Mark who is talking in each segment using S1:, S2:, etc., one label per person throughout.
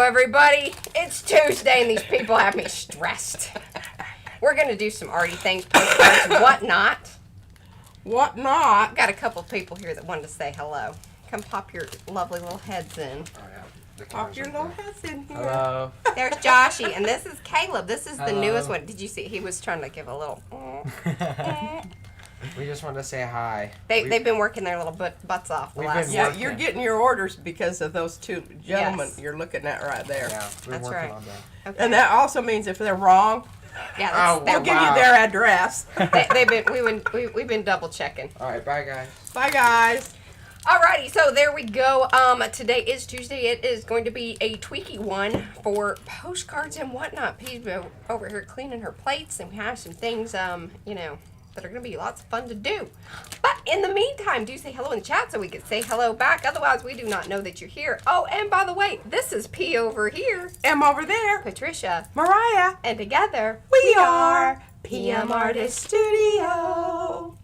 S1: Hello, everybody. It's Tuesday, and these people have me stressed. We're going to do some Arty things, postcards, and whatnot.
S2: Whatnot?
S1: Got a couple people here that wanted to say hello. Come pop your lovely little heads in.
S3: Oh, yeah.
S2: Pop your little heads in here.
S3: Hello.
S1: There's Joshy, and this is Caleb. This is the
S3: Hello.
S1: newest one. Did you see? He was trying to give a little...
S3: We just wanted to say hi.
S1: They've been working their little butts off the
S3: We've
S1: last...
S3: been
S2: Yeah,
S3: working.
S2: you're getting your orders because of those two gentlemen
S1: Yes.
S2: you're looking at right there.
S3: Yeah, we're
S1: That's
S3: working
S1: right.
S3: on that.
S1: Okay.
S2: And that also means if they're wrong,
S1: Yeah,
S3: Oh,
S2: they'll
S1: that's,
S2: give
S3: wow.
S2: you their address.
S1: we've been double checking.
S3: All right, bye, guys.
S2: Bye, guys.
S1: Alrighty, so there we go. Today is Tuesday. It is going to be a tweaky one for postcards and whatnot. Pete's over here cleaning her plates, and we have some things, that are going to be lots of fun to do. But in the meantime, do say hello in the chat so we can say hello back. Otherwise, we do not know that you're here. Oh, and by the way, this is P over here,
S2: M over there.
S1: Patricia,
S2: Mariah.
S1: and together
S2: We are PM Artist Studio.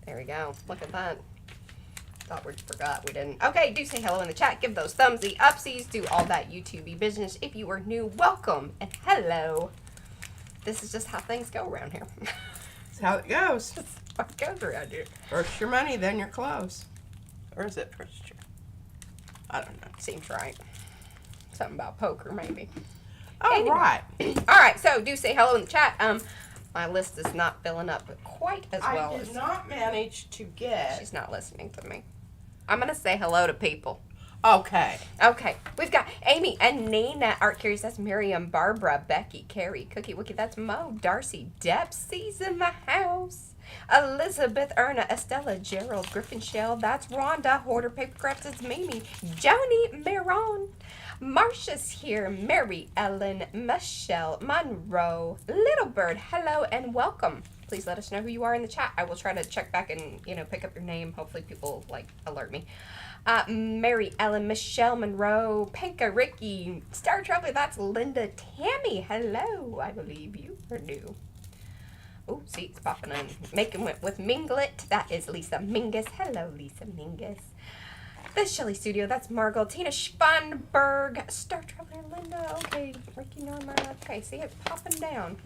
S1: There we go. Look at that. Thought we forgot. We didn't. Okay, do say hello in the chat. Give those thumbsy upsies. Do all that YouTube-y business. If you are new, welcome and hello. This is just how things go around here.
S2: That's how it goes.
S1: That's what goes around here.
S2: First your money, then your clothes. Or is it first your... I don't know.
S1: Seems right. Something about poker, maybe.
S2: Oh,
S1: Anyway.
S2: right.
S1: All right, so do say hello in the chat. My list is not filling up quite as well
S2: I
S1: as
S2: did not manage to get...
S1: she's not listening to me. I'm gonna say hello to people.
S2: Okay.
S1: Okay, we've got Amy and Nina, Art Curious, that's Miriam, Barbara, Becky, Carrie, Cookie Wookie, that's Mo, Darcy, Debsy's in the house, Elizabeth, Erna, Estella, Gerald, Griffin Shell, that's Rhonda, Hoarder, Paper Crafts, it's Mimi, Joni, Miron, Marcia's here, Mary Ellen, Michelle, Monroe, Little Bird, hello and welcome. Please let us know who you are in the chat. I will try to check back and, pick up your name. Hopefully people, alert me. Mary Ellen, Michelle Monroe, Pinka, Ricky, Star Traveler, that's Linda, Tammy, hello. I believe you are new. Oh, see, it's popping in. Making with Minglet, that is Lisa Mingus. Hello, Lisa Mingus. The Shelley Studio, that's Margot, Tina Spanberg, Star Traveler, Linda, okay, Ricky Norma, okay, see, it's popping down.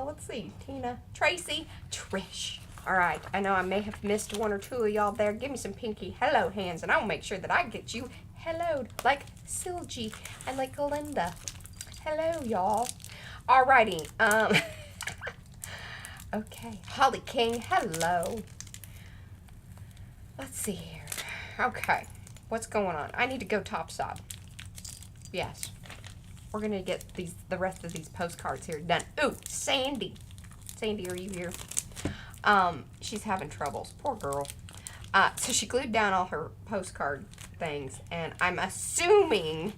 S1: Let's see, Tina, Tracy, Trish. All right, I know I may have missed one or two of y'all there. Give me some pinky hello hands, and I'll make sure that I get you helloed, like Silgy and like Linda. Hello, y'all. All righty, okay, Holly King, hello. Let's see here. Okay, what's going on? I need to go topside. Yes, we're gonna get the rest of these postcards here done. Ooh, Sandy, are you here? She's having troubles. Poor girl. So she glued down all her postcard things, and I'm assuming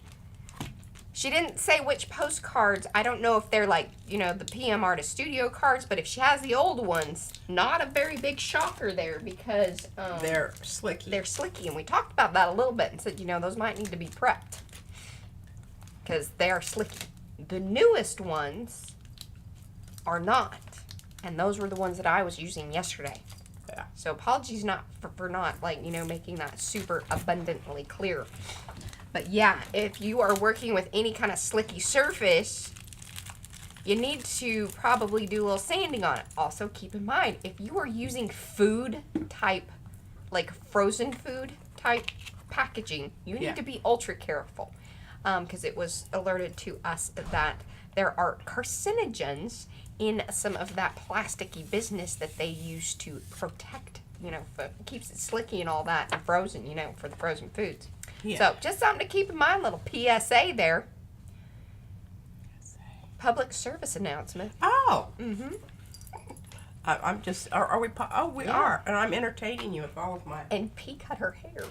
S1: she didn't say which postcards. I don't know if they're the PM Artist Studio cards, but if she has the old ones, not a very big shocker there because
S2: They're slicky.
S1: they're slicky, and we talked about that a little bit and said, those might need to be prepped because they are slicky. The newest ones are not. And those were the ones that I was using yesterday.
S2: Yeah.
S1: So apologies for not making that super abundantly clear. But yeah, if you are working with any kind of slicky surface, you need to probably do a little sanding on it. Also keep in mind, if you are using food type, like frozen food type packaging, you need to be ultra careful. Because it was alerted to us that there are carcinogens in some of that plasticky business that they use to protect, keeps it slicky and all that and frozen, for the frozen foods.
S2: Yeah.
S1: So just something to keep in mind, little PSA there. Public service announcement.
S2: Oh.
S1: Mm-hmm.
S2: I'm just, are we, we
S1: Yeah.
S2: are. And I'm entertaining you with all of my,
S1: And P cut her hair.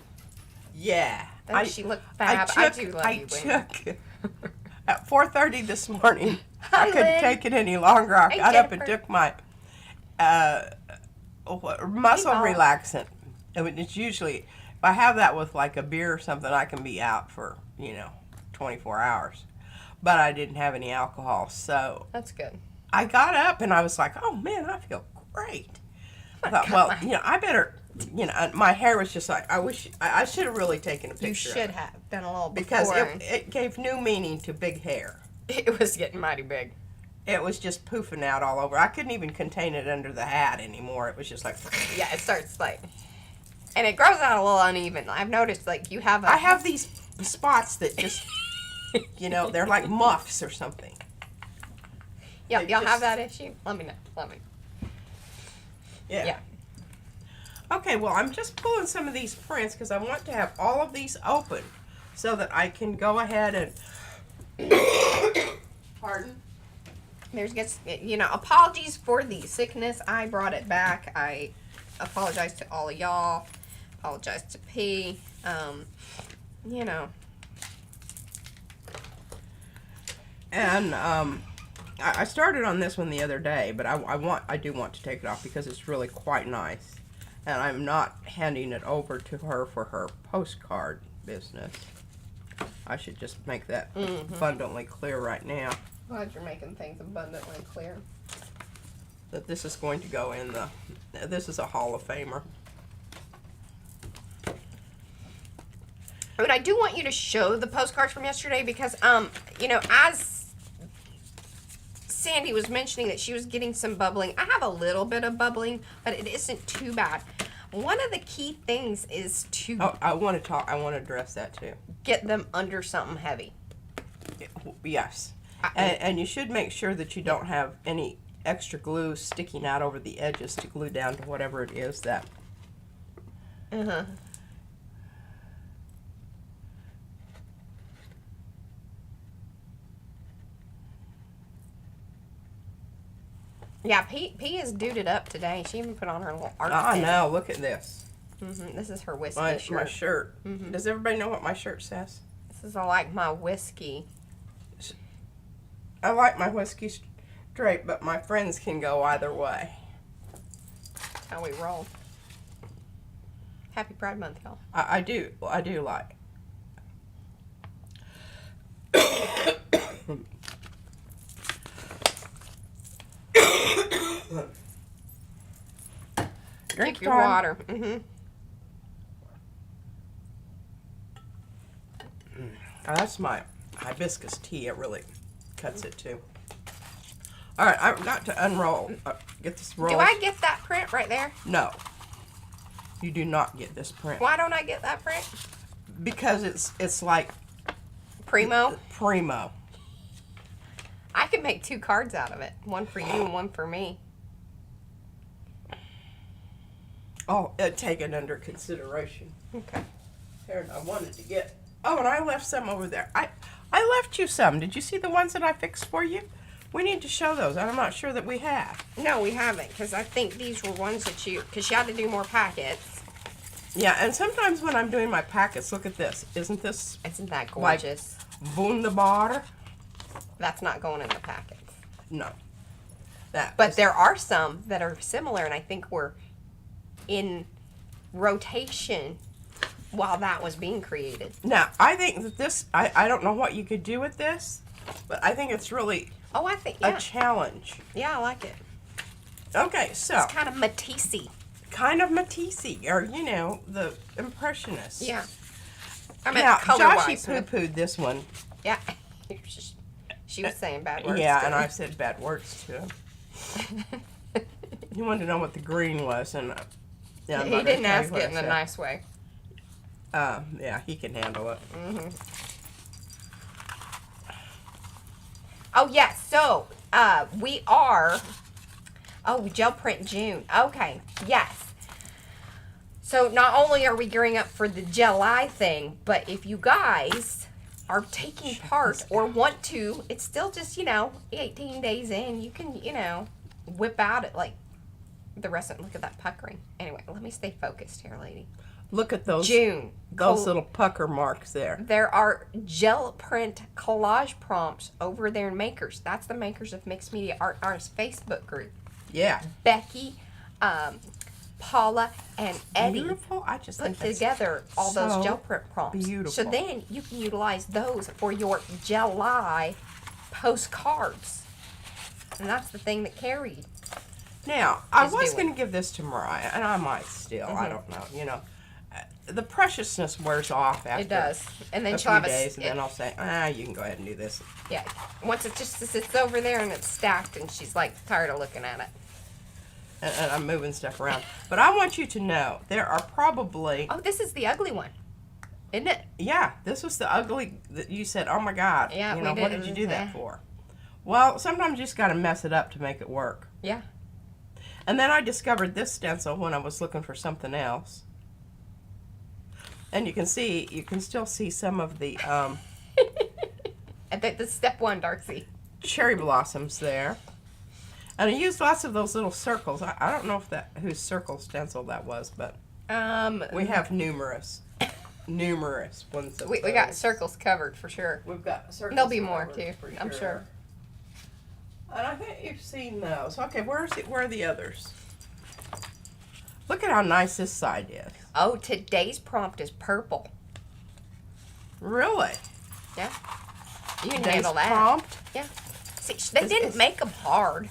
S2: yeah.
S1: Doesn't she look fab? I do love you, Wendy.
S2: took, at 4:30 this morning,
S1: Hi,
S2: I couldn't
S1: Lynn.
S2: take it any longer. I
S1: Hey,
S2: got up and
S1: Jennifer.
S2: took my muscle
S1: Hey, Bob.
S2: relaxant. And it's usually, if I have that with like a beer or something, I can be out for, 24 hours. But I didn't have any alcohol, so
S1: That's good.
S2: I got up and I was like, oh man, I feel great. I thought, well, I better you know, my hair was just like, I should have really taken a picture.
S1: You should
S2: of it.
S1: have done a little
S2: Because
S1: before.
S2: it gave new meaning to big hair.
S1: It was getting mighty big.
S2: It was just poofing out all over. I couldn't even contain it under the hat anymore. It was just like...
S1: Yeah, it starts like... And it grows out a little uneven. I've noticed, like, you have
S2: I have these spots that just, you know, they're like muffs or something.
S1: Yeah,
S2: They
S1: y'all
S2: just-
S1: have that issue? Let me know. Let me. Yeah.
S2: Okay, well, I'm just pulling some of these prints because I want to have all of these open so that I can go ahead and... Pardon?
S1: There's gets, you know, apologies for the sickness. I brought it back. I apologize to all of y'all. Apologize to P. You know.
S2: And I started on this one the other day, but I do want to take it off because it's really quite nice. And I'm not handing it over to her for her postcard business. I should just make that abundantly clear right now.
S1: Glad you're making things abundantly clear.
S2: That this is going to go in the... This is a Hall of Famer.
S1: I mean, I do want you to show the postcards from yesterday because, you know, as Sandy was mentioning that she was getting some bubbling, I have a little bit of bubbling, but it isn't too bad. One of the key things is to
S2: Oh, I want to address that too.
S1: get them under something heavy.
S2: Yes. And you should make sure that you don't have any extra glue sticking out over the edges to glue down to whatever it is that...
S1: Uh-huh. Yeah, P is duded up today. She even put on her little art
S2: Ah,
S1: pin.
S2: no, look at this.
S1: This is her whiskey
S2: My
S1: shirt.
S2: shirt. Does everybody know what my shirt says?
S1: This is like my whiskey.
S2: I like my whiskey straight, but my friends can go either way.
S1: That's how we roll. Happy Pride Month, y'all.
S2: I do like. Drink
S1: Drink your
S2: time.
S1: water.
S2: Oh, that's my hibiscus tea. It really cuts it too. All right, I've got to unroll. Get this roll.
S1: Do I get that print right there?
S2: No. You do not get this print
S1: Why don't I get that print?
S2: because it's like
S1: Primo.
S2: primo.
S1: I could make 2 cards out of it. One for you and one for me.
S2: Oh, take it under consideration.
S1: Okay.
S2: Here, I wanted to get. Oh, and I left some over there. I left you some. Did you see the ones that I fixed for you? We need to show those. I'm not sure that we have.
S1: No, we haven't, because I think these were ones that because you had to do more packets.
S2: Yeah, and sometimes when I'm doing my packets, look at this. Isn't this
S1: Isn't that
S2: Like-
S1: gorgeous?
S2: wunderbar?
S1: That's not going in the packets.
S2: No. That.
S1: But
S2: is-
S1: there are some that are similar, and I think were in rotation while that was being created.
S2: Now, I think that this. I don't know what you could do with this, but I think it's really
S1: Oh, I think,
S2: a
S1: yeah.
S2: challenge.
S1: Yeah, I like it.
S2: Okay, so
S1: It's kind of Matisse.
S2: kind of Matisse, or you know, the Impressionists.
S1: Yeah. I mean,
S2: Now,
S1: color-wise.
S2: Joshy poo-pooed this one.
S1: Yeah. She was saying bad words.
S2: Yeah,
S1: too.
S2: and I said bad words to him. He wanted to know what the green was, and yeah, I'm
S1: He
S2: not gonna
S1: didn't
S2: tell you
S1: ask
S2: what
S1: it
S2: I
S1: in a
S2: said.
S1: nice way.
S2: Yeah, he can handle it.
S1: Oh, yes. So, we are... Oh, gel print June. Okay. Yes. So, not only are we gearing up for the July thing, but if you guys are taking part or want to, it's still just, 18 days in. You can, whip out it like the rest of it. Look at that puckering. Anyway, let me stay focused here, lady.
S2: Look at those
S1: June.
S2: those little pucker marks there.
S1: There are gel print collage prompts over there in Makers. That's the Makers of Mixed Media Art Artists Facebook group.
S2: Yeah.
S1: Becky, Paula, and Eddie
S2: Beautiful. I just
S1: put
S2: think that's
S1: together all those
S2: so
S1: gel print prompts.
S2: beautiful.
S1: So then you can utilize those for your July postcards. And that's the thing that carried.
S2: Now, I
S1: is
S2: was
S1: doing.
S2: going to give this to Mariah, and I might still. I
S1: Mhm.
S2: don't know. You know, the preciousness wears off after
S1: It does. And then
S2: a
S1: she'll
S2: few
S1: have
S2: days, and then I'll say, you can go ahead and do this.
S1: yeah. Once it just sits over there and it's stacked, and she's like tired of looking at it.
S2: And I'm moving stuff around. But I want you to know, there are probably...
S1: Oh, this is the ugly one, isn't it?
S2: Yeah, this was the ugly that you said, oh my God.
S1: Yeah,
S2: you know,
S1: we
S2: what
S1: did.
S2: did you do that
S1: Yeah.
S2: for? Well, sometimes you just got to mess it up to make it work.
S1: Yeah.
S2: And then I discovered this stencil when I was looking for something else. And you can still see some of the
S1: And the step one, Darcy.
S2: cherry blossoms there. And I used lots of those little circles. I don't know if whose circle stencil that was, but we have numerous ones. Of
S1: we got
S2: those.
S1: circles covered for sure.
S2: We've got circles.
S1: There'll be more
S2: covered
S1: too,
S2: for
S1: I'm sure.
S2: And I think you've seen those. Okay, where are the others? Look at how nice this side is.
S1: Oh, today's prompt is purple.
S2: Really?
S1: Yeah. You can
S2: Today's
S1: handle that.
S2: prompt?
S1: Yeah. See, they didn't make them hard.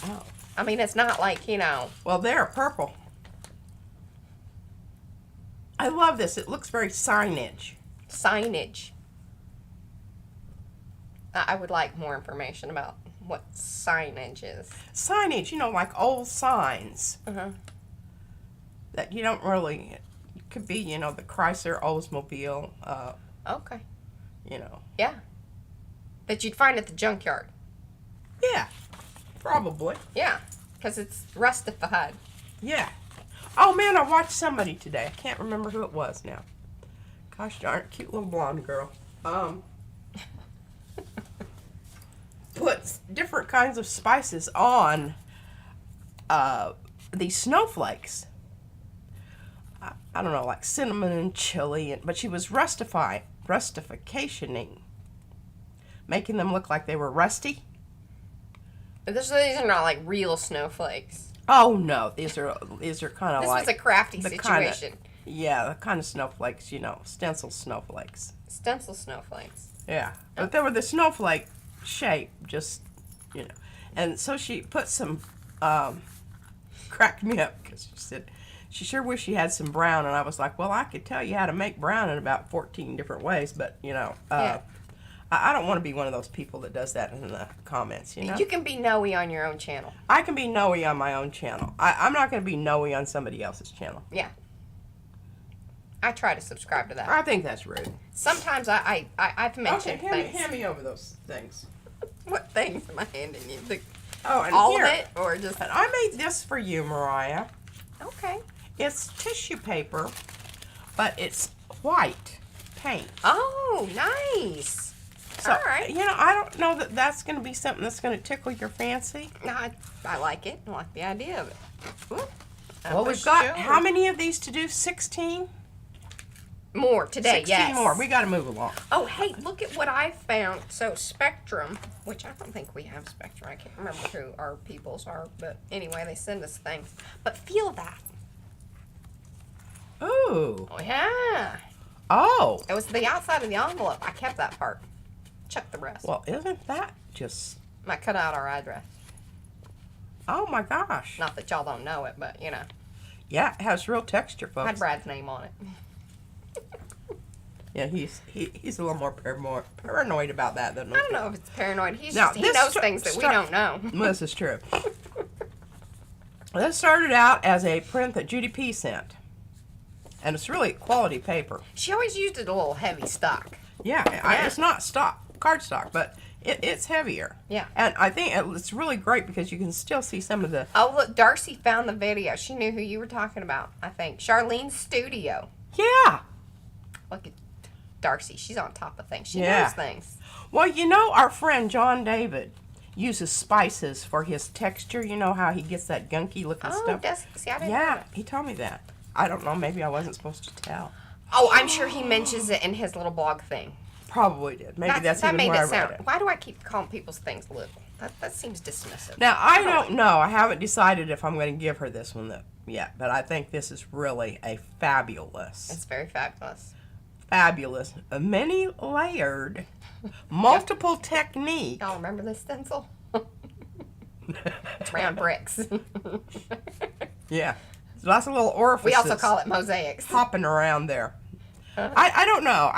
S2: Oh.
S1: I mean, it's not like, you know.
S2: Well, they're purple. I love this. It looks very signage.
S1: Signage. I would like more information about what signage is.
S2: Signage, you know, like old signs
S1: Uh-huh.
S2: that you don't really, it could be, you know, the Chrysler Oldsmobile,
S1: Okay.
S2: you know.
S1: Yeah. That you'd find at the junkyard.
S2: Yeah, probably.
S1: Yeah. Because it's rustified.
S2: Yeah. Oh, man, I watched somebody today. I can't remember who it was now. Gosh darn, cute little blonde girl. Puts different kinds of spices on these snowflakes. I don't know, like cinnamon and chili, but she was rustificationing, making them look like they were rusty.
S1: These are not like real snowflakes.
S2: Oh no, these are kind of
S1: This
S2: like
S1: was a crafty
S2: the kinda-
S1: situation.
S2: yeah, the kind of snowflakes, you know, stencil snowflakes.
S1: Stencil snowflakes.
S2: Yeah, but they were the snowflake shape, just, you know. And so she put some, cracked me up because she said she sure wished she had some brown, and I was like, well, I could tell you how to make brown in about 14 different ways, but you know,
S1: Yeah.
S2: I don't want to be one of those people that does that in the comments, you know.
S1: You can be Noe on your own channel.
S2: I can be Noe on my own channel. I'm not going to be Noe on somebody else's channel.
S1: Yeah. I try to subscribe to that.
S2: I think that's rude.
S1: Sometimes I've mentioned
S2: Okay,
S1: things.
S2: hand me over those things.
S1: What things am I handing you?
S2: Oh, and
S1: All
S2: here,
S1: of it, or just
S2: and I made this for you, Mariah.
S1: okay?
S2: It's tissue paper, but it's white paint.
S1: Oh, nice.
S2: So,
S1: All right.
S2: you know, I don't know that that's going to be something that's going to tickle your fancy.
S1: No, I like it. I like the idea of it. Ooh,
S2: Well, we've got how many of these to do? 16?
S1: more today?
S2: 16
S1: Yes.
S2: more. We got to move along.
S1: Oh, hey, look at what I found. So Spectrum, which I don't think we have Spectrum. I can't remember who our peoples are, but anyway, they send us things. But feel that.
S2: Ooh.
S1: Oh, yeah.
S2: Oh.
S1: It was the outside of the envelope. I kept that part. Chuck the rest.
S2: Well, isn't that just...
S1: I cut out our address.
S2: Oh, my gosh.
S1: Not that y'all don't know it, but, you know.
S2: Yeah, it has real texture,
S1: I had
S2: folks.
S1: Brad's name on it.
S2: Yeah, he's a little more paranoid about that than
S1: I don't know if it's paranoid. He
S2: Now,
S1: knows
S2: this
S1: things that we
S2: start-
S1: don't know.
S2: Well, this is true. This started out as a print that Judy P sent. And it's really quality paper.
S1: She always used it a little heavy stock.
S2: Yeah,
S1: Yeah.
S2: it's not card stock, but it's heavier.
S1: Yeah.
S2: And I think it's really great because you can still see some of the...
S1: Oh, look, Darcy found the video. She knew who you were talking about, I think. Charlene's Studio.
S2: Yeah.
S1: Look at Darcy. She's on top of things. She
S2: Yeah.
S1: knows things.
S2: Well, you know, our friend John David uses spices for his texture. You know how he gets that gunky looking
S1: Oh,
S2: stuff?
S1: see, I didn't know
S2: Yeah,
S1: that.
S2: he told me that. I don't know. Maybe I wasn't supposed to tell.
S1: Oh, I'm sure he mentions it in his little blog thing.
S2: Probably did. Maybe that's
S1: that
S2: even
S1: made
S2: where I
S1: it
S2: read
S1: sound.
S2: it.
S1: Why do I keep calling people's things little? That seems dismissive.
S2: Now, I don't know. I haven't decided if I'm going to give her this one yet, but I think this is really a fabulous,
S1: It's very fabulous.
S2: many layered, multiple technique.
S1: Y'all remember this stencil? It's round bricks.
S2: Yeah. There's lots of little orifices.
S1: We also call it mosaics.
S2: Hopping around there. I don't know.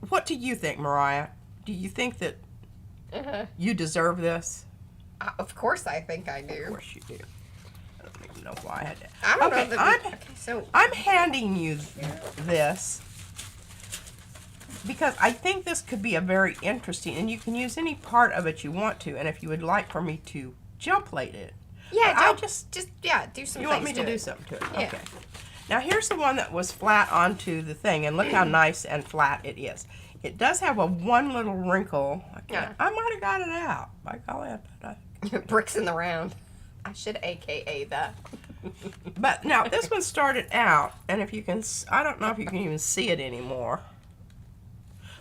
S2: What do you think, Mariah? Do you think that you deserve this?
S1: Of course I think I
S2: Of
S1: do.
S2: course you do. I don't even know why I had to.
S1: I don't
S2: Okay,
S1: know that so
S2: I'm handing you this because I think this could be a very interesting, and you can use any part of it you want to, and if you would like for me to jump plate it.
S1: yeah,
S2: I
S1: don't,
S2: just
S1: do some
S2: you
S1: things
S2: want me to
S1: it.
S2: do something to it.
S1: Yeah.
S2: Okay. Now here's the one that was flat onto the thing, and look how nice and flat it is. It does have one little wrinkle. I might have got it out. By golly,
S1: Bricks in the round. I should AKA that.
S2: But now this one started out, and if you can, I don't know if you can even see it anymore.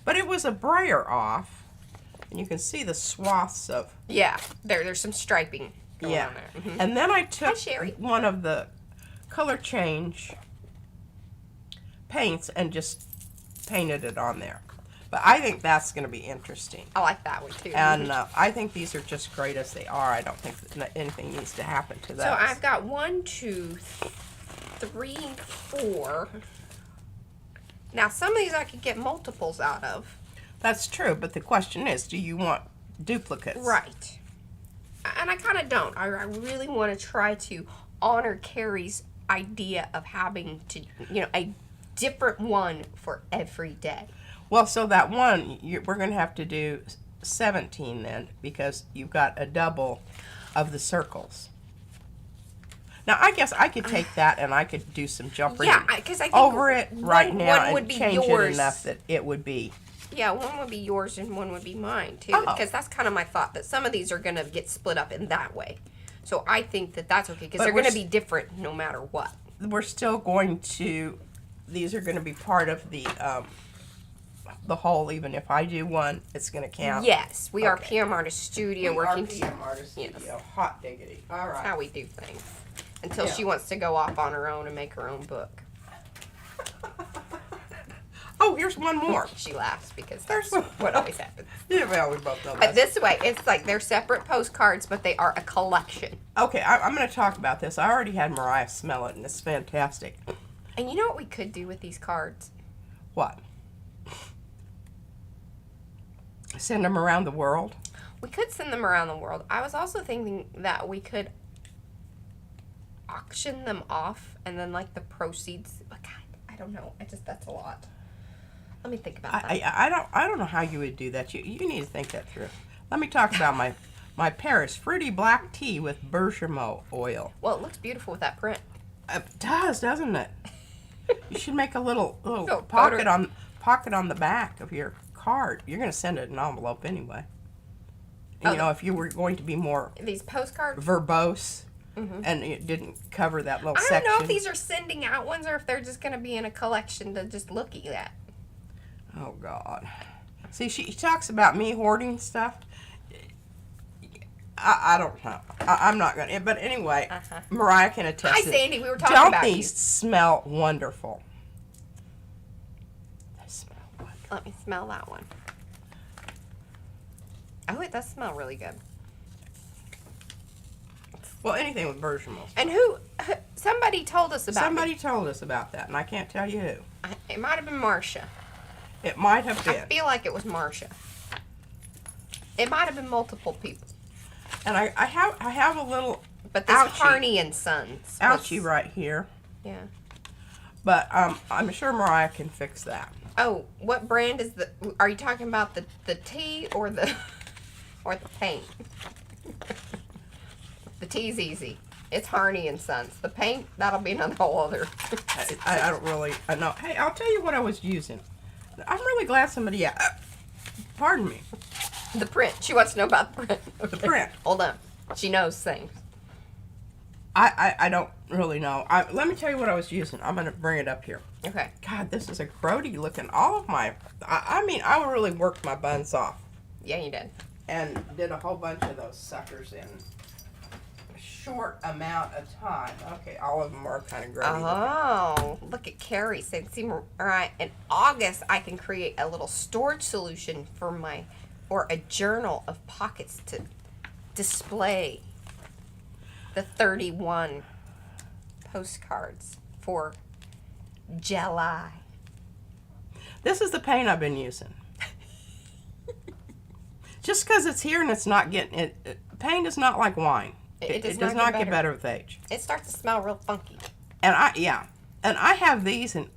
S2: But it was a brayer off, and you can see the swaths of.
S1: Yeah, there's some striping going on there. Mhm.
S2: And then I took
S1: Sherry.
S2: one of the color change paints and just painted it on there. But I think that's going to be interesting.
S1: I like that one too.
S2: And I think these are just great as they are. I don't think that anything needs to happen to those.
S1: So I've got 1, 2, 3, 4. Now some of these I could get multiples out of.
S2: That's true, but the question is, do you want duplicates?
S1: Right. And I kind of don't. I really want to try to honor Carrie's idea of having to, a different one for every day.
S2: Well, so that one, we're going to have to do 17 then, because you've got a double of the circles. Now, I guess I could take that and I could do some jumping
S1: because I think
S2: over it right now
S1: one would
S2: and
S1: be
S2: change
S1: yours.
S2: it enough that it would be.
S1: Yeah, one would be yours and one would be mine too.
S2: Oh.
S1: Because that's kind of my thought, that some of these are going to get split up in that way. So I think that that's okay, because
S2: But
S1: they're
S2: we're
S1: going to be different no matter what.
S2: We're still going to, these are going to be part of the whole. Even if I do one, it's going to count.
S1: Yes, we are
S2: Okay.
S1: PM Artist Studio
S2: We
S1: working
S2: are PM Artist
S1: Yes.
S2: Studio. Hot diggity. All
S1: That's
S2: right.
S1: how we do things. Until
S2: Yeah.
S1: she wants to go off on her own and make her own book.
S2: Oh, here's one more.
S1: She laughs because
S2: There's
S1: that's
S2: one.
S1: what always happens.
S2: Yeah, well, we both know
S1: But
S2: that.
S1: this way, it's like they're separate postcards, but they are a collection.
S2: Okay, I'm going to talk about this. I already had Mariah smell it, and it's fantastic.
S1: And you know what we could do with these cards?
S2: What? Send them around the world?
S1: We could send them around the world. I was also thinking that we could auction them off, and then like the proceeds. Oh, God, I don't know. That's a lot. Let me think about that.
S2: I don't know how you would do that. You need to think that through. Let me talk about my Paris fruity black tea with bergamot oil.
S1: Well, it looks beautiful with that print.
S2: It does, doesn't it? You should make a little
S1: Oh,
S2: pocket on the back of your card. You're going to send it in an envelope anyway. And, if you were going to be more
S1: These postcards.
S2: verbose and it didn't cover that little
S1: I don't
S2: section.
S1: know if these are sending out ones or if they're just going to be in a collection to just look at.
S2: Oh, God. See, she talks about me hoarding stuff. I don't know. I'm not going to. But anyway, Mariah can attest.
S1: Hi,
S2: that-
S1: Sandy. We were talking
S2: Don't
S1: about
S2: these
S1: you.
S2: smell wonderful? They smell wonderful.
S1: Let me smell that one. Oh, it does smell really good.
S2: Well, anything with bergamot.
S1: And somebody told us about
S2: Somebody told us about that, and I can't tell you who.
S1: it might have been Marcia.
S2: It might have
S1: I
S2: been.
S1: feel like it was Marcia. It might have been multiple people.
S2: And I have a little
S1: But this
S2: ouchie.
S1: Harney and Sons.
S2: ouchie right here.
S1: Yeah.
S2: But I'm sure Mariah can fix that.
S1: Oh, what brand is are you talking about the tea or the paint? The tea's easy. It's Harney and Sons. The paint, that'll be another whole other.
S2: I don't really know. Hey, I'll tell you what I was using. I'm really glad somebody pardon me.
S1: The print. She wants to know about the print.
S2: The print.
S1: Hold on. She knows things.
S2: I don't really know. Let me tell you what I was using. I'm going to bring it up here.
S1: Okay.
S2: God, this is a grody looking. All of my, I really worked my buns off.
S1: Yeah, you did.
S2: And did a whole bunch of those suckers in a short amount of time. Okay, all of them are kind of grody.
S1: Oh, look at Carrie saying, see, all right, in August, I can create a little storage solution or a journal of pockets to display the 31 postcards for July.
S2: This is the paint I've been using. Just because it's here and it's not getting it. Paint is not like wine. It does not get better with age.
S1: It starts to smell real funky.
S2: And I have these, and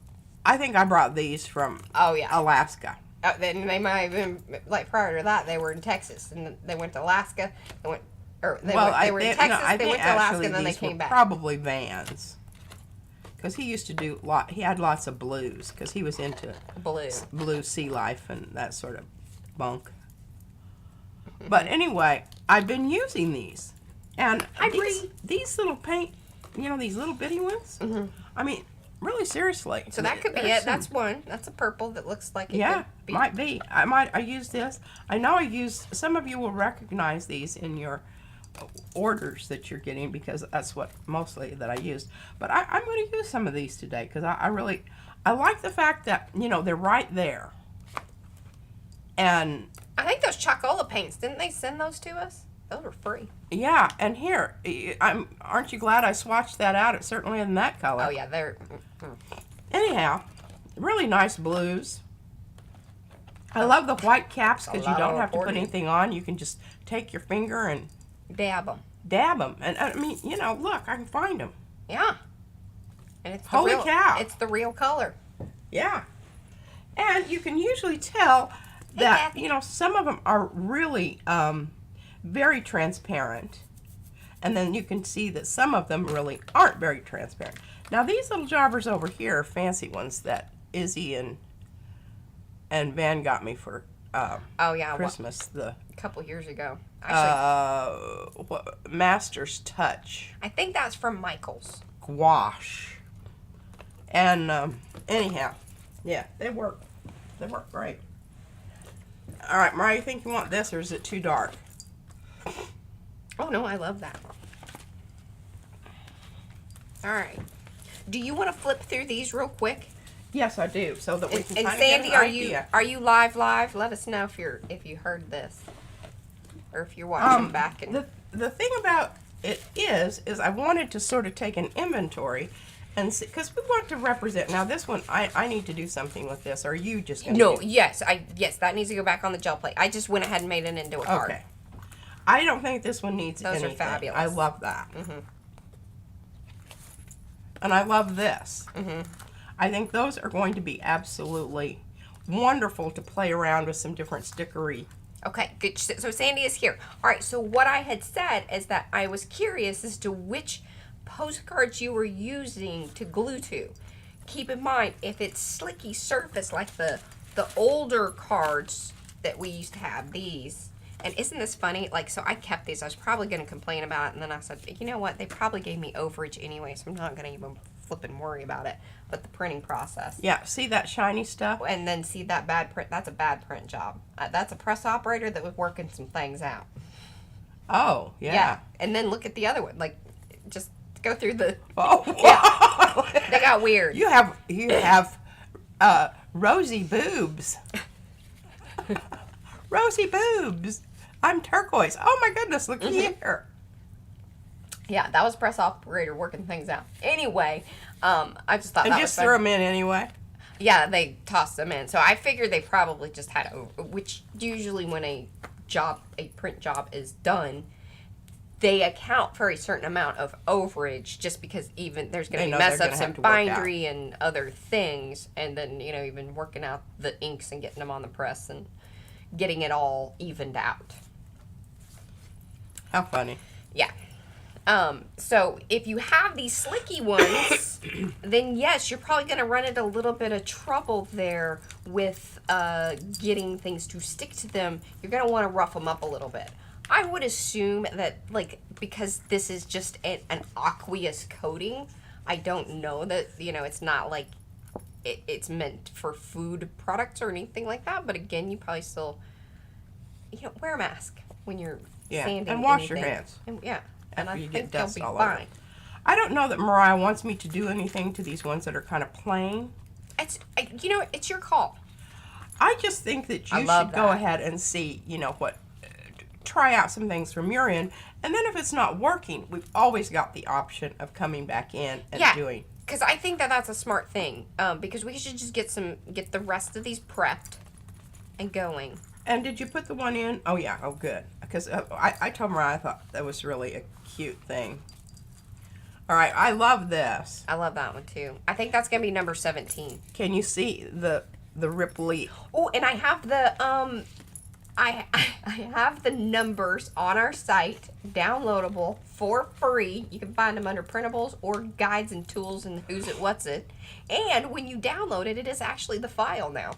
S2: I think I brought these from Alaska.
S1: Then they might have been, like, prior to that, they were in Texas, and they went to Alaska. They were in Texas, they went to Alaska, and then they came back.
S2: Probably Vans. Because he used to do he had lots of blues, because he was into blue sea life and that sort of bunk. But anyway, I've been using these. And these little paint, these little bitty ones. Mm-hmm. I mean, really seriously.
S1: So that could be it. That's one. That's a purple that looks like it could be.
S2: Might be. I use this. I know some of you will recognize these in your orders that you're getting, because that's what mostly that I use. But I'm going to use some of these today, because I like the fact that, they're right there. And
S1: I think those Chocola paints, didn't they send those to us? Those were free.
S2: Yeah, and here, aren't you glad I swatched that out? It certainly isn't that color.
S1: Oh, yeah, they're...
S2: Anyhow, really nice blues. I love the white caps, because you don't have to put anything on. You can just take your finger and...
S1: Dab them.
S2: And, I mean, look, I can find them.
S1: Yeah. And it's
S2: Holy cow.
S1: It's the real color.
S2: Yeah. And you can usually tell that, some of them are really... very transparent, and then you can see that some of them really aren't very transparent. Now these little jobbers over here are fancy ones that Izzy and Van got me for Christmas. A
S1: couple years ago.
S2: Master's Touch.
S1: I think that's from Michael's.
S2: Gouache. And anyhow, yeah, they work. They work great. All right, Mariah, you think you want this, or is it too dark?
S1: Oh, no, I love that. All right. Do you want to flip through these real quick?
S2: Yes, I do, so that we can
S1: and
S2: kind
S1: Sandy,
S2: of get an idea.
S1: are you live? Let us know if you heard this, or if you're watching back. And
S2: the thing about it is I wanted to sort of take an inventory and see, because we want to represent. Now this one, I need to do something with this. Or are you just going to?
S1: No, yes, that needs to go back on the gel plate. I just went ahead and made it into a card.
S2: Okay. I don't think this one needs
S1: Those
S2: anything.
S1: are fabulous.
S2: I love that.
S1: Mm-hmm.
S2: And I love this.
S1: Mm-hmm.
S2: I think those are going to be absolutely wonderful to play around with some different stickery.
S1: Okay, good. So Sandy is here. All right, so what I had said is that I was curious as to which postcards you were using to glue to. Keep in mind, if it's slicky surface like the older cards that we used to have, these. And isn't this funny? Like, so I kept these. I was probably going to complain about it, and then I said, you know what? They probably gave me overage anyway, so I'm not going to even flip and worry about it. But the printing process.
S2: Yeah, see that shiny stuff?
S1: And then see that bad print. That's a bad print job. That's a press operator that was working some things out.
S2: Oh, yeah.
S1: And then look at the other one. Like, just go through the...
S2: Oh,
S1: yeah. They got weird.
S2: You have rosy boobs. Rosy boobs. I'm turquoise. Oh my goodness, look here.
S1: Yeah, that was press operator working things out. Anyway, I just thought
S2: and
S1: that
S2: just
S1: was
S2: threw them in anyway.
S1: Yeah, they tossed them in. So I figured they probably just had which usually when a print job is done, they account for a certain amount of overage just because even there's going to be mess ups in bindery and other things, and then even working out the inks and getting them on the press and getting it all evened out.
S2: How funny.
S1: Yeah. So if you have these slicky ones, then yes, you're probably going to run into a little bit of trouble there with getting things to stick to them. You're going to want to rough them up a little bit. I would assume that, because this is just an aqueous coating, I don't know that, it's not like it's meant for food products or anything like that. But again, you probably still, wear a mask when you're sanding
S2: and wash
S1: anything.
S2: your hands.
S1: And I
S2: you
S1: think
S2: get dust
S1: they'll be
S2: all
S1: fine.
S2: over. I don't know that Mariah wants me to do anything to these ones that are kind of plain.
S1: It's your call.
S2: I just think that you should go ahead and see, what try out some things from your end. And then if it's not working, we've always got the option of coming back in and doing.
S1: Because I think that that's a smart thing. Because we should just get the rest of these prepped and going.
S2: And did you put the one in? Oh, yeah. Oh, good. Because I told Mariah I thought that was really a cute thing. All right. I love this.
S1: I love that one, too. I think that's going to be number 17.
S2: Can you see the ripply?
S1: Oh, and I have the, I have the numbers on our site, downloadable for free. You can find them under printables or guides and tools and who's it, what's it. And when you download it, it is actually the file now.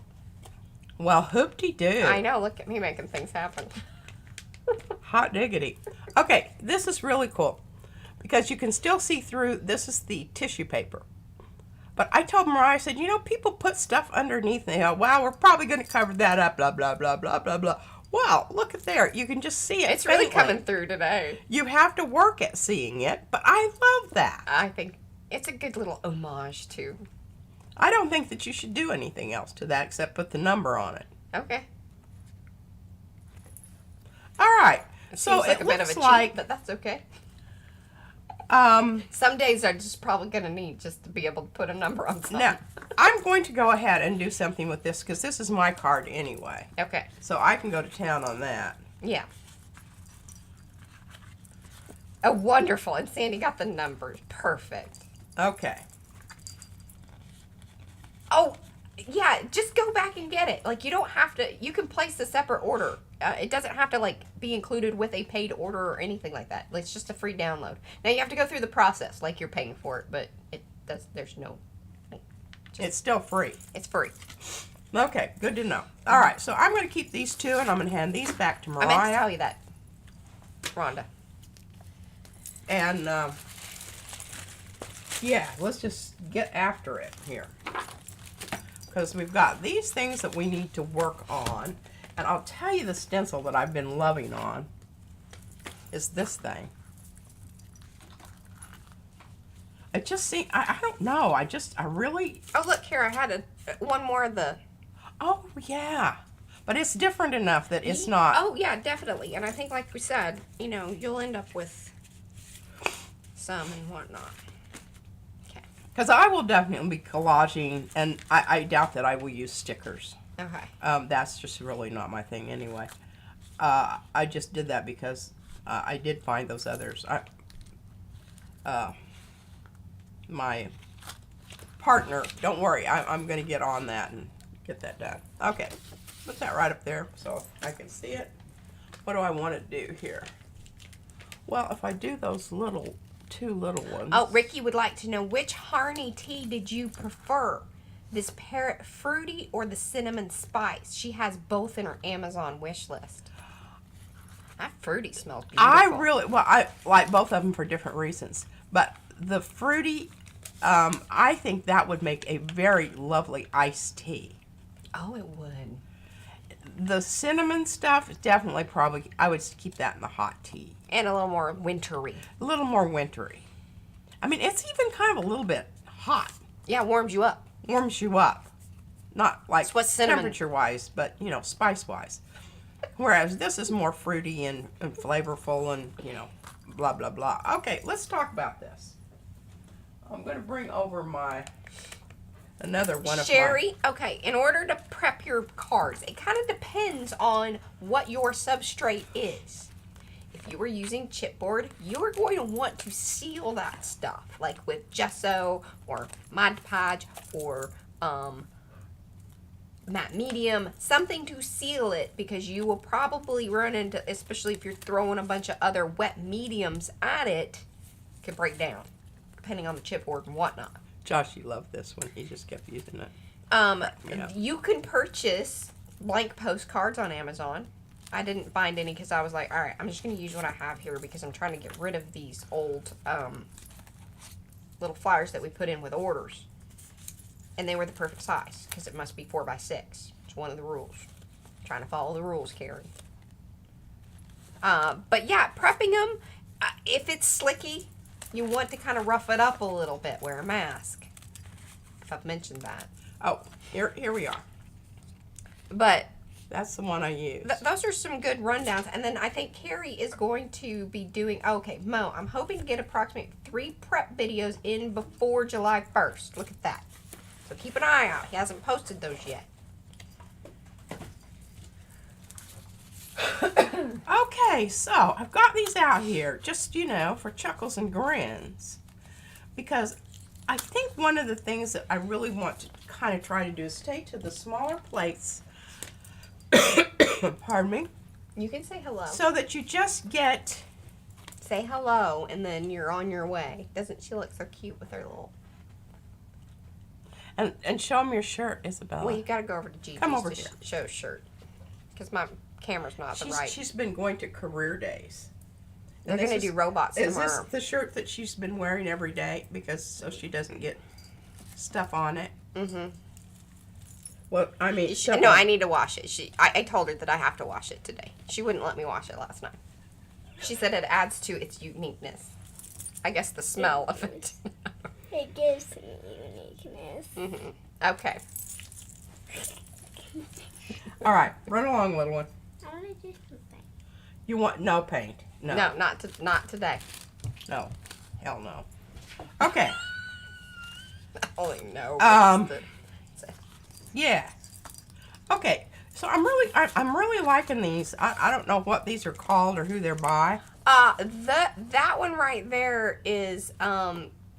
S2: Well, hoop-de-doo.
S1: I know. Look at me making things happen.
S2: Hot diggity. Okay, this is really cool because you can still see through. This is the tissue paper. But I told Mariah, I said, you know, people put stuff underneath and they go, wow, we're probably going to cover that up, blah, blah, blah, blah, blah, blah. Well, look at there. You can just see it.
S1: It's really coming through today.
S2: You have to work at seeing it, but I love that.
S1: I think it's a good little homage, too.
S2: I don't think that you should do anything else to that except put the number on it.
S1: Okay.
S2: All right.
S1: It
S2: so
S1: seems like
S2: it
S1: a bit of
S2: looks
S1: a
S2: like
S1: cheat, but that's okay. Some days I'm just probably going to need just to be able to put a number on something.
S2: Now, I'm going to go ahead and do something with this because this is my card anyway.
S1: Okay.
S2: So I can go to town on that.
S1: Yeah. Oh, wonderful. And Sandy got the numbers. Perfect.
S2: Okay.
S1: Oh, yeah. Just go back and get it. Like, you don't have to. You can place a separate order. It doesn't have to, like, be included with a paid order or anything like that. It's just a free download. Now, you have to go through the process like you're paying for it, but it does. There's no.
S2: It's still free.
S1: It's free.
S2: Okay, good to know. All right, so I'm going to keep these two, and I'm going to hand these back to Mariah.
S1: I meant to tell you that, Rhonda.
S2: And, yeah, let's just get after it here. Because we've got these things that we need to work on. And I'll tell you the stencil that I've been loving on is this thing. I just see, I don't know, I really...
S1: Oh, look, here, I had one more of the...
S2: Oh, yeah. But it's different enough that it's not...
S1: Oh, yeah, definitely. And I think, like we said, you know, you'll end up with some and whatnot. Okay.
S2: Because I will definitely be collaging, and I doubt that I will use stickers.
S1: Okay.
S2: That's just really not my thing anyway. I just did that because I did find those others. My partner, don't worry, I'm going to get on that and get that done. Okay, put that right up there so I can see it. What do I want to do here? Well, if I do those two little ones.
S1: Oh, Ricky would like to know, which Harney tea did you prefer? This Parrot Fruity or the Cinnamon Spice? She has both in her Amazon wish list. That fruity smells beautiful.
S2: I like both of them for different reasons. But the fruity, I think that would make a very lovely iced tea.
S1: Oh, it would.
S2: The cinnamon stuff, definitely probably, I would keep that in the hot tea.
S1: And a little more wintry.
S2: A little more wintry. I mean, it's even kind of a little bit hot.
S1: Yeah, warms you up.
S2: Warms you up. Not like
S1: cinnamon.
S2: temperature-wise, but, you know, spice-wise. Whereas this is more fruity and flavorful and, you know, blah, blah, blah. Okay, let's talk about this. I'm going to bring over another one of
S1: Sherry, okay, in order to prep your cards, it kind of depends on what your substrate is. If you were using chipboard, you are going to want to seal that stuff, like with gesso or Mod Podge or matte medium, something to seal it, because you will probably run into, especially if you're throwing a bunch of other wet mediums at it, it could break down, depending on the chipboard and whatnot.
S2: Josh, you loved this one. He just kept using it. Yeah.
S1: You can purchase blank postcards on Amazon. I didn't find any because I was like, all right, I'm just going to use what I have here because I'm trying to get rid of these old little flyers that we put in with orders. And they were the perfect size because it must be 4x6. It's one of the rules. Trying to follow the rules, Carrie. But yeah, prepping them, if it's slicky, you want to kind of rough it up a little bit. Wear a mask. If I've mentioned that.
S2: Oh, here we are.
S1: But
S2: That's the one I use.
S1: Those are some good rundowns. And then I think Carrie is going to be doing, okay, Mo, I'm hoping to get approximately 3 prep videos in before July 1st. Look at that. So keep an eye out. He hasn't posted those yet.
S2: Okay, so I've got these out here just, you know, for chuckles and grins. Because I think one of the things that I really want to kind of try to do is stay to the smaller plates. Pardon me.
S1: You can say hello.
S2: So that you just get...
S1: Say hello, and then you're on your way. Doesn't she look so cute with her little...
S2: And show them your shirt, Isabella.
S1: Well, you got to go over to Gigi's
S2: Come over
S1: to show a shirt. Because my camera's not the right.
S2: She's been going to career days.
S1: They're going to do robots
S2: Is
S1: tomorrow.
S2: this the shirt that she's been wearing every day? Because so she doesn't get stuff on it?
S1: Mm-hmm.
S2: Well, I mean...
S1: No, I need to wash it. I told her that I have to wash it today. She wouldn't let me wash it last night. She said it adds to its uniqueness. I guess the smell of it.
S4: It gives me uniqueness.
S1: Mm-hmm. Okay.
S2: All right, run along, little one.
S4: I want to do something.
S2: You want no paint? No.
S1: No, not today.
S2: No. Hell no. Okay.
S1: Oh, no.
S2: Yeah. Okay. So I'm really liking these. I don't know what these are called or who they're by.
S1: That one right there is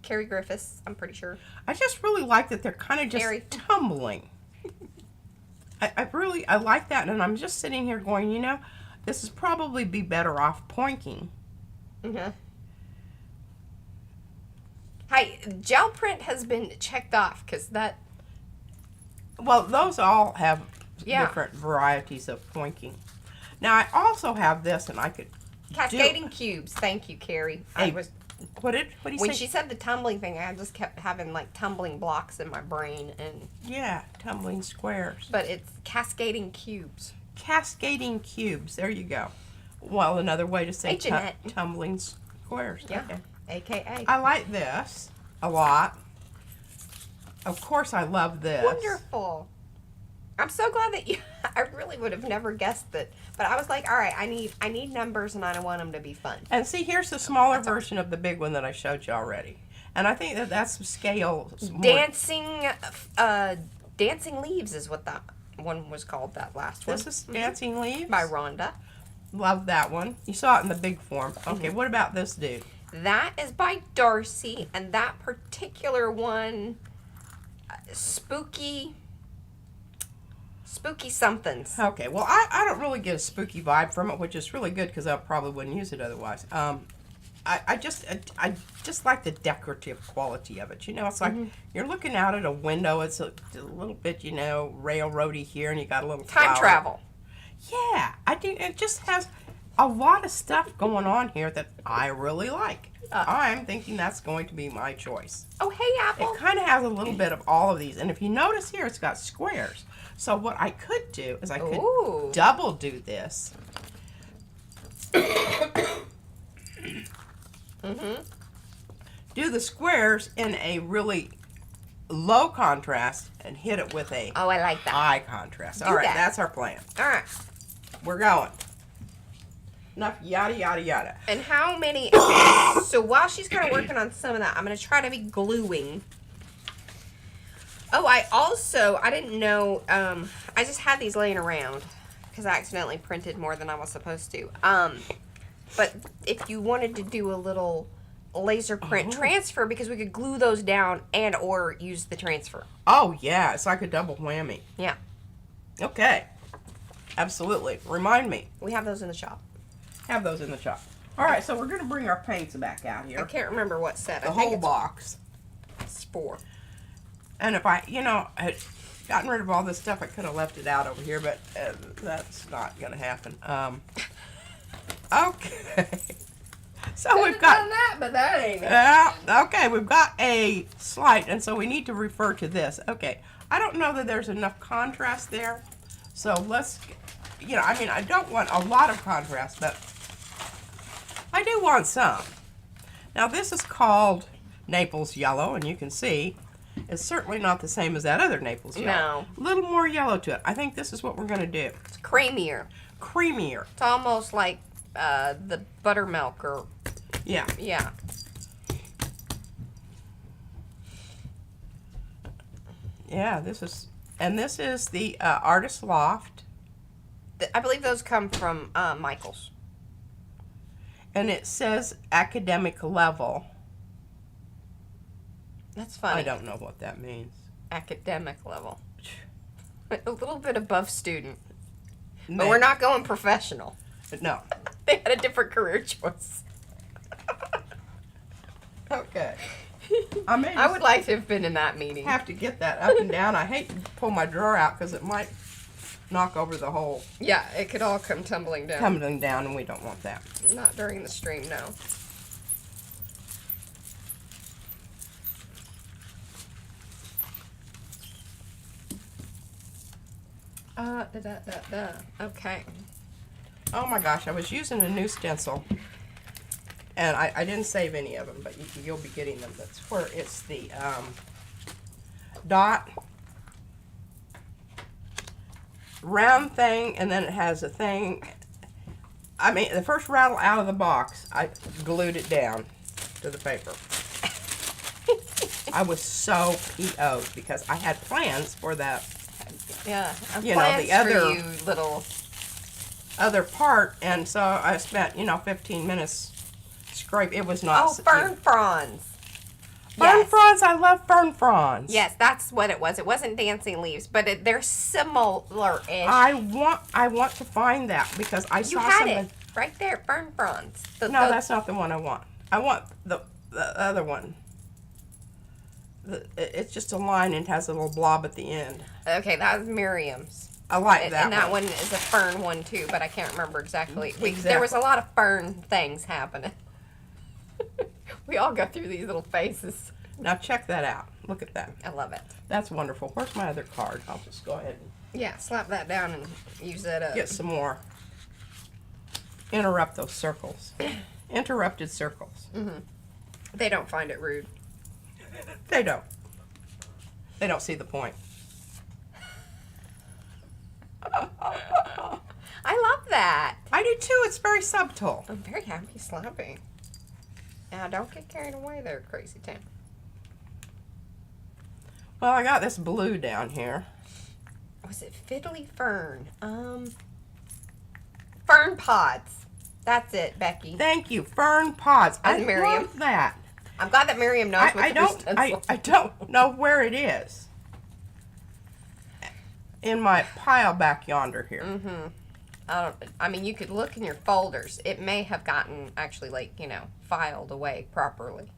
S1: Carrie Griffiths, I'm pretty sure.
S2: I just really like that they're kind of just
S1: Carrie.
S2: tumbling. I like that, and I'm just sitting here going, you know, this is probably be better off pointing.
S1: Mm-hmm. Hey, gel print has been checked off because that.
S2: Well, those all have
S1: Yeah.
S2: different varieties of pointing. Now I also have this, and I could
S1: Cascading cubes. Thank you, Carrie.
S2: Hey,
S1: I was
S2: what do you
S1: when
S2: say?
S1: she said the tumbling thing, I just kept having like tumbling blocks in my brain, and
S2: Yeah, tumbling squares.
S1: but it's cascading cubes.
S2: Cascading cubes. There you go. Well, another way to say
S1: Hey, Jeanette.
S2: tumbling squares.
S1: Yeah.
S2: Okay.
S1: AKA.
S2: I like this a lot. Of course, I love this.
S1: Wonderful. I'm so glad that you. I really would have never guessed that, but I was like, all right, I need numbers, and I want them to be fun.
S2: And see, here's the smaller version of the big one that I showed you already. And I think that that's scale.
S1: Dancing Leaves is what that one was called. That last one.
S2: This is Dancing Leaves.
S1: By Rhonda.
S2: Love that one. You saw it in the big form. Okay,
S1: Mm-hmm.
S2: what about this dude?
S1: That is by Darcy, and that particular one, spooky somethings.
S2: Okay, well, I don't really get a spooky vibe from it, which is really good because I probably wouldn't use it otherwise. I just like the decorative quality of it. You know, it's like you're looking out at a window. It's a little bit, you know, railroady here, and you got a little
S1: Time
S2: flower.
S1: travel.
S2: Yeah, I think it just has a lot of stuff going on here that I really like. I'm thinking that's going to be my choice.
S1: Oh, hey, Apple.
S2: It kind of has a little bit of all of these, and if you notice here, it's got squares. So what I could do is I could
S1: Ooh.
S2: double do this. Do the squares in a really low contrast and hit it with a
S1: Oh, I like that.
S2: high contrast.
S1: Do
S2: All right,
S1: that.
S2: that's our plan.
S1: All right.
S2: We're going. Enough yada yada yada.
S1: And how many? So while she's kind of working on some of that, I'm going to try to be gluing. Oh, I didn't know, I just had these laying around because I accidentally printed more than I was supposed to. But if you wanted to do a little laser print transfer, because we could glue those down and or use the transfer.
S2: Oh yeah, it's like a double whammy.
S1: Yeah.
S2: Okay. Absolutely. Remind me.
S1: We have those in the shop.
S2: Have those in the shop. All right, so we're going to bring our paints back out
S1: I
S2: here.
S1: can't remember what set.
S2: The
S1: I think
S2: whole box.
S1: it's 4.
S2: And if I, you know, had gotten rid of all this stuff, I could have left it out over here, but that's not going to happen. Okay. So we've got
S1: that, but that ain't it.
S2: okay, we've got a slide, and so we need to refer to this. Okay, I don't know that there's enough contrast there, so let's, you know, I mean, I don't want a lot of contrast, but I do want some. Now this is called Naples Yellow, and you can see It's certainly not the same as that other Naples yellow.
S1: No.
S2: A little more yellow to it. I think this is what we're going to do.
S1: It's creamier.
S2: Creamier.
S1: It's almost like the buttermilk or,
S2: Yeah.
S1: yeah.
S2: Yeah, this is the Artist Loft.
S1: I believe those come from Michael's.
S2: And it says academic level.
S1: That's funny.
S2: I don't know what that means.
S1: Academic level. A little bit above student. But
S2: Maybe.
S1: we're not going professional.
S2: No.
S1: They had a different career choice.
S2: Okay. I may
S1: I would like to have been in that meeting.
S2: have to get that up and down. I hate to pull my drawer out because it might knock over the whole
S1: Yeah, it could all come tumbling down.
S2: tumbling down, and we don't want that.
S1: Not during the stream, no. Okay.
S2: Oh my gosh, I was using a new stencil, and I didn't save any of them, but you'll be getting them. That's where it's the dot round thing, and then it has a thing. I mean, the first rattle out of the box, I glued it down to the paper. I was so PO'd because I had plans for that
S1: Yeah.
S2: You know, the
S1: Plans
S2: other-
S1: for you little.
S2: other part, and so I spent, 15 minutes scrape. It was not.
S1: Oh, fern fronds.
S2: Fern
S1: Yes.
S2: fronds. I love fern fronds.
S1: Yes, that's what it was. It wasn't dancing leaves, but they're similar-ish.
S2: I want to find that because I
S1: You
S2: saw
S1: had
S2: somebody.
S1: it right there, fern fronds.
S2: No, that's not the one I want. I want the other one. It's just a line and it has a little blob at the end.
S1: Okay, that was Miriam's.
S2: I like
S1: And,
S2: that
S1: and that
S2: one.
S1: one is a fern one too, but I can't remember exactly. There
S2: Exactly.
S1: was a lot of fern things happening. We all go through these little phases.
S2: Now check that out. Look at that.
S1: I love it.
S2: That's wonderful. Where's my other card? I'll just go ahead and
S1: Yeah, slap that down and use that up.
S2: get some more. Interrupt those circles. Interrupted circles.
S1: They don't find it rude.
S2: They don't. They don't see the point.
S1: I love that.
S2: I do too. It's very subtle.
S1: I'm very happy slapping. Now, don't get carried away there, crazy town.
S2: Well, I got this blue down here.
S1: Was it fiddly fern? Fern pods. That's it, Becky.
S2: Thank you, fern pods. I
S1: And Miriam.
S2: love that.
S1: I'm glad that Miriam knows what
S2: I don't know where it is. In my pile back yonder here.
S1: I mean, you could look in your folders. It may have gotten actually, filed away properly.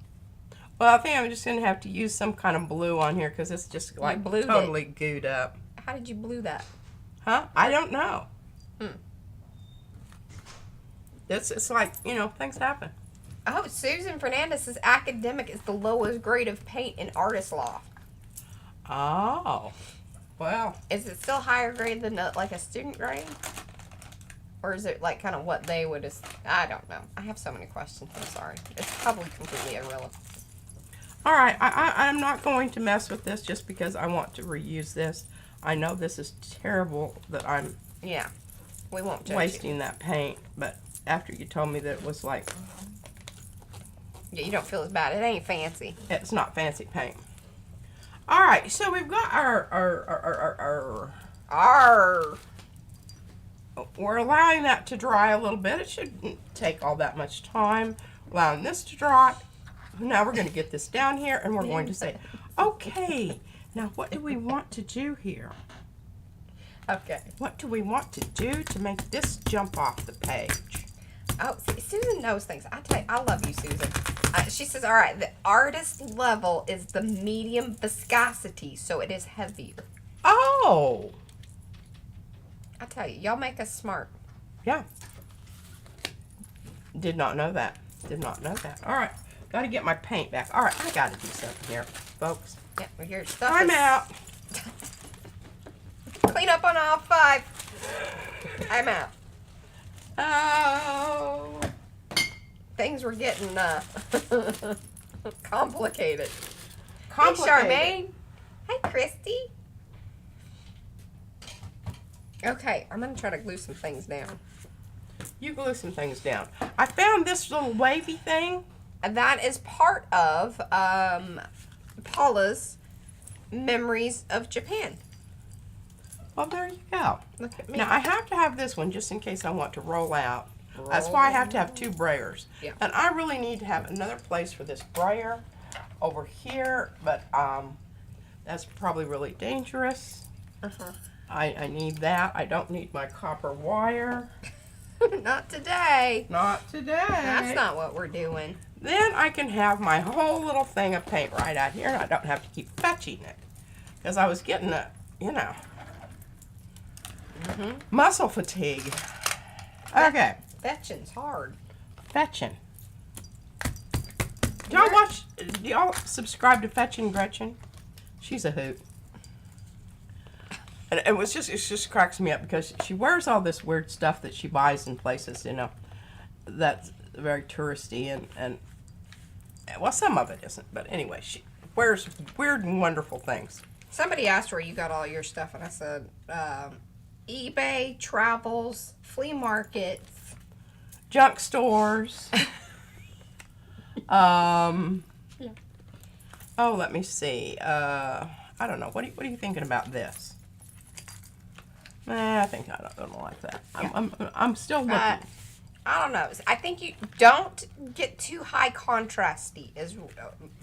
S2: Well, I think I'm just gonna have to use some kind of blue on here because it's just like
S1: blued it.
S2: totally gooed up.
S1: How did you blue that?
S2: Huh? I don't know. It's like, things happen.
S1: Oh, Susan Fernandez says academic is the lowest grade of paint in Artist Loft.
S2: Oh. Well,
S1: Is it still higher grade than like a student grade? Or is it like kind of what they would, I don't know. I have so many questions. I'm sorry. It's probably completely irrelevant.
S2: all right. I'm not going to mess with this just because I want to reuse this. I know this is terrible that I'm
S1: Yeah. We won't judge
S2: wasting that paint, but after you told me that it was like,
S1: you. Yeah, you don't feel as bad. It ain't fancy.
S2: it's not fancy paint. All right, so we've got our
S1: Arr!
S2: we're allowing that to dry a little bit. It shouldn't take all that much time. Allowing this to dry. Now we're going to get this down here and we're going to say, okay, now what do we want to do here?
S1: Okay.
S2: What do we want to do to make this jump off the page?
S1: Oh, see, Susan knows things. I tell you, I love you, Susan. She says, all right, the artist level is the medium viscosity, so it is heavier.
S2: Oh,
S1: I tell you, y'all make us smart.
S2: yeah. Did not know that. Did not know that. All right, got to get my paint back. All right, I got to do something here, folks.
S1: Yeah, well, your stuff
S2: I'm
S1: is...
S2: out.
S1: Clean up on aisle 5. I'm out.
S2: Oh.
S1: Things were getting complicated.
S2: complicated.
S1: Charmaine. Hi, Christy. Okay, I'm going to try to glue some things down.
S2: You glue some things down. I found this little wavy thing.
S1: And that is part of Paula's Memories of Japan.
S2: Well, there you go.
S1: Look at me.
S2: Now, I have to have this one just in case I want to roll out. That's why I have to have 2 brayers.
S1: Yeah.
S2: And I really need to have another place for this brayer over here, but that's probably really dangerous.
S1: Uh-huh.
S2: I need that. I don't need my copper wire.
S1: Not today.
S2: Not today.
S1: That's not what we're doing.
S2: Then I can have my whole little thing of paint right out here, and I don't have to keep fetching it. Because I was getting a, you know, muscle fatigue. Okay.
S1: Fetching's hard.
S2: Fetching. Do y'all watch, do y'all subscribe to Fetching Gretchen? She's a hoot. And it just cracks me up because she wears all this weird stuff that she buys in places, you know, that's very touristy and well, some of it isn't, but anyway, she wears weird and wonderful things.
S1: Somebody asked where you got all your stuff, and I said, eBay, travels, flea markets.
S2: Junk stores. Oh, let me see. I don't know. What are you thinking about this? I think I don't like that. I'm still looking.
S1: I don't know. I think you don't get too high contrasty is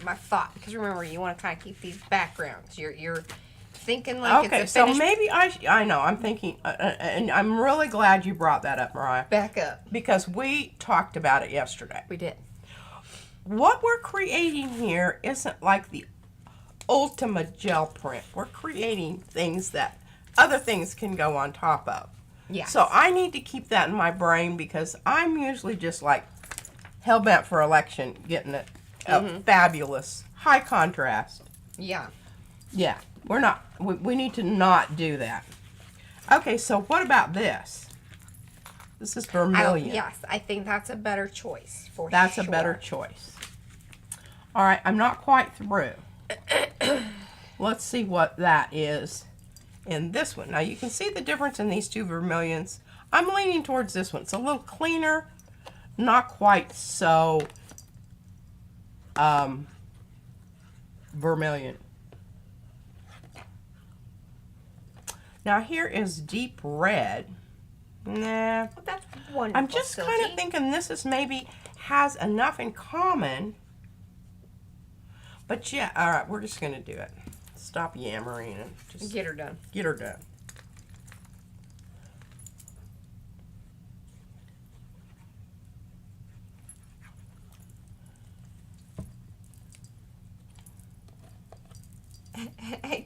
S1: my thought. Because remember, you want to kind of keep these backgrounds. You're thinking like
S2: Okay,
S1: it's a
S2: so
S1: finished.
S2: maybe I know. I'm thinking, and I'm really glad you brought that up, Mariah,
S1: Back up.
S2: because we talked about it yesterday.
S1: We did.
S2: What we're creating here isn't like the ultimate gel print. We're creating things that other things can go on top of.
S1: Yeah.
S2: So I need to keep that in my brain because I'm usually just like hell-bent for election, getting it fabulous, high contrast.
S1: Yeah.
S2: Yeah, we're not, we need to not do that. Okay, so what about this? This is vermilion.
S1: Yes, I think that's a better choice for
S2: That's
S1: sure.
S2: a better choice. All right, I'm not quite through. Let's see what that is in this one. Now you can see the difference in these 2 vermilions. I'm leaning towards this one. It's a little cleaner, not quite so vermilion. Now here is deep red. Nah,
S1: Well, that's wonderful.
S2: I'm just kind of thinking this is maybe has enough in common. But yeah, all right, we're just gonna do it. Stop yammering and just
S1: Get her done.
S2: get her done.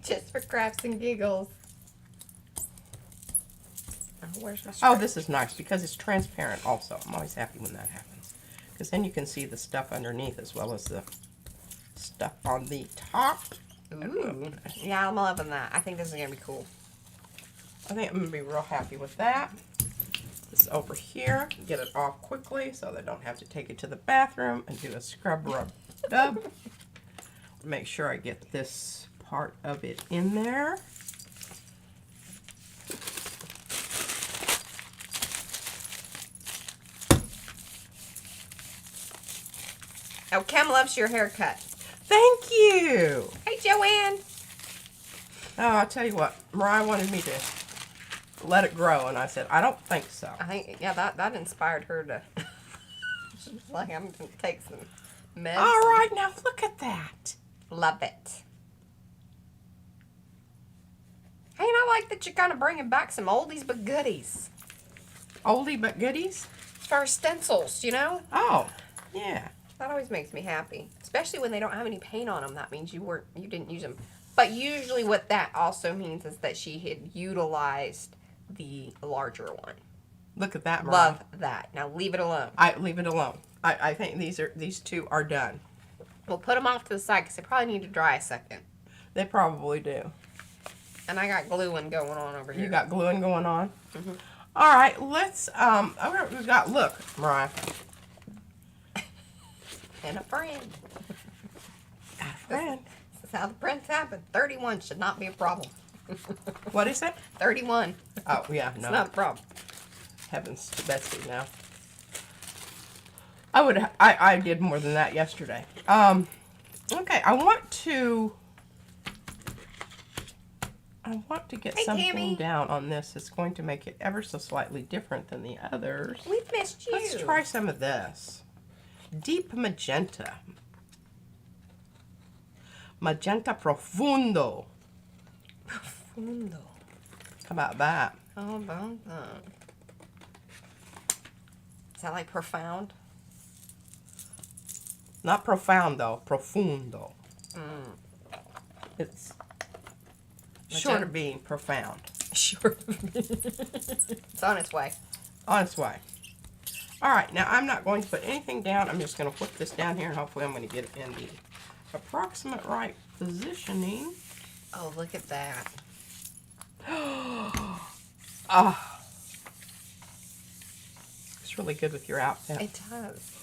S1: Just for crafts and giggles. Oh, where's my
S2: Oh,
S1: stripe?
S2: this is nice because it's transparent also. I'm always happy when that happens. Because then you can see the stuff underneath as well as the stuff on the top.
S1: Ooh. Yeah, I'm loving that. I think this is going to be cool.
S2: I think I'm going to be real happy with that. This over here. Get it off quickly so they don't have to take it to the bathroom and do a scrub rub dub. Make sure I get this part of it in there.
S1: Oh, Kim loves your haircut.
S2: Thank you.
S1: Hey, Joanne.
S2: Oh, I'll tell you what. Mariah wanted me to let it grow, and I said, I don't think so.
S1: I think, yeah, that inspired her to. She's like, I'm going to take some meds.
S2: All right, now look at that.
S1: Love it. Hey, and I like that you're kind of bringing back some oldies but goodies.
S2: Oldie but goodies.
S1: For our stencils, you know?
S2: Oh, yeah.
S1: That always makes me happy. Especially when they don't have any paint on them. That means you didn't use them. But usually what that also means is that she had utilized the larger one.
S2: Look at that, Mariah.
S1: Love that. Now leave it alone.
S2: I leave it alone. I think these 2 are done.
S1: We'll put them off to the side because they probably need to dry a second.
S2: They probably do.
S1: And I got gluing going on over here.
S2: You got gluing going on? All right, let's, we've got, look, Mariah.
S1: And a friend.
S2: Got a friend.
S1: This is That's how the prints happen. 31 should not be a problem.
S2: What is it?
S1: 31.
S2: Oh, yeah,
S1: It's
S2: no.
S1: not a problem.
S2: Heavens to Betsy now. I did more than that yesterday. Okay, I want to get
S1: Hey,
S2: something
S1: Tammy.
S2: down on this that's going to make it ever so slightly different than the others.
S1: We've missed you.
S2: Let's try some of this. Deep magenta. Magenta profundo.
S1: Profundo.
S2: How about that?
S1: How about that? Is that like profound?
S2: Not profound though, profundo. It's short of being profound.
S1: Sure. It's on its way.
S2: On its way. Alright, now I'm not going to put anything down. I'm just going to put this down here and hopefully I'm going to get it in the approximate right positioning.
S1: Oh, look at that.
S2: Ah. It's really good with your outfit.
S1: It does.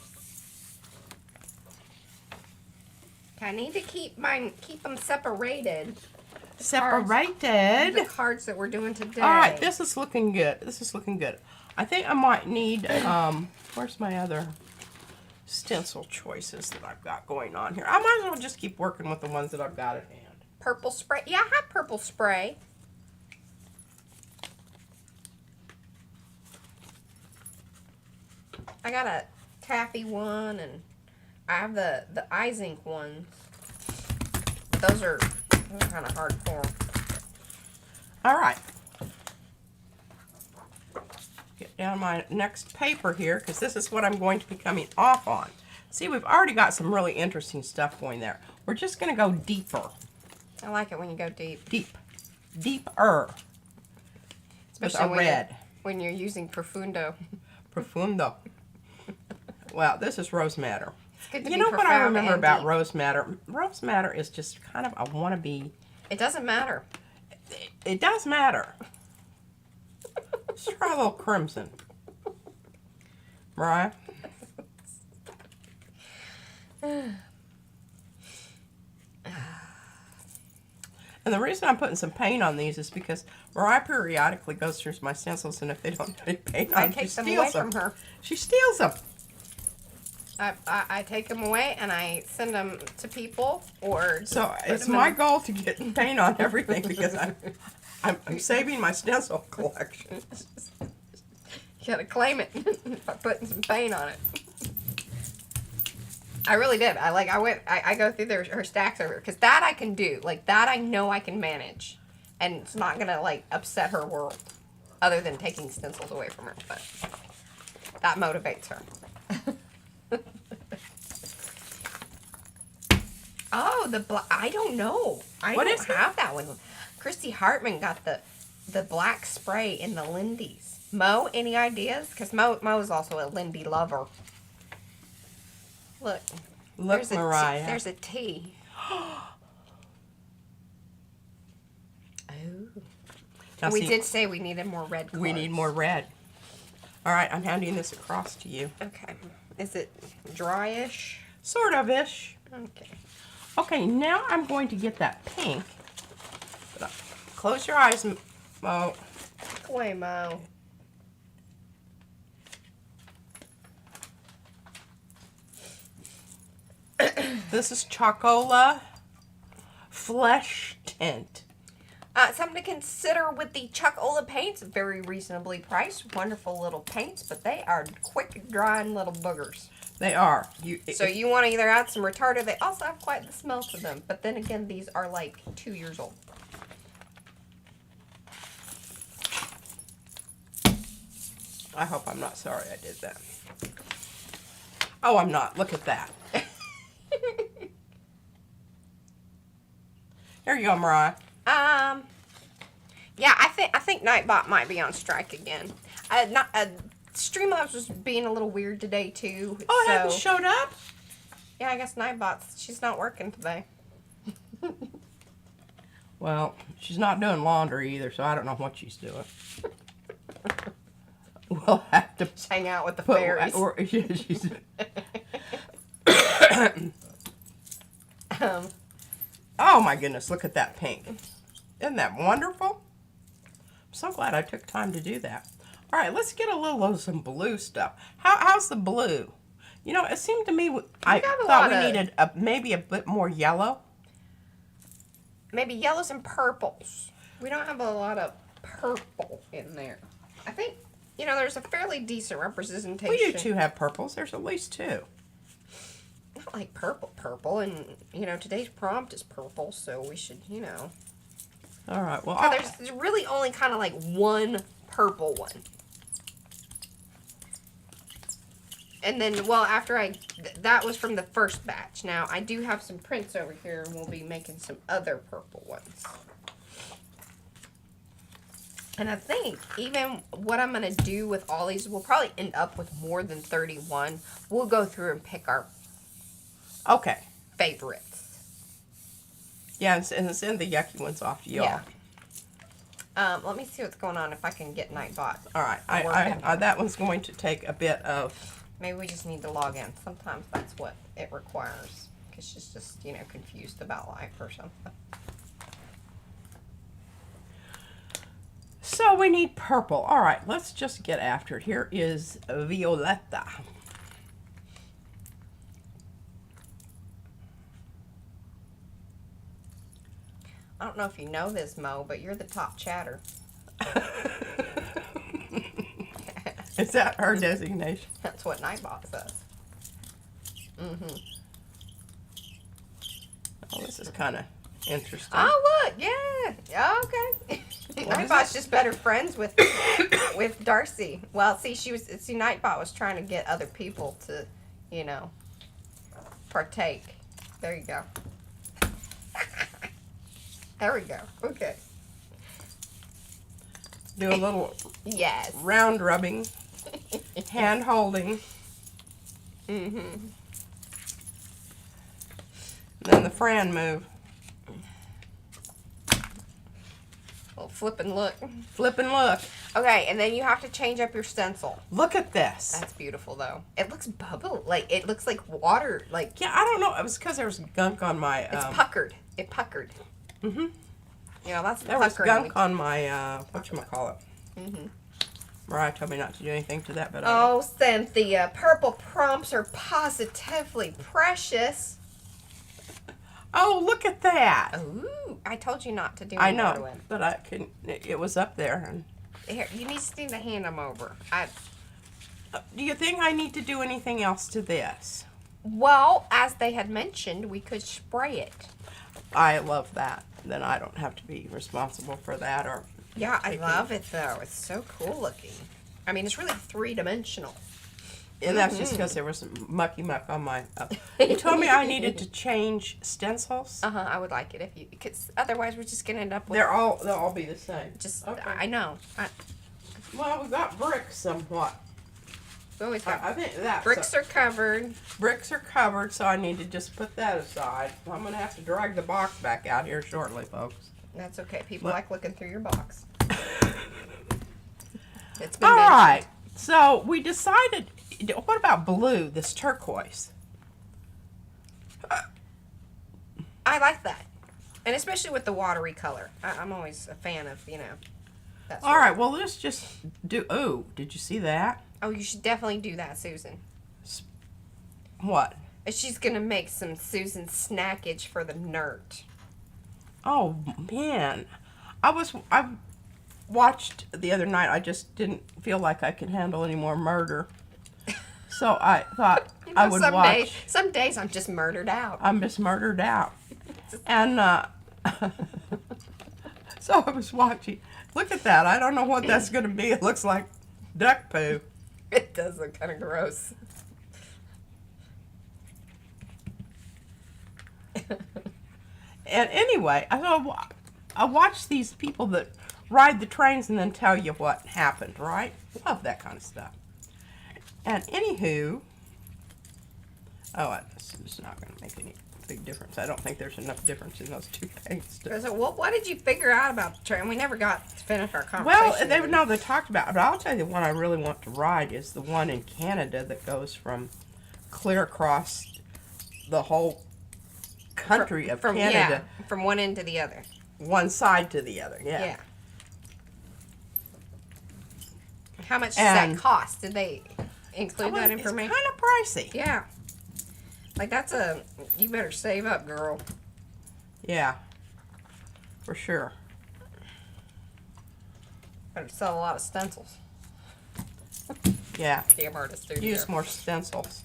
S1: I need to keep them separated.
S2: Separated.
S1: The cards that we're doing today.
S2: Alright, this is looking good. This is looking good. I think I might need, where's my other stencil choices that I've got going on here? I might as well just keep working with the ones that I've got at hand.
S1: Purple spray. Yeah, I have purple spray. I got a taffy one, and I have the eye ink ones. Those are kind of hardcore.
S2: Alright. Get down my next paper here, because this is what I'm going to be coming off on. See, we've already got some really interesting stuff going there. We're just going to go deeper.
S1: I like it when you go deep.
S2: Deep. Deeper. With a red.
S1: When you're using profundo.
S2: Profundo. Well, this is rose madder.
S1: It's good to
S2: You
S1: be
S2: know what I
S1: profound
S2: remember
S1: and
S2: about
S1: deep.
S2: rose madder? Rose madder is just kind of a wannabe.
S1: It doesn't matter.
S2: It does matter. Let's try a little crimson. Mariah? And the reason I'm putting some paint on these is because Mariah periodically goes through my stencils, and if they don't have any paint on
S1: I
S2: them, she
S1: take them
S2: steals
S1: away
S2: them.
S1: from her.
S2: She steals them.
S1: I take them away and I send them to people or
S2: So it's
S1: them in
S2: my
S1: a-
S2: goal to get paint on everything because I'm saving my stencil collection.
S1: You gotta claim it by putting some paint on it. I really did. I go through her stacks over because that I can do. Like that I know I can manage, and it's not gonna like upset her world. Other than taking stencils away from her, but that motivates her. Oh, I don't know. I
S2: What
S1: don't
S2: is it?
S1: have that one. Christy Hartman got the black spray in the Lindy's. Mo, any ideas? Because Mo's also a Lindy lover. Look.
S2: Look, Mariah.
S1: There's a T. Oh.
S2: Now,
S1: We
S2: see,
S1: did say we needed more red cards.
S2: we need more red. All right, I'm handing this across to you.
S1: Okay. Is it dryish?
S2: Sort of-ish.
S1: Okay.
S2: Okay, now I'm going to get that pink. Close your eyes, Mo.
S1: Away, Mo.
S2: This is Chocola Flesh Tint.
S1: Something to consider with the Chocola paints. Very reasonably priced. Wonderful little paints, but they are quick drying little boogers.
S2: They are.
S1: So you want to either add some retarder. They also have quite the smell to them. But then again, these are like 2 years old.
S2: I hope I'm not sorry I did that. Oh, I'm not. Look at that. Here you go, Mariah.
S1: Yeah, I think Nightbot might be on strike again. Streamlabs was being a little weird today too.
S2: Oh, it
S1: so,
S2: hasn't showed up?
S1: yeah, I guess Nightbot's she's not working today.
S2: Well, she's not doing laundry either, so I don't know what she's doing. We'll have to
S1: Just hang out with the
S2: put.
S1: fairies.
S2: Yeah, she's. Oh my goodness, look at that pink. Isn't that wonderful? I'm so glad I took time to do that. All right, let's get a little of some blue stuff. How's the blue? You know, it seemed to me, I thought we needed maybe a bit more yellow.
S1: Maybe yellows and purples. We don't have a lot of purple in there. I think, you know, there's a fairly decent representation.
S2: We do too have purples. There's at least two.
S1: Not like purple, and, you know, today's prompt is purple, so we should, you know.
S2: All right, well,
S1: So there's really only kind of like one purple one. And then, well, after that was from the first batch. Now, I do have some prints over here, and we'll be making some other purple ones. And I think even what I'm going to do with all these, we'll probably end up with more than 31. We'll go through and pick our favorites.
S2: Yeah, and send the yucky ones off to y'all.
S1: Yeah. Let me see what's going on if I can get Nightbot.
S2: All right, I that one's going to take a bit of...
S1: Maybe we just need to log in. Sometimes that's what it requires. Because she's just, you know, confused about life or something.
S2: So we need purple. All right, let's just get after it. Here is Violetta.
S1: I don't know if you know this, Mo, but you're the top chatter.
S2: Is that her designation?
S1: That's what Nightbot says. Mm-hmm.
S2: Oh, this is kind of interesting.
S1: Oh, look, yeah, okay. Nightbot's just better friends with Darcy. Well, see, Nightbot was trying to get other people to, you know, partake. There you go. There we go. Okay.
S2: Do a little
S1: yes
S2: round rubbing, hand holding.
S1: Mm-hmm.
S2: Then the Fran move.
S1: Little flip and look.
S2: Flip and look.
S1: Okay, and then you have to change up your stencil.
S2: Look at this.
S1: That's beautiful, though. It looks bubble. Like, it looks like water. Like,
S2: Yeah, I don't know. It was because there was gunk on my...
S1: it's puckered. It puckered.
S2: Mm-hmm.
S1: You know, that's the
S2: There was
S1: puckering.
S2: gunk on my, whatchamacallit.
S1: Mm-hmm.
S2: Mariah told me not to do anything to that, but
S1: Oh, Cynthia, purple prompts are positively precious.
S2: Oh, look at that.
S1: Ooh, I told you not to do
S2: I
S1: any more to
S2: know,
S1: it.
S2: but I couldn't. It was up there. And
S1: Here, you need to hand them over.
S2: do you think I need to do anything else to this?
S1: Well, as they had mentioned, we could spray it.
S2: I love that. Then I don't have to be responsible for that. Or
S1: Yeah, I love it, though. It's so cool looking. I mean, it's really three-dimensional.
S2: And that's just because there was some mucky muck on my... you told me I needed to change stencils?
S1: Uh-huh, I would like it if you... Because otherwise we're just going to end up with...
S2: They'll all be the same.
S1: Just,
S2: Okay.
S1: I know.
S2: Well, we've got bricks somewhat.
S1: We always got...
S2: I think that...
S1: bricks are covered.
S2: Bricks are covered, so I need to just put that aside. I'm going to have to drag the box back out here shortly, folks.
S1: That's okay. People like looking through your box. It's been
S2: All
S1: mentioned.
S2: right. So we decided... What about blue, this turquoise?
S1: I like that. And especially with the watery color. I'm always a fan of, you know. That
S2: All
S1: sort
S2: right,
S1: of-
S2: well, let's just do... Oh, did you see that?
S1: Oh, you should definitely do that, Susan.
S2: What?
S1: She's going to make some Susan snackage for the nerd.
S2: Oh, man. I watched the other night. I just didn't feel like I could handle any more murder. So I thought I would watch.
S1: Some days I'm just murdered out.
S2: I'm just murdered out. And so I was watching. Look at that. I don't know what that's going to be. It looks like duck poo.
S1: It does look kind of gross.
S2: And anyway, I watch these people that ride the trains and then tell you what happened, right? Love that kind of stuff. And anywho, it's not going to make any big difference. I don't think there's enough difference in those two paints.
S1: So, what did you figure out about the train? We never got to finish our conversation.
S2: Well, they talked about it, but I'll tell you the one I really want to ride is the one in Canada that goes from clear across the whole country of
S1: from
S2: Canada,
S1: from one end to the other.
S2: one side to the other. Yeah.
S1: Yeah. How much does
S2: And-
S1: that cost? Did they include that information?
S2: It's kind of pricey.
S1: Yeah. Like that's you better save up, girl.
S2: Yeah. For sure.
S1: Better sell a lot of stencils.
S2: Yeah.
S1: Damn artist, dude.
S2: Use more stencils.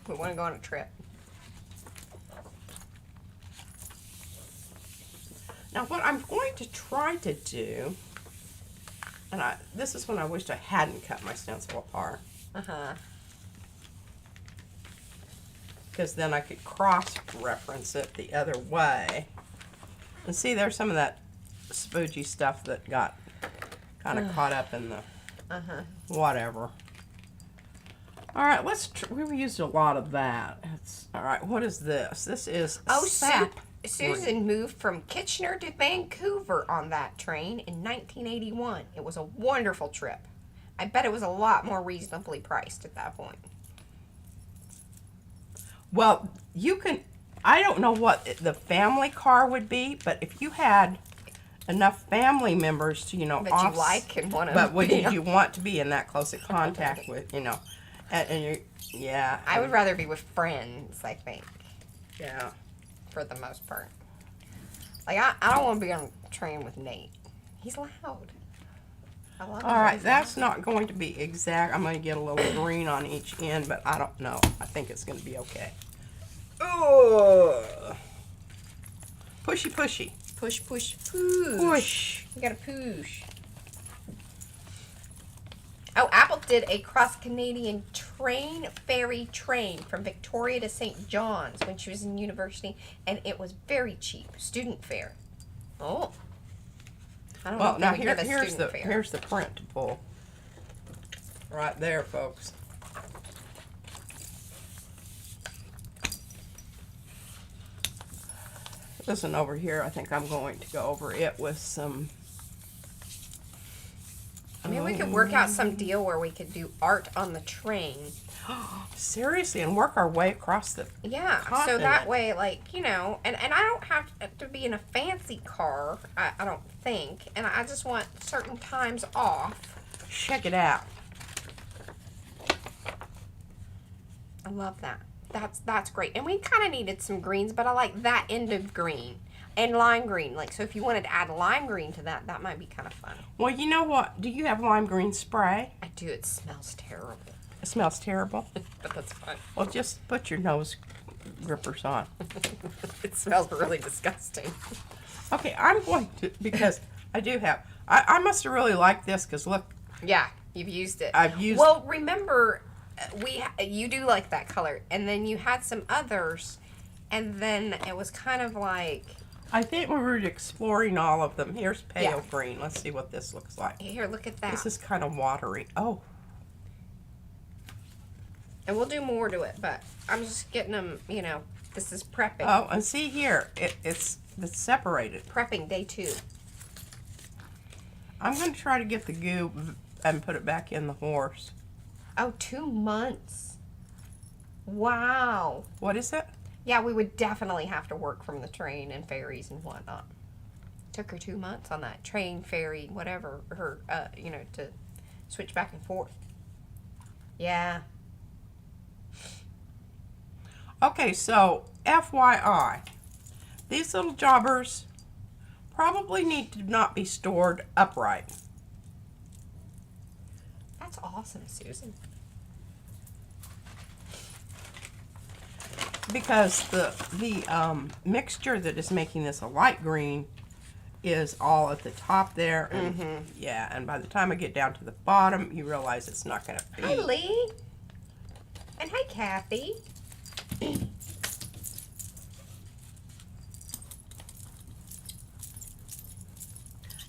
S1: We want to go on a trip.
S2: Now, what I'm going to try to do, and this is when I wished I hadn't cut my stencil apart, because then I could cross-reference it the other way. And see, there's some of that spoogey stuff that got kind of caught up in the whatever. All right, we used a lot of that. All right, what is this? This is sap.
S1: Susan moved from Kitchener to Vancouver on that train in 1981. It was a wonderful trip. I bet it was a lot more reasonably priced at that point.
S2: Well, you can, I don't know what the family car would be, but if you had enough family members to,
S1: That you like and want to.
S2: but would you want to be in that close of contact with, and you, yeah.
S1: I would rather be with friends, I think,
S2: Yeah.
S1: for the most part. Like, I don't want to be on a train with Nate. He's loud. I love him.
S2: All right,
S1: He's
S2: that's
S1: loud.
S2: not going to be exact. I'm going to get a little green on each end, but I don't know. I think it's going to be okay. Ugh. Pushy, pushy.
S1: Push, push, push.
S2: Push.
S1: You gotta push. Oh, Apple did a cross-Canadian ferry train from Victoria to St. John's when she was in university, and it was very cheap. Student fare. Oh. I don't know
S2: Well,
S1: if
S2: now
S1: they would give a student fare.
S2: here's the print to pull. Right there, folks. This one over here, I think I'm going to go over it with some.
S1: I mean, we could work out some deal where we could do art on the train.
S2: Seriously, and work our way across the.
S1: Yeah, so
S2: Continent.
S1: that way, like, and I don't have to be in a fancy car, I don't think, and I just want certain times off.
S2: Check it out.
S1: I love that. That's great. And we kind of needed some greens, but I like that end of green and lime green. Like, so if you wanted to add lime green to that, that might be kind of fun.
S2: Well, you know what? Do you have lime green spray?
S1: I do. It smells terrible,
S2: It smells terrible.
S1: but that's fun.
S2: Well, just put your nose grippers on.
S1: It smells really disgusting.
S2: Okay, I'm going to, because I do have, I must have really liked this, because look,
S1: Yeah, you've used it.
S2: I've used.
S1: Well, remember, you do like that color, and then you had some others, and then it was kind of like.
S2: I think we were exploring all of them. Here's pale
S1: Yeah.
S2: green. Let's see what this looks like.
S1: Here, look at that.
S2: This is kind of watery. Oh,
S1: And we'll do more to it, but I'm just getting them, this is prepping.
S2: oh, and see here, it's separated.
S1: Prepping day 2.
S2: I'm going to try to get the goo and put it back in the horse.
S1: Oh, 2 months. Wow.
S2: What is it?
S1: Yeah, we would definitely have to work from the train and ferries and whatnot. Took her 2 months on that train, ferry, whatever, her, to switch back and forth. Yeah.
S2: Okay, so FYI, these little jobbers probably need to not be stored upright.
S1: That's awesome, Susan.
S2: Because the mixture that is making this a light green is all at the top there, and yeah, and by the time I get down to the bottom, you realize it's not going to be.
S1: Hi, Lee. And hi, Kathy.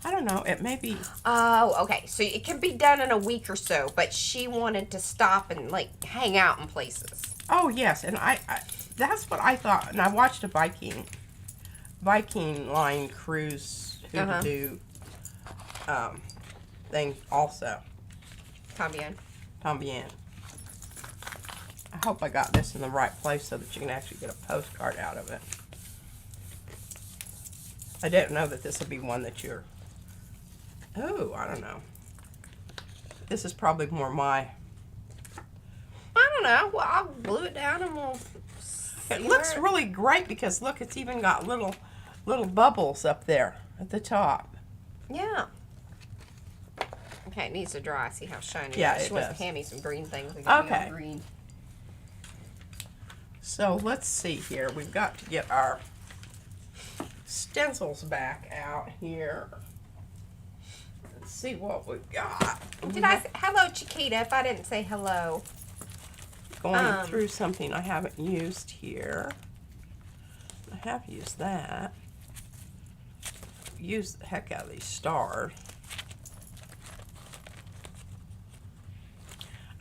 S2: I don't know. It may be.
S1: Oh, okay. So it can be done in a week or so, but she wanted to stop and hang out in places.
S2: Oh yes, and I that's what I thought. And I watched a Viking line cruise who to do thing also.
S1: Tambien.
S2: Tambien. I hope I got this in the right place so that you can actually get a postcard out of it. I didn't know that this would be one that you're... Oh, I don't know. This is probably more my...
S1: I don't know. Well, I'll glue it down and we'll see
S2: It looks
S1: where-
S2: really great because look, it's even got little bubbles up there at the top.
S1: Yeah. Okay, it needs to dry. See how shiny
S2: Yeah,
S1: it is.
S2: it
S1: She wants
S2: does.
S1: to hand me some green things. We got
S2: Okay.
S1: green.
S2: So let's see here. We've got to get our stencils back out here. Let's see what we've got.
S1: Did I say hello, Chiquita? If I didn't say hello.
S2: Going through something I haven't used here. I have used that. Used the heck out of these stars.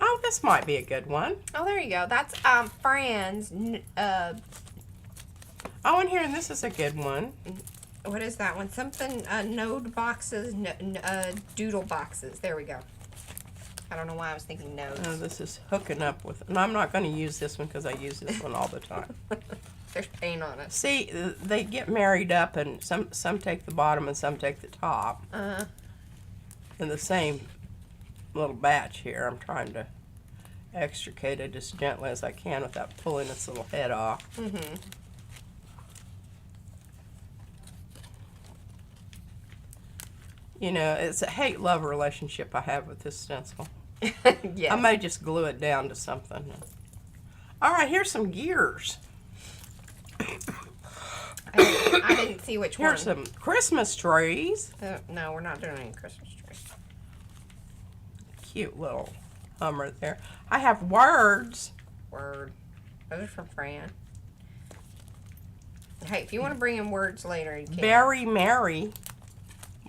S2: Oh, this might be a good one.
S1: Oh, there you go. That's Fran's.
S2: Oh, and here, and this is a good one.
S1: What is that one? Something node boxes, doodle boxes. There we go. I don't know why I was thinking nodes.
S2: Oh, this is hooking up with, and I'm not going to use this one because I use this one all the time.
S1: There's paint on it.
S2: See, they get married up, and some take the bottom and some take the top. In the same little batch here. I'm trying to extricate it as gently as I can without pulling its little head off.
S1: Mm-hmm.
S2: You know, it's a hate-love relationship I have with this stencil.
S1: Yeah.
S2: I may just glue it down to something. All right, here's some gears.
S1: I didn't see which one.
S2: Here's some Christmas trees.
S1: No, we're not doing any Christmas trees.
S2: Cute little hummer there. I have words.
S1: Word. Those are from Fran. Hey, if you want to bring in words later, you can.
S2: Very merry.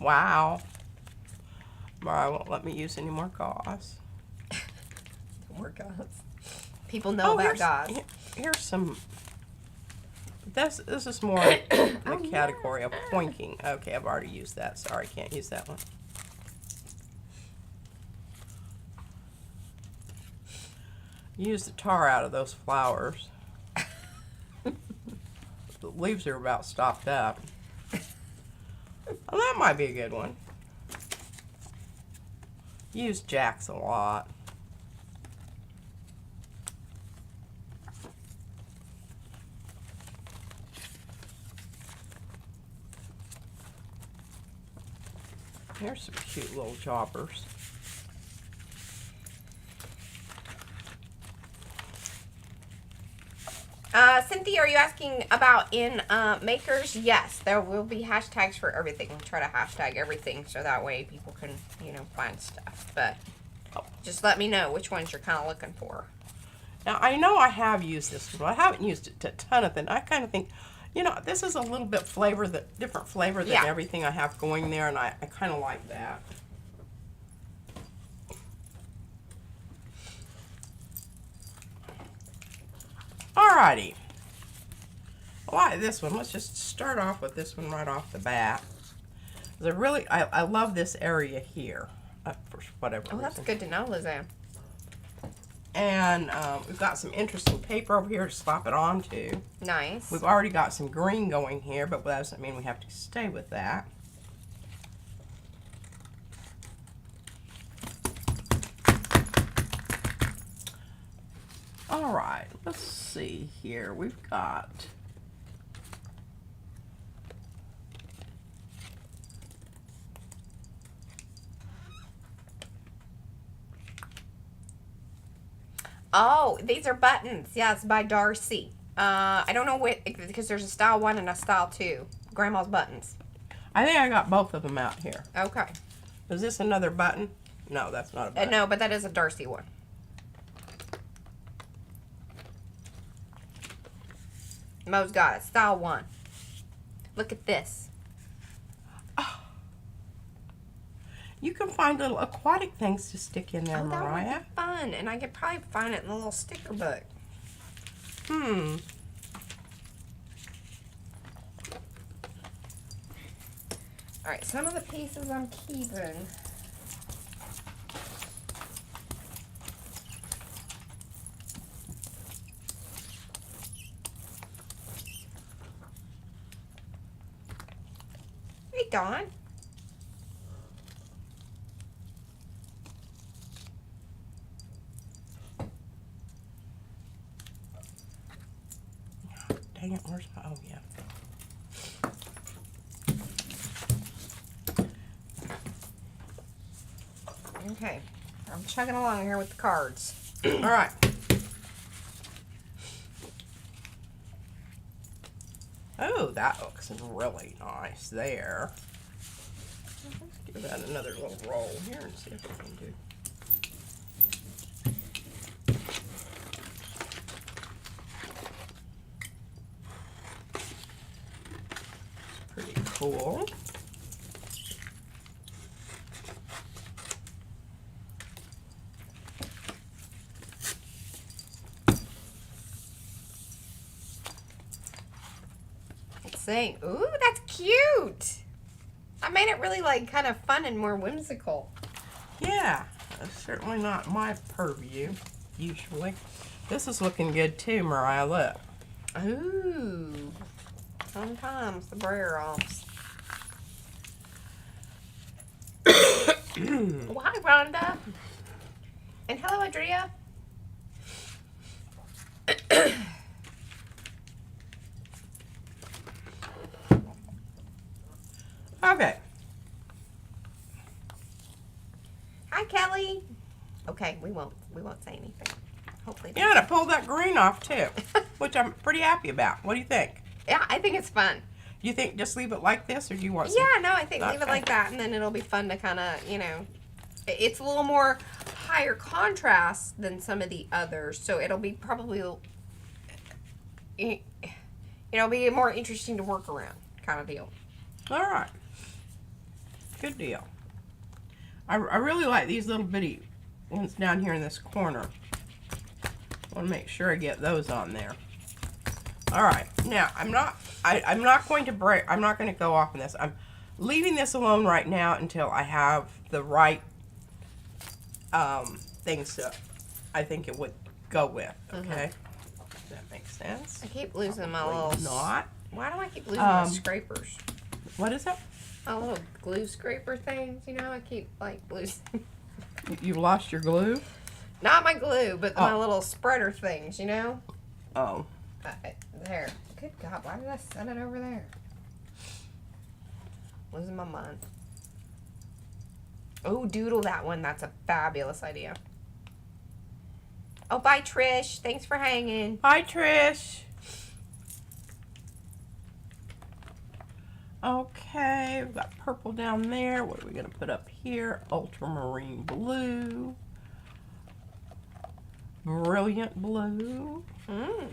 S2: Wow. Mara won't let me use any more gauze.
S1: More gods. People know about gods.
S2: Here's some. This is more the category of pointing. Okay, I've already used that. Sorry, can't use that one. Use the tar out of those flowers. The leaves are about stopped up. Well, that might be a good one. Use jacks a lot. Here's some cute little jobbers.
S1: Cynthia, are you asking about in makers? Yes, there will be hashtags for everything. We'll try to hashtag everything so that way people can, find stuff. But just let me know which ones you're kind of looking for.
S2: Now, I know I have used this one, but I haven't used it to a ton of it. I kind of think, this is a little bit different flavor than everything I have going there, and I kind of like that. Alrighty. I like this one. Let's just start off with this one right off the bat. I love this area here, for whatever reason.
S1: That's good to know, Lizanne.
S2: And we've got some interesting paper over here to slap it onto.
S1: Nice.
S2: We've already got some green going here, but that doesn't mean we have to stay with that. All right, let's see here. We've got...
S1: Oh, these are buttons. Yeah, it's by Darcy. I don't know what, because there's a style 1 and a style 2. Grandma's buttons.
S2: I think I got both of them out here.
S1: Okay.
S2: Is this another button? No, that's not a button.
S1: No, but that is a Darcy one. Mo's got it. Style 1. Look at this.
S2: You can find little aquatic things to stick in there,
S1: Oh, that would
S2: Mariah.
S1: be fun. And I could probably find it in a little sticker book.
S2: Hmm.
S1: Alright, some of the pieces I'm keeping. Dawn.
S2: Dang it, where's my, oh yeah.
S1: Okay, I'm chugging along here with the cards.
S2: All right. Oh, that looks really nice there. Let's give that another little roll here and see if we can do. It's pretty cool.
S1: Saying, ooh, that's cute. I made it really like kind of fun and more whimsical.
S2: Yeah, that's certainly not my purview, usually. This is looking good too, Mariah, look.
S1: Ooh, sometimes the brayer offs. Well, hi, Rhonda. And hello, Andrea.
S2: Okay.
S1: Hi, Kelly. Okay, we won't say anything. Hopefully.
S2: Yeah, and I pulled that green off too, which I'm pretty happy about. What do you think?
S1: Yeah, I think it's fun.
S2: You think just leave it like this, or do you want some?
S1: Yeah, no, I think leave it
S2: Okay.
S1: like that, and then it'll be fun to kind of, you know, it's a little more higher contrast than some of the others, so it'll be probably, you know, be more interesting to work around kind of deal.
S2: All right. Good deal. I really like these little bitty ones down here in this corner. I want to make sure I get those on there. All right. Now, I'm not going to break. I'm not going to go off on this. I'm leaving this alone right now until I have the right things that I think it would go with. Okay. Does that make sense?
S1: I keep losing my
S2: Probably
S1: little.
S2: not.
S1: Why do I keep losing my scrapers?
S2: What is that?
S1: My little glue scraper things, you know, I keep like losing.
S2: You lost your glue?
S1: Not my glue, but my
S2: Oh.
S1: little spreader things, you know.
S2: Oh.
S1: There. Good God, why did I set it over there? Losing my mind. Oh, doodle that one. That's a fabulous idea. Oh, bye, Trish. Thanks for hanging.
S2: Hi, Trish. Okay, we've got purple down there. What are we going to put up here? Ultramarine blue. Brilliant blue.
S1: Mm.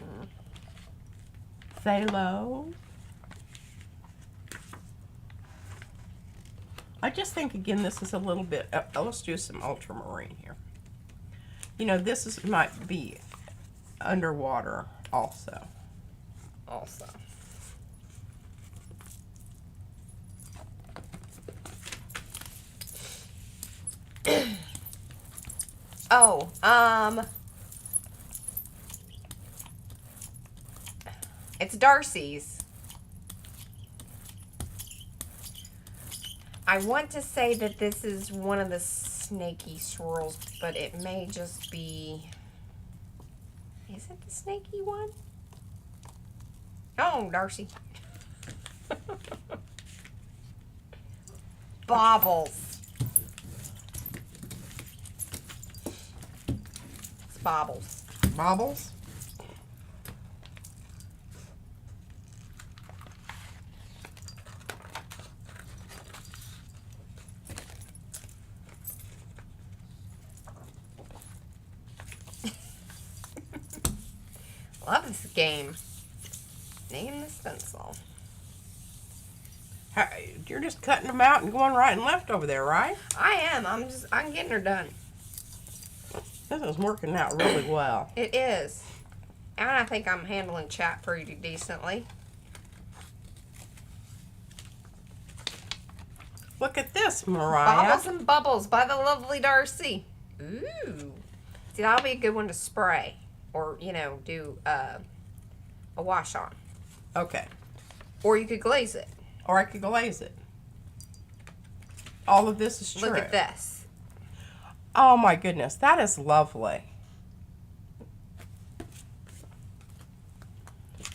S2: Phthalo. I just think, again, this is a little bit, let's do some ultramarine here. You know, this might be underwater also.
S1: Also. Oh, it's Darcy's. I want to say that this is one of the snaky swirls, but it may just be... Is it the snaky one? Oh, Darcy. Baubles. It's baubles.
S2: Baubles?
S1: Love this game. Name the stencil.
S2: You're just cutting them out and going right and left over there, right?
S1: I am. I'm getting her done.
S2: This is working out really well.
S1: It is. And I think I'm handling chat pretty decently.
S2: Look at this, Mariah.
S1: Baubles and Bubbles by the lovely Darcy. Ooh. See, that'll be a good one to spray. Or, you know, do a wash on.
S2: Okay.
S1: Or you could glaze it.
S2: Or I could glaze it. all of this is true.
S1: Look at this.
S2: Oh my goodness, that is lovely.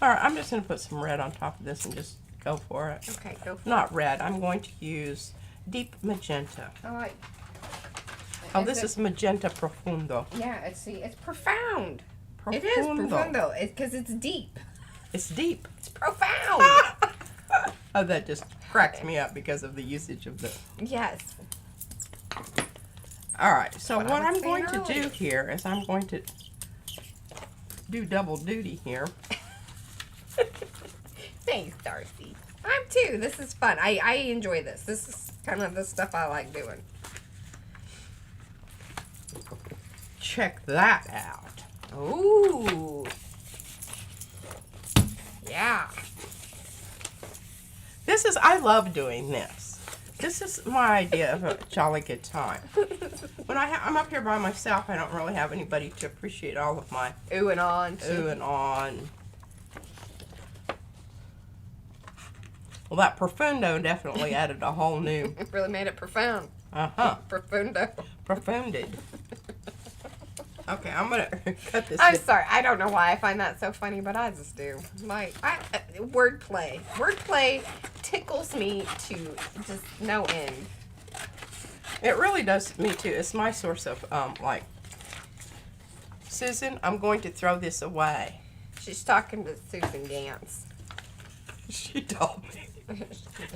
S2: All right, I'm just going to put some red on top of this and just go for it.
S1: Okay, go for
S2: Not red. I'm going to use deep magenta.
S1: it. I like.
S2: Oh, this is magenta profundo.
S1: Yeah, it's profound.
S2: Profundo.
S1: It is profundo. Because it's deep.
S2: It's deep.
S1: It's profound.
S2: Oh, that just cracks me up because of the usage of the...
S1: Yes.
S2: All right, so
S1: What
S2: what
S1: I was
S2: I'm going
S1: saying
S2: to do
S1: earlier.
S2: here is I'm going to do double duty here.
S1: Thanks, Darcy. I'm too. This is fun. I enjoy this. This is kind of the stuff I like doing.
S2: Check that out.
S1: Ooh. Yeah.
S2: I love doing this. This is my idea of a jolly good time. When I'm up here by myself, I don't really have anybody to appreciate all of my
S1: Ooh and on.
S2: ooh and on. Well, that profundo definitely added a whole new,
S1: It really made it profound. Profundo.
S2: profunded. Okay, I'm gonna cut this.
S1: I'm sorry. I don't know why I find that so funny, but I just do. Like, wordplay. Wordplay tickles me to just no end.
S2: It really does me too. It's my source of like. Susan, I'm going to throw this away.
S1: She's talking to Susan Gantz.
S2: She told me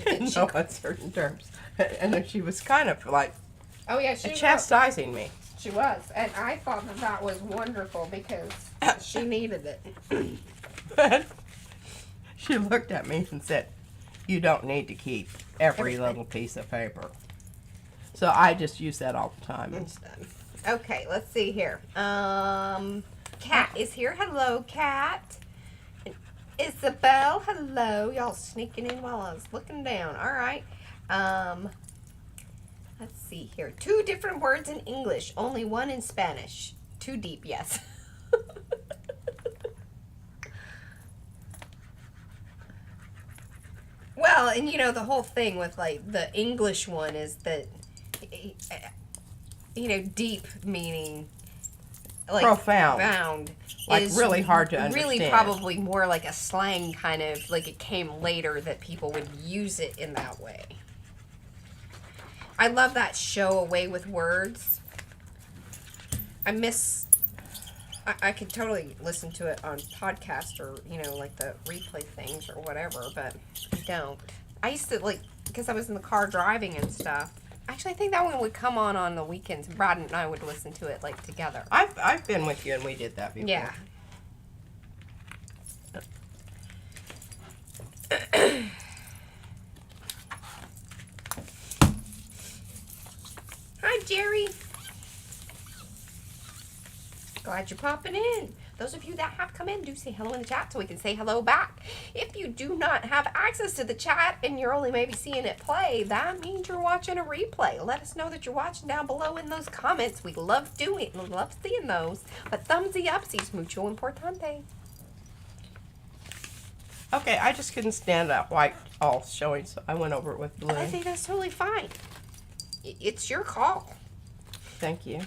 S2: in no uncertain terms, and then she was kind of like
S1: Oh yeah, she was.
S2: chastising me.
S1: She was, and I thought that was wonderful because she needed it.
S2: But she looked at me and said, "You don't need to keep every
S1: Everything.
S2: little piece of paper." So I just use that all the time.
S1: It's done. Okay, let's see here. Kat is here. Hello, Kat. Isabel, hello. Y'all sneaking in while I was looking down. All right. Let's see here. 2 different words in English, only 1 in Spanish. Too deep, yes. Well, and you know, the whole thing with like the English one is that, you know, deep meaning like
S2: Profound. Like,
S1: is
S2: really hard to
S1: Really
S2: understand.
S1: probably more like a slang kind of, like it came later that people would use it in that way. I love that show, Away with Words. I could totally listen to it on podcast or, you know, like the replay things or whatever, but I don't. I used to, like, because I was in the car driving and stuff. Actually, I think that one would come on the weekends. Brad and I would listen to it, like, together.
S2: I've been with you and we did that before.
S1: Yeah. Hi, Jerry. Glad you're popping in. Those of you that have come in, do say hello in the chat so we can say hello back. If you do not have access to the chat and you're only maybe seeing it play, that means you're watching a replay. Let us know that you're watching down below in those comments. We love seeing those. But thumbsy upsies, mucho importante.
S2: Okay, I just couldn't stand that white all showing, so I went over it with blue.
S1: I think that's totally fine. It's your call.
S2: Thank you.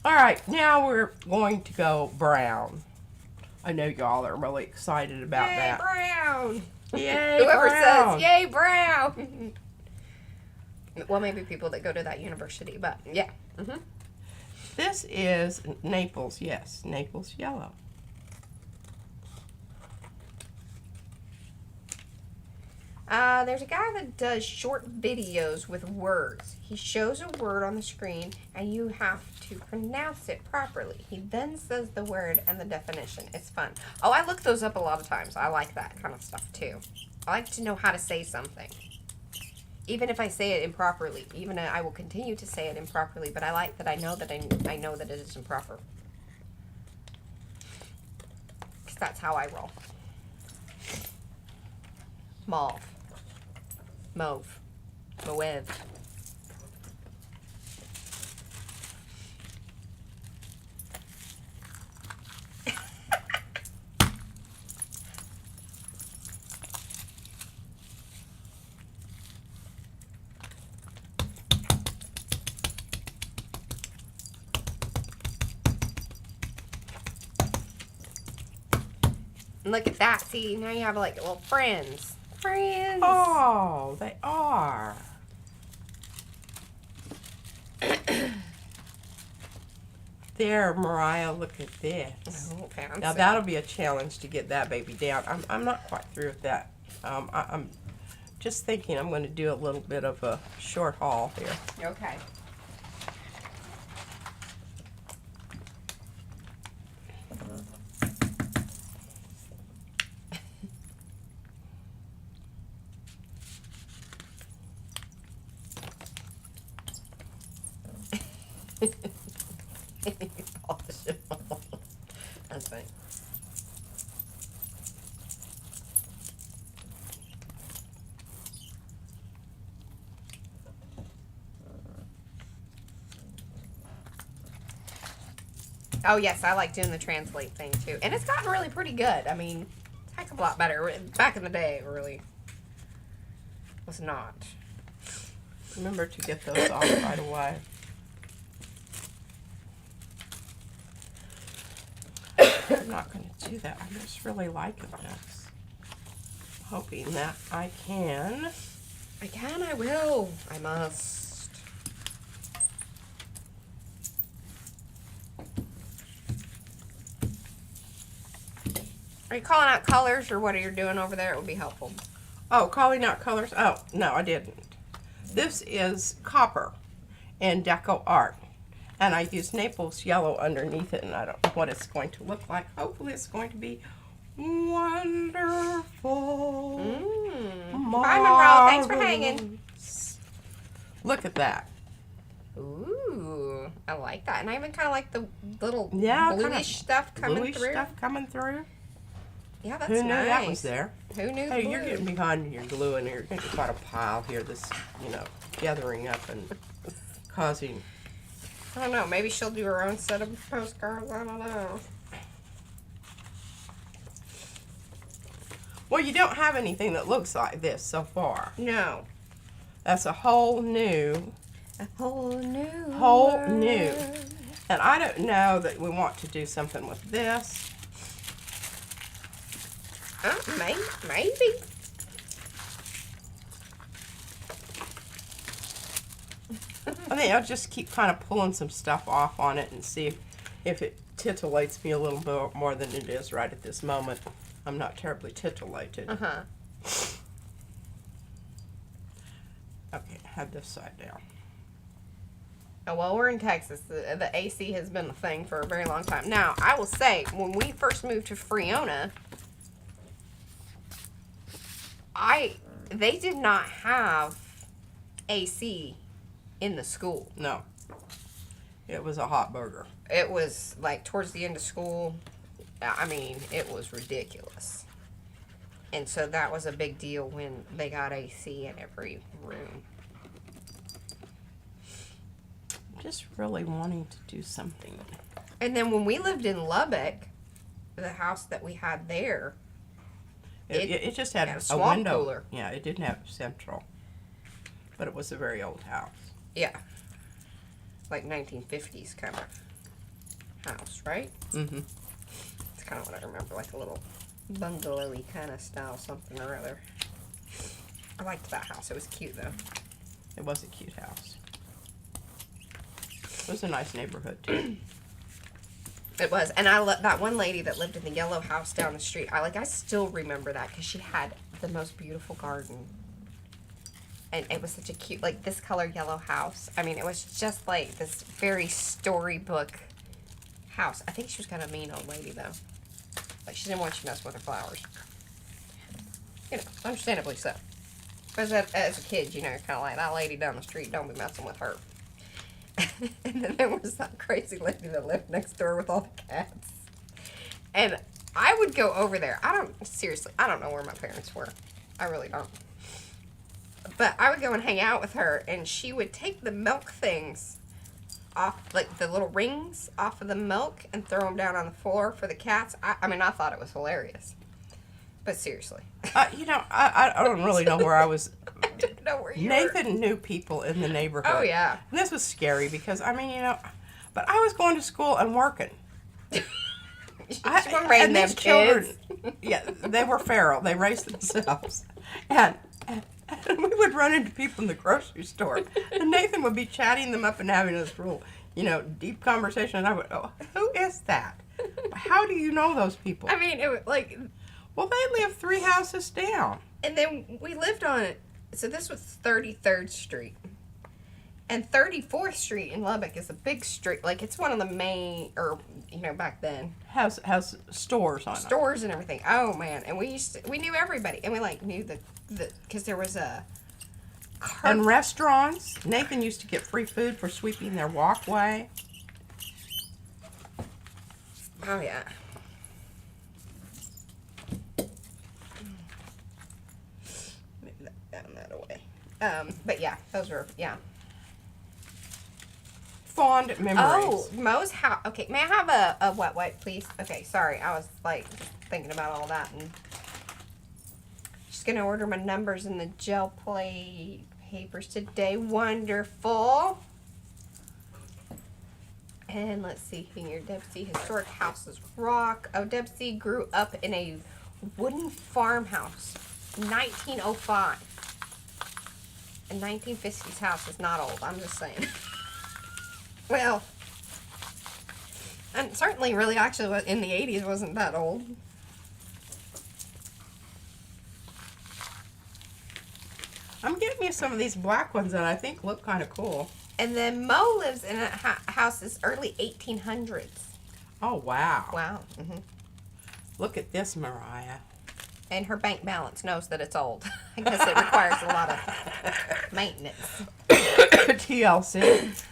S2: All right, now we're going to go brown. I know y'all are really excited about
S1: Yay,
S2: that.
S1: brown.
S2: Yay,
S1: Whoever
S2: brown.
S1: says, yay, brown. Well, maybe people that go to that university, but yeah. Mm-hmm.
S2: This is Naples, yes, Naples yellow.
S1: There's a guy that does short videos with words. He shows a word on the screen, and you have to pronounce it properly. He then says the word and the definition. It's fun. Oh, I look those up a lot of times. I like that kind of stuff, too. I like to know how to say something. Even if I say it improperly. Even I will continue to say it improperly, but I like that I know that I know that it is improper. Because that's how I roll. Mauve. Mauve. Mauve. And look at that. See, now you have like little friends. Friends.
S2: Oh, they are. There, Mariah, look at this.
S1: Oh, fancy.
S2: Now that'll be a challenge to get that baby down. I'm not quite through with that. I'm just thinking I'm going to do a little bit of a short haul here.
S1: Okay. That's funny. Oh yes, I like doing the translate thing too, and it's gotten really pretty good. I mean, it's a heck of a lot better. Back in the day, it really was not.
S2: Remember to get those off right away. I'm not going to do that. I'm just really liking this. Hoping that I can.
S1: I can, I will, I must. Are you calling out colors, or what are you doing over there? It would be helpful.
S2: Oh, calling out colors. Oh, no, I didn't. This is copper and Deco Art. And I use Naples yellow underneath it, and I don't know what it's going to look like. Hopefully it's going to be wonderful.
S1: Bye, Monroe. Thanks for hanging.
S2: Look at that.
S1: Ooh, I like that. And I even kind of like the little
S2: Yeah,
S1: bluish stuff coming
S2: Bluish
S1: through.
S2: stuff coming through.
S1: Yeah, that's
S2: Who knew
S1: nice.
S2: that was there?
S1: Who knew
S2: Hey,
S1: the
S2: you're
S1: blue?
S2: getting behind your glue, and you're going to quite a pile here. This, gathering up and causing.
S1: I don't know. Maybe she'll do her own set of postcards. I don't know.
S2: Well, you don't have anything that looks like this so far.
S1: No.
S2: That's a whole new.
S1: A whole new.
S2: Whole new.
S1: world.
S2: And I don't know that we want to do something with this.
S1: Maybe.
S2: I think I'll just keep kind of pulling some stuff off on it and see if it titillates me a little bit more than it is right at this moment. I'm not terribly titillated.
S1: Uh-huh.
S2: Okay, have this side down.
S1: Oh, well, we're in Texas. The AC has been a thing for a very long time. Now, I will say, when we first moved to Friona, they did not have AC in the school.
S2: No. It was a hot burger.
S1: It was like towards the end of school. I mean, it was ridiculous. And so that was a big deal when they got AC in every room.
S2: Just really wanting to do something.
S1: And then when we lived in Lubbock, the house that we had there,
S2: It just had
S1: had a
S2: a
S1: swamp
S2: window.
S1: cooler.
S2: Yeah, it didn't have central. But it was a very old house.
S1: yeah, like 1950s kind of house, right?
S2: Mm-hmm.
S1: It's kind of what I remember, like a little bungalowy kind of style, something or other. I liked that house. It was cute, though.
S2: It was a cute house. It was a nice neighborhood, too.
S1: It was, and I love that one lady that lived in the yellow house down the street. I still remember that because she had the most beautiful garden, and it was such a cute, like this color yellow house. I mean, it was just like this very storybook house. I think she was kind of a mean old lady though. Like she didn't want you to mess with her flowers. You know, understandably so. But as a kid, you know, you're kind of like that lady down the street. Don't be messing with her. And then there was that crazy lady that lived next door with all the cats. And I would go over there. I don't know where my parents were. I really don't. But I would go and hang out with her, and she would take the milk things off, like the little rings off of the milk, and throw them down on the floor for the cats. I mean, I thought it was hilarious. But seriously.
S2: I don't really know where I was.
S1: I didn't know where you were.
S2: Nathan knew people in the neighborhood.
S1: Oh, yeah.
S2: And this was scary because, I mean, but I was going to school and working.
S1: She wasn't raising them
S2: children,
S1: kids.
S2: Yeah, they were feral. They raised themselves. And we would run into people in the grocery store. And Nathan would be chatting them up and having this real, deep conversation. And I would, oh, who is that? How do you know those people?
S1: I mean, it was like,
S2: Well, they live 3 houses down.
S1: and then we lived on, so this was 33rd Street. And 34th Street in Lubbock is a big street. Like, it's one of the main, or, back then.
S2: Has stores on it.
S1: Stores and everything. Oh, man. And we knew everybody. And we, knew because there was a
S2: And restaurants. Nathan used to get free food for sweeping their walkway.
S1: Oh, yeah. Maybe that away. But yeah, those were, yeah.
S2: Fond memories.
S1: Oh, Mo's house. Okay, may I have a wet wipe, please? Okay, sorry. I was, just thinking about all that. And just going to order my numbers in the gel plate papers today. Wonderful. And let's see here. Debsy, historic houses rock. Oh, Debsy grew up in a wooden farmhouse. 1905. A 1950s house is not old. I'm just saying. Well, and certainly really actually in the 80s wasn't that old.
S2: I'm getting you some of these black ones that I think look kind of cool.
S1: And then Mo lives in a house that's early 1800s.
S2: Oh, wow.
S1: Wow. Mm-hmm.
S2: Look at this, Mariah.
S1: And her bank balance knows that it's old. I guess it requires a lot of maintenance.
S2: TLC.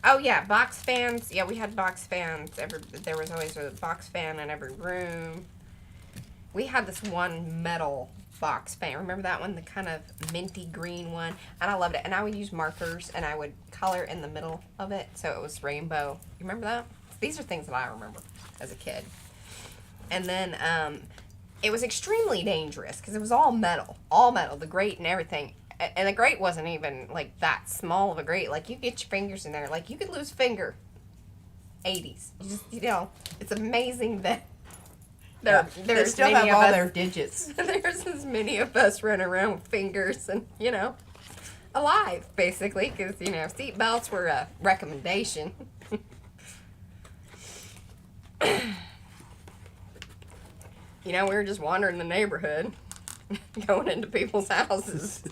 S1: Oh yeah, box fans. Yeah, we had box fans. There was always a box fan in every room. We had this one metal box fan. Remember that one? The kind of minty green one. And I loved it. And I would use markers and I would color in the middle of it so it was rainbow. You remember that? These are things that I remember as a kid. And then it was extremely dangerous because it was all metal, the grate and everything. And the grate wasn't even that small of a grate. You get your fingers in there, you could lose a finger. 80s. You just, it's amazing that
S2: They
S1: there's
S2: still
S1: many
S2: have
S1: of
S2: all
S1: us,
S2: their digits.
S1: There's as many of us running around with fingers and alive basically because seat belts were a recommendation. We were just wandering the neighborhood, going into people's houses.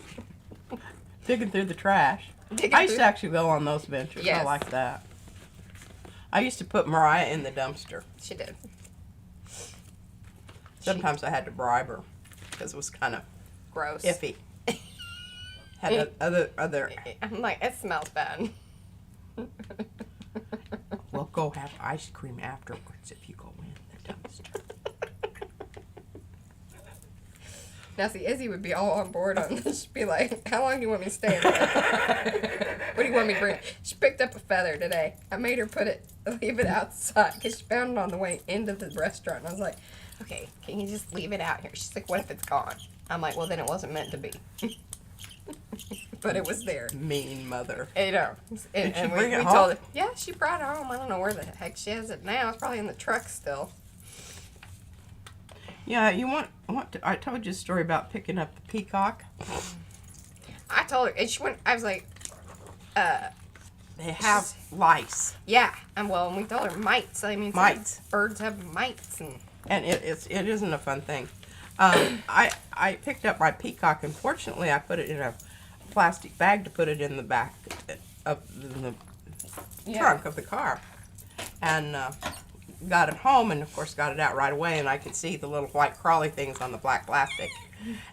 S2: Digging through the trash.
S1: Digging
S2: I used
S1: through-
S2: to actually go on those ventures. I
S1: Yes.
S2: like that. I used to put Mariah in the dumpster.
S1: She did.
S2: Sometimes I had to bribe her because it was kind of
S1: Gross.
S2: iffy. Had other.
S1: I'm like, it smells bad.
S2: We'll go have ice cream afterwards if you go in the dumpster.
S1: Now, see, Izzy would be all on board on this. She'd be like, how long do you want me to stay in there? What do you want me to bring? She picked up a feather today. I made her leave it outside because she found it on the way into the restaurant. And I was like, okay, can you just leave it out here? She's like, what if it's gone? I'm like, well, then it wasn't meant to be. But it was there.
S2: Mean mother.
S1: And
S2: Did she
S1: we
S2: bring it
S1: told
S2: home?
S1: her, yeah, she brought it home. I don't know where the heck she has it now. It's probably in the truck still.
S2: Yeah, you want to, I told you a story about picking up the peacock.
S1: I told her, and she went, I was like,
S2: They have lice.
S1: yeah. And we told her mites. I mean, some
S2: Mites.
S1: birds have mites.
S2: And it isn't a fun thing. I picked up my peacock, and fortunately I put it in a plastic bag to put it in the back of the trunk of the car. And got it home, and of course got it out right away, and I could see the little white crawly things on the black plastic.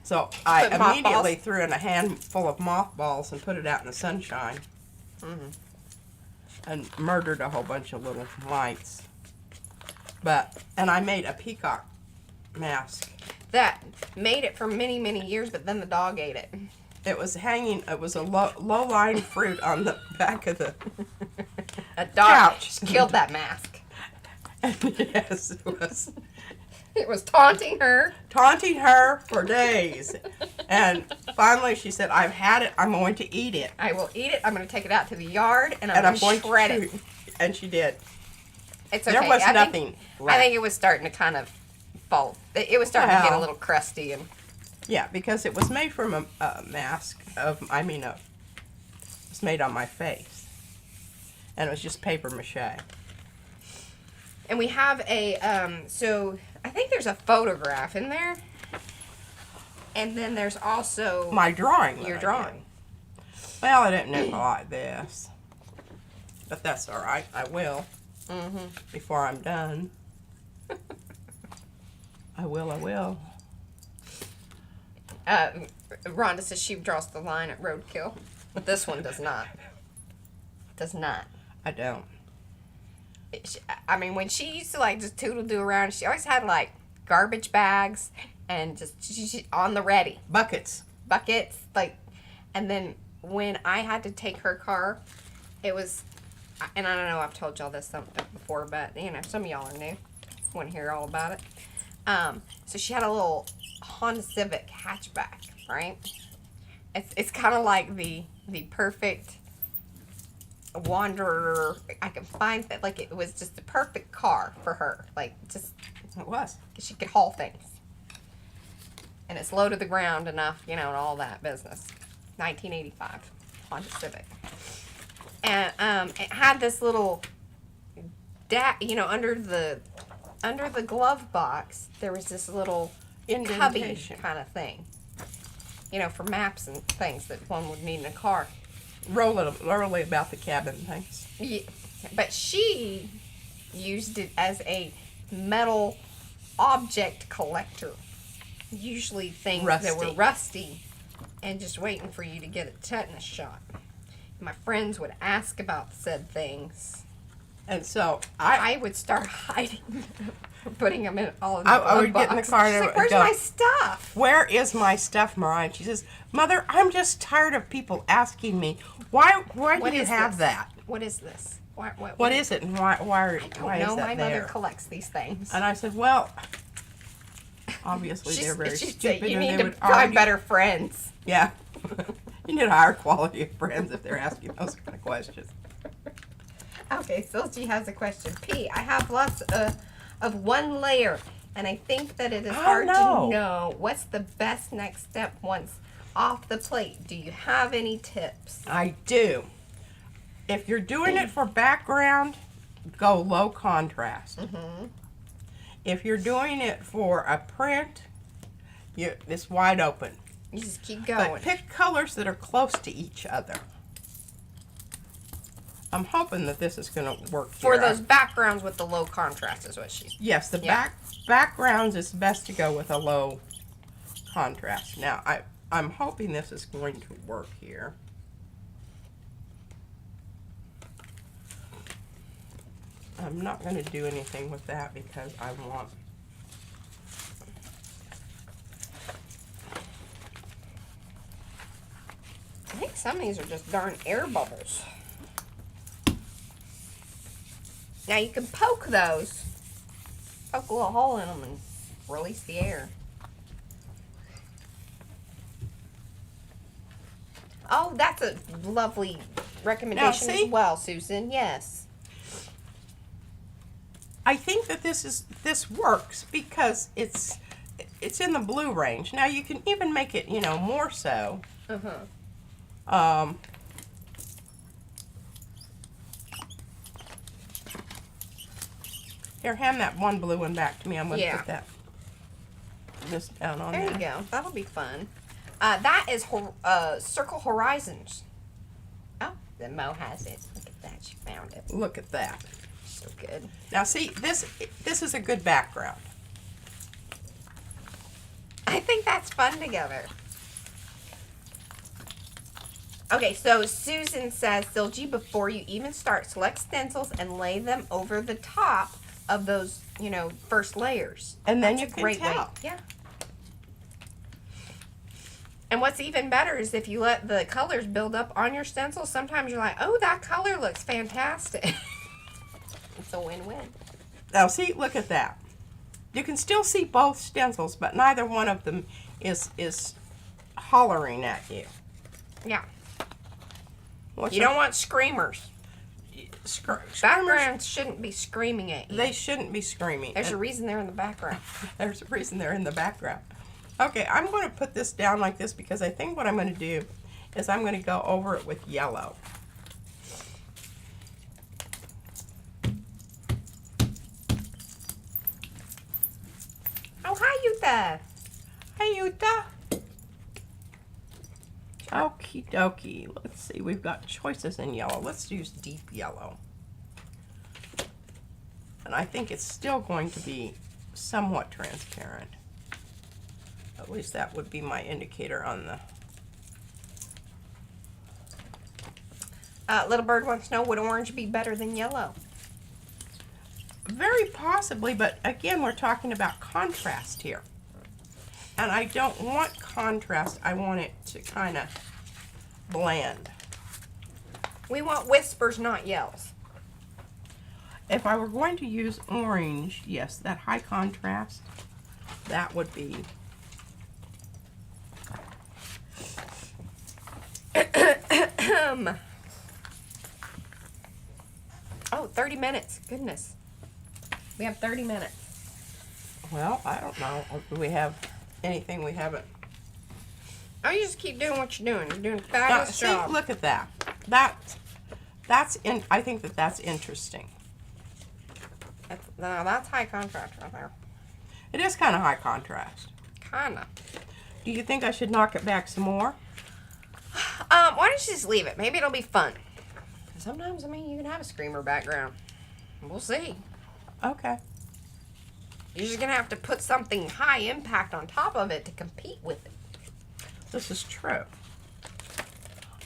S2: So I
S1: Put mothballs?
S2: immediately threw in a handful of mothballs and put it out in the sunshine.
S1: Mm-hmm.
S2: And murdered a whole bunch of little mites. And I made a peacock mask.
S1: That made it for many, many years, but then the dog ate it.
S2: It was hanging. It was a low-lying fruit on the back of the
S1: A dog
S2: couch.
S1: killed that mask.
S2: Yes, it was
S1: It was taunting her.
S2: taunting her for days. And finally she said, I've had it. I'm going to eat it.
S1: I will eat it. I'm going to take it out to the yard, and
S2: And
S1: I'm
S2: I'm
S1: going
S2: going
S1: to shred
S2: to
S1: it.
S2: chew. And she did.
S1: It's okay.
S2: There was
S1: I
S2: nothing
S1: Think, I
S2: left.
S1: think it was starting to kind of fall. It was starting to get a
S2: Well.
S1: little crusty. And
S2: Yeah, because it was made from a mask of, it was made on my face. And it was just paper mache.
S1: And we have a, so I think there's a photograph in there. And then there's also
S2: My drawing. that
S1: your
S2: I
S1: drawing.
S2: did. Well, I didn't know like this. But that's all right. I will
S1: Mm-hmm.
S2: before I'm done. I will.
S1: Rhonda says she draws the line at roadkill. This one does not. Does not.
S2: I don't.
S1: I mean, when she used to like just toodle-doo around, she always had like garbage bags and just she on the ready.
S2: Buckets.
S1: Buckets, like, and then when I had to take her car, it was, and I don't know, I've told y'all this something before, but you know, some of y'all are new, want to hear all about it. So she had a little Honda Civic hatchback, right? It's kind of like the perfect wanderer. I can find that, like, it was just the perfect car for her, like, just
S2: It was.
S1: she could haul things. And it's low to the ground enough, you know, and all that business. 1985 Honda Civic. And it had this little, you know, under the glove box, there was this little cubby
S2: Indentation.
S1: kind of thing. You know, for maps and things that one would need in a car.
S2: Rolling about the cabin things.
S1: Yeah, but she used it as a metal object collector. Usually things that were rusty and just waiting for you to get a tetanus shot. My friends would ask about said things.
S2: And so
S1: I would start hiding them, putting them in all of the
S2: I would
S1: glove
S2: get in the
S1: box.
S2: car
S1: She's
S2: and
S1: like, where's
S2: go,
S1: my stuff?
S2: where is my stuff, Mariah? And she says, Mother, I'm just tired of people asking me, why
S1: What
S2: do you
S1: is
S2: have
S1: this?
S2: that?
S1: What is this?
S2: What is it and why
S1: I
S2: is
S1: don't know.
S2: that
S1: My
S2: there?
S1: mother collects these things.
S2: And I said, well, obviously they're very
S1: She'd
S2: stupid
S1: say, you
S2: and
S1: need
S2: they
S1: to
S2: would
S1: find
S2: argue.
S1: better friends.
S2: Yeah. You need a higher quality of friends if they're asking those kind of questions.
S1: Okay, Silgy has a question. P, I have lots of one layer, and I think that it is hard to know what's the best next step once off the plate. Do you have any tips?
S2: I do. If you're doing it for background, go low contrast.
S1: Mm-hmm.
S2: If you're doing it for a print, it's wide open.
S1: You just keep
S2: But
S1: going.
S2: pick colors that are close to each other. I'm hoping that this is going to work
S1: For
S2: here.
S1: those backgrounds with the low contrast is what she...
S2: Yes, the
S1: Yeah.
S2: backgrounds is best to go with a low contrast. Now, I'm hoping this is going to work here. I'm not going to do anything with that because I want...
S1: I think some of these are just darn air bubbles. Now you can poke those. Poke a little hole in them and release the air. Oh, that's a lovely recommendation
S2: see?
S1: as well, Susan. Yes.
S2: I think that this works because it's in the blue range. Now you can even make it, more so. Here, hand that one blue one back to me. I'm going to put this down on there.
S1: There you go. That'll be fun. That is Circle Horizons. Oh, then Mo has it. Look at that. She found it.
S2: Look at that.
S1: So good.
S2: Now see, this is a good background.
S1: I think that's fun together. Okay, so Susan says, Silgy, before you even start, select stencils and lay them over the top of those, first layers.
S2: And then
S1: That's
S2: you
S1: a
S2: can
S1: great way.
S2: tell.
S1: Yeah. And what's even better is if you let the colors build up on your stencil, sometimes you're like, oh, that color looks fantastic. It's a win-win.
S2: Now see, look at that. You can still see both stencils, but neither one of them is hollering at you.
S1: Yeah.
S2: What's
S1: You don't want screamers.
S2: screamers?
S1: Backgrounds shouldn't be screaming at you.
S2: They shouldn't be screaming.
S1: There's a
S2: And
S1: reason they're in the background.
S2: there's a reason they're in the background. Okay, I'm going to put this down like this because I think what I'm going to do is I'm going to go over it with yellow.
S1: Oh, hi, Yuta.
S2: Hey, Yuta. Okie dokie. Let's see. We've got choices in yellow. Let's use deep yellow. And I think it's still going to be somewhat transparent. At least that would be my indicator on the...
S1: Little Bird wants to know, would orange be better than yellow?
S2: Very possibly, but again, we're talking about contrast here. And I don't want contrast. I want it to kind of blend.
S1: We want whispers, not yells.
S2: If I were going to use orange, yes, that high contrast, that would be...
S1: Oh, 30 minutes. Goodness. We have 30 minutes.
S2: Well, I don't know. Do we have anything we haven't?
S1: Oh, you just keep doing what you're doing. You're doing a
S2: Now,
S1: fabulous
S2: see,
S1: job.
S2: look at that. I think that's interesting.
S1: That's high contrast right there.
S2: It is kind of high contrast.
S1: Kinda.
S2: Do you think I should knock it back some more?
S1: Why don't you just leave it? Maybe it'll be fun. Sometimes, I mean, you can have a screamer background. We'll see.
S2: Okay.
S1: You're just gonna have to put something high impact on top of it to compete with it.
S2: This is true.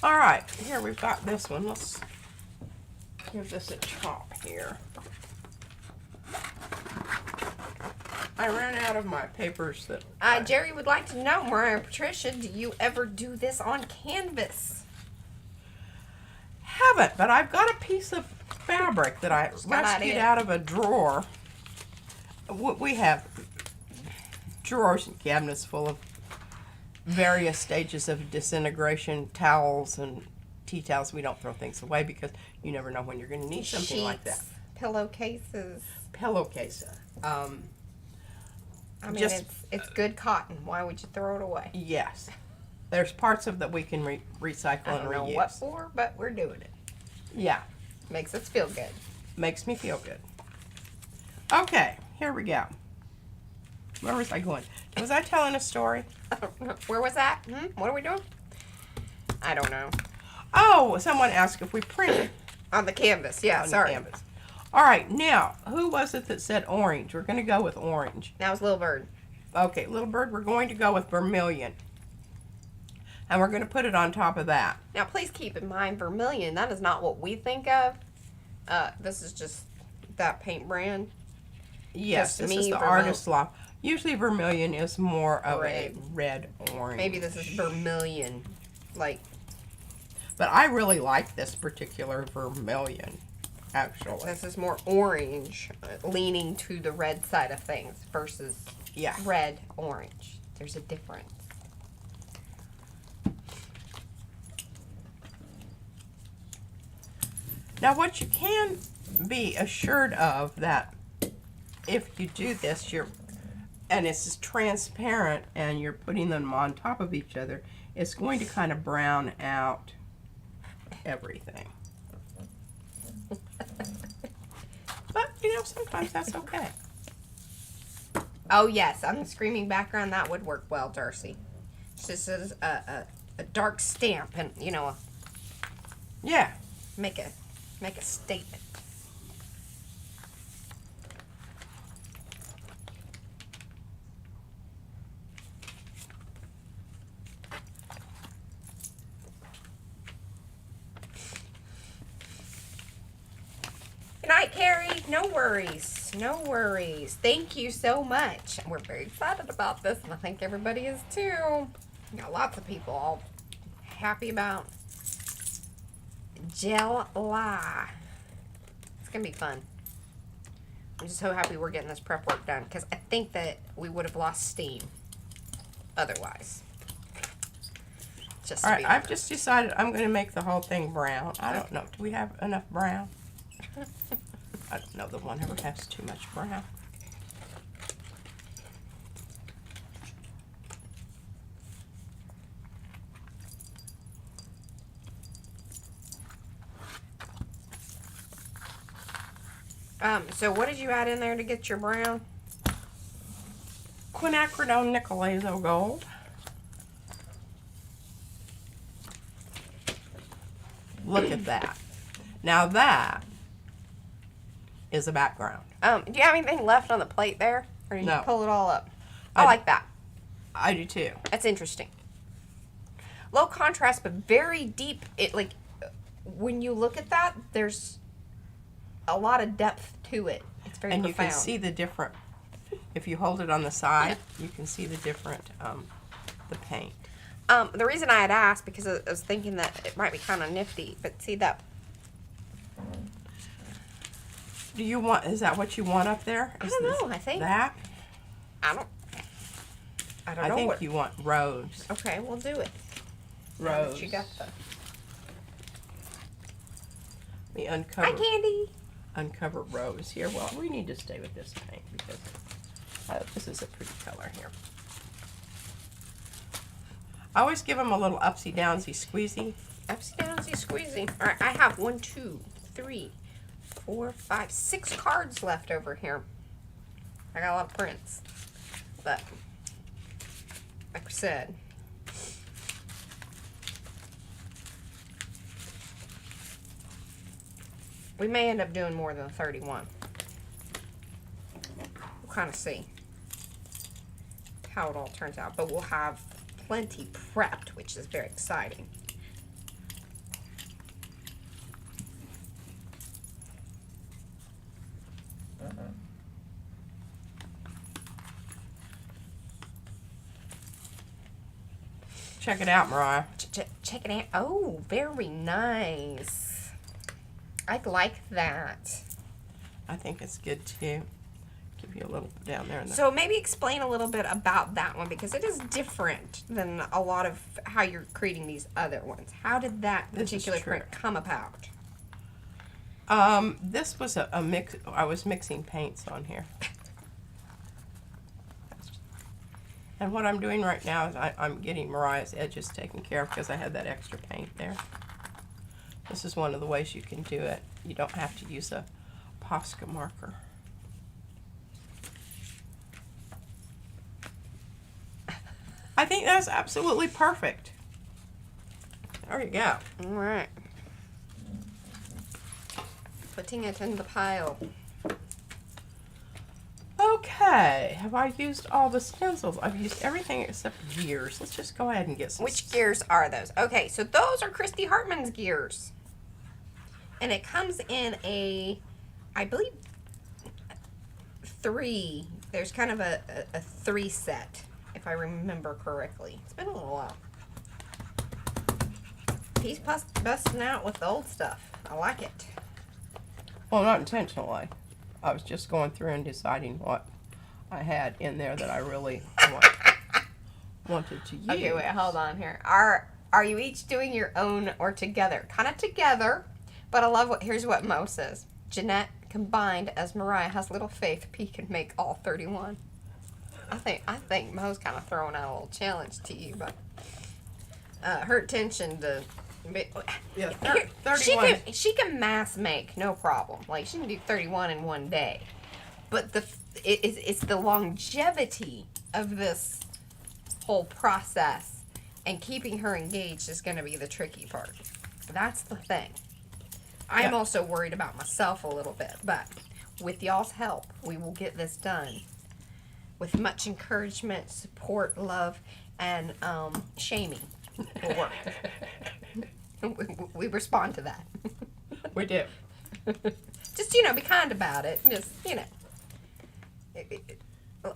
S2: All right, here we've got this one. Let's give this a chop here. I ran out of my papers that...
S1: Jerry would like to know, Mariah and Patricia, do you ever do this on canvas?
S2: haven't, but I've got a piece of fabric that I
S1: got
S2: rescued
S1: it.
S2: out of a drawer. We have drawers and cabinets full of various stages of disintegration, towels and tea towels. We don't throw things away because you never know when you're going to need something like that.
S1: Sheets, pillowcases.
S2: Pillowcase.
S1: I mean,
S2: Just-
S1: it's good cotton. Why would you throw it away?
S2: Yes. There's parts of that we can recycle
S1: I
S2: and
S1: don't know
S2: reuse.
S1: what for, but we're doing it.
S2: Yeah.
S1: Makes us feel good.
S2: Makes me feel good. Okay, here we go. Where was I going? Was I telling a story?
S1: Where was that? What are we doing? I don't know.
S2: Oh, someone asked if we printed
S1: On the canvas. Yeah,
S2: on the
S1: sorry.
S2: canvas. All right, now, who was it that said orange? We're going to go with orange.
S1: That was Little Bird.
S2: Okay, Little Bird, we're going to go with vermilion. And we're going to put it on top of that.
S1: Now, please keep in mind, vermilion, that is not what we think of. This is just that paint brand.
S2: Yes,
S1: To
S2: this
S1: me,
S2: is the
S1: vermil-
S2: artist's loft. Usually vermilion is more of
S1: Right.
S2: a red-orange.
S1: Maybe this is vermilion. Like,
S2: But I really like this particular vermilion, actually.
S1: this is more orange, leaning to the red side of things versus
S2: Yeah.
S1: red orange. There's a difference.
S2: Now, what you can be assured of that if you do this, and it's transparent and you're putting them on top of each other, it's going to kind of brown out everything. But, you know, sometimes that's okay.
S1: Oh, yes, on the screaming background, that would work well, Darcy. It's just a dark stamp and, you know,
S2: Yeah.
S1: make a statement. Good night, Carrie. No worries. No worries. Thank you so much. We're very excited about this, and I think everybody is too. Got lots of people all happy about July. It's gonna be fun. I'm just so happy we're getting this prep work done because I think that we would have lost steam otherwise. Just
S2: All
S1: to
S2: right,
S1: be
S2: I've
S1: honest.
S2: just decided I'm going to make the whole thing brown. I don't know. Do we have enough brown? I don't know that one ever has too much brown.
S1: So what did you add in there to get your brown?
S2: Quinacridone nickel azo gold. Look at that. Now that is a background.
S1: Do you have anything left on the plate there? Or did
S2: No.
S1: you pull it all up? I
S2: I-
S1: like that.
S2: I do too.
S1: That's interesting. Low contrast, but very deep. It like when you look at that, there's a lot of depth to it. It's very
S2: And
S1: profound.
S2: you can see the different, if you hold it on the side, you can see the different, the paint.
S1: The reason I had asked because I was thinking that it might be kind of nifty, but see that
S2: Do you want, is that what you want up there?
S1: I
S2: Is
S1: don't
S2: this-
S1: know. I think
S2: That?
S1: I don't
S2: I
S1: know
S2: think
S1: what.
S2: you want rose.
S1: Okay, we'll do it. Now that
S2: Rose.
S1: you got the
S2: We
S1: hi
S2: uncover,
S1: candy.
S2: rose here. Well, we need to stay with this paint because this is a pretty color here. I always give them a little upsy downsy squeezy.
S1: Upsy downsy squeezy. All right, I have 1, 2, 3, 4, 5, 6 cards left over here. I got a lot of prints, but like I said, we may end up doing more than 31. We'll kind of see how it all turns out, but we'll have plenty prepped, which is very exciting.
S2: Check it out, Mariah.
S1: Check it out. Oh, very nice. I like that.
S2: I think it's good too. Give you a little down there in the
S1: So maybe explain a little bit about that one because it is different than a lot of how you're creating these other ones. How did that
S2: This is
S1: particular
S2: true.
S1: print come about?
S2: This was a mix. I was mixing paints on here. And what I'm doing right now is I'm getting Mariah's edges taken care of because I had that extra paint there. This is one of the ways you can do it. You don't have to use a Posca marker. I think that's absolutely perfect. There you go.
S1: All right. Putting it in the pile.
S2: Okay, have I used all the stencils? I've used everything except gears. Let's just go ahead and get some.
S1: Which gears are those? Okay, so those are Christy Hartman's gears. And it comes in a, I believe, 3. There's kind of a 3 set, if I remember correctly. It's been a little while. He's busting out with the old stuff. I like it.
S2: Well, not intentionally. I was just going through and deciding what I had in there that I really wanted to use.
S1: Okay, wait, hold on here. Are you each doing your own or together? Kind of together, but I love here's what Mo says. Jeanette combined as Mariah has little faith P can make all 31. I think Mo's kind of throwing out a little challenge to you, but her attention to
S2: Yeah,
S1: here,
S2: 31.
S1: she can mass make, no problem. Like, she can do 31 in one day. But it's the longevity of this whole process and keeping her engaged is going to be the tricky part. That's the thing. I'm
S2: Yeah.
S1: also worried about myself a little bit, but with y'all's help, we will get this done. With much encouragement, support, love, and shaming will work. We respond to that.
S2: We do.
S1: Just, be kind about it. Just,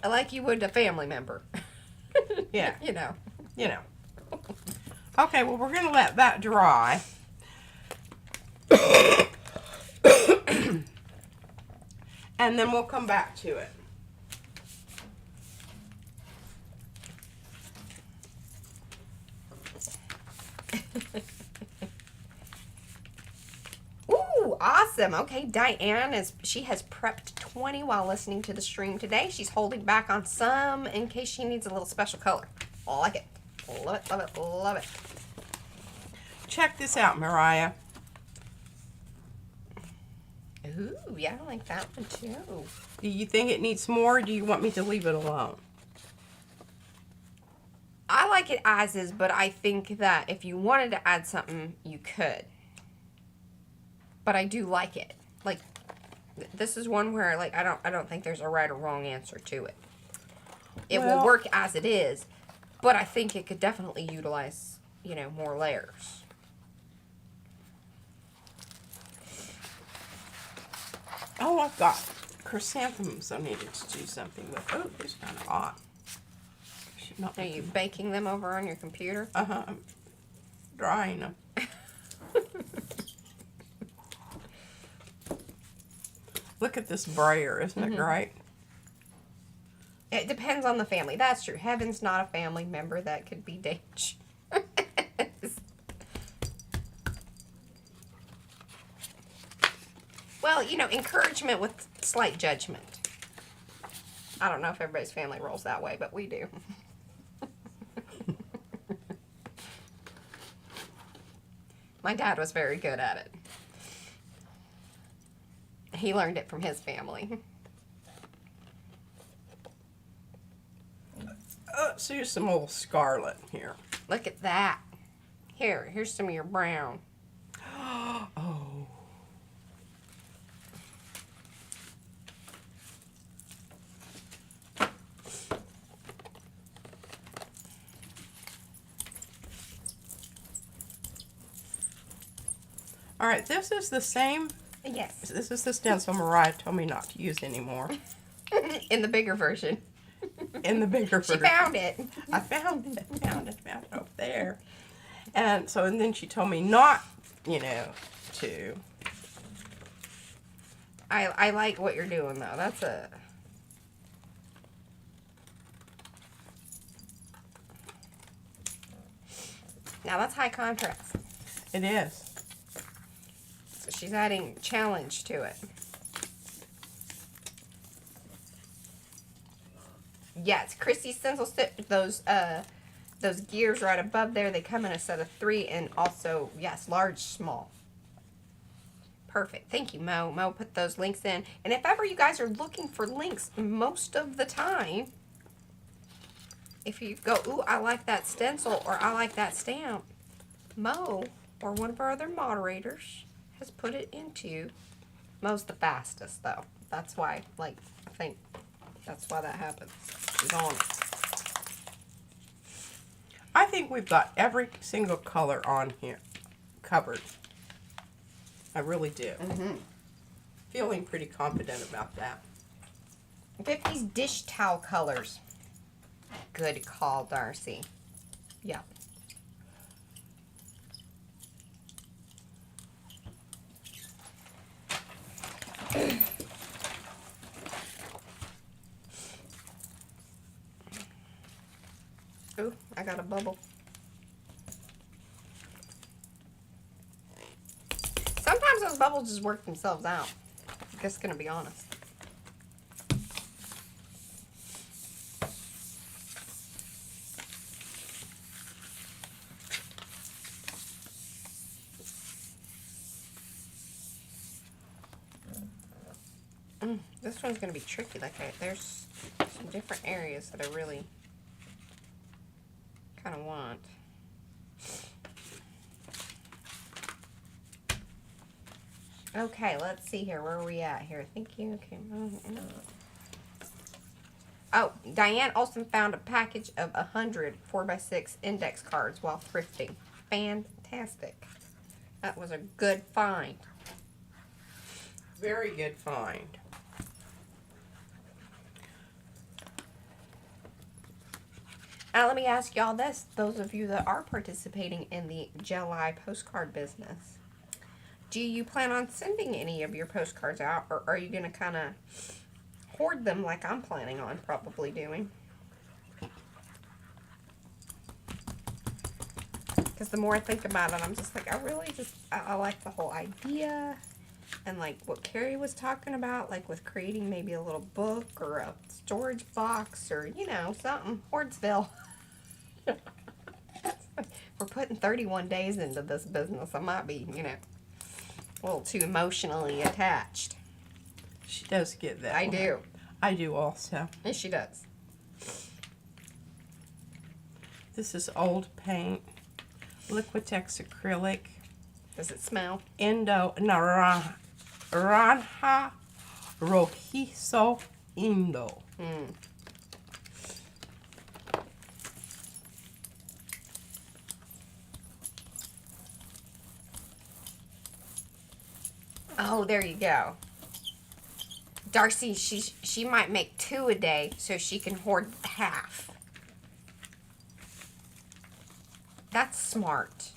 S1: like you would a family member.
S2: Yeah.
S1: You know.
S2: You know. Okay, well, we're going to let that dry. And then we'll come back to it.
S1: Ooh, awesome. Okay, Diane she has prepped 20 while listening to the stream today. She's holding back on some in case she needs a little special color. I like it. Love it, love it, love it.
S2: Check this out, Mariah.
S1: Ooh, yeah, I like that one too.
S2: Do you think it needs more, or do you want me to leave it alone?
S1: I like it as is, but I think that if you wanted to add something, you could. But I do like it. Like, this is one where, like, I don't think there's a right or wrong answer to it. It will work as it is, but I think it could definitely utilize, you know, more layers.
S2: Oh, I've got chrysanthemums I needed to do something with. Oh, it's kind of hot. Should not
S1: Are you baking them over on your computer?
S2: Uh-huh. I'm drying them. Look at this brayer. Isn't it great?
S1: It depends on the family. That's true. Heaven's not a family member. That could be dangerous. Well, you know, encouragement with slight judgment. I don't know if everybody's family rolls that way, but we do. My dad was very good at it. He learned it from his family.
S2: So here's some old scarlet here.
S1: Look at that. Here's some of your brown.
S2: Oh. All right, this is the same.
S1: Yes.
S2: This is the stencil Mariah told me not to use anymore.
S1: In the bigger version.
S2: In the bigger
S1: She
S2: version.
S1: found it.
S2: I found it over there. And then she told me not, you know, to.
S1: I like what you're doing though. That's a. Now that's high contrast.
S2: It is.
S1: So she's adding challenge to it. Yes, Chrissy's stencil those gears right above there, they come in a set of 3 and also, yes, large, small. Perfect. Thank you, Mo. Mo put those links in. And if ever you guys are looking for links, most of the time, if you go, ooh, I like that stencil or I like that stamp, Mo or one of our other moderators has put it into. Mo's the fastest, though. That's why, like, I think that's why that happens. She's on it.
S2: I think we've got every single color on here covered. I really do. Feeling pretty confident about that.
S1: 50's dish towel colors. Good call, Darcy. Yep. Ooh, I got a bubble. Sometimes those bubbles just work themselves out. I'm just gonna be honest. This one's gonna be tricky. Like, there's some different areas that I really kind of want. Okay, let's see here. Where are we at here? Thank you. Okay. Oh, Diane Olson found a package of 100 4x6 index cards while thrifting. Fantastic. That was a good find.
S2: Very good find.
S1: Now let me ask y'all this, those of you that are participating in the July postcard business. Do you plan on sending any of your postcards out, or are you going to kind of hoard them like I'm planning on probably doing? Because the more I think about it, I'm just like, I like the whole idea. And like what Carrie was talking about, like with creating maybe a little book or a storage box or, you know, something. Hoardsville. We're putting 31 days into this business. I might be, you know, a little too emotionally attached.
S2: She does get that.
S1: I do.
S2: I do also.
S1: Yes, she does.
S2: This is old paint. Liquitex acrylic.
S1: Does it smell?
S2: Naranja rojizo Indo.
S1: Oh, there you go. Darcy, she might make 2 a day so she can hoard half. That's smart.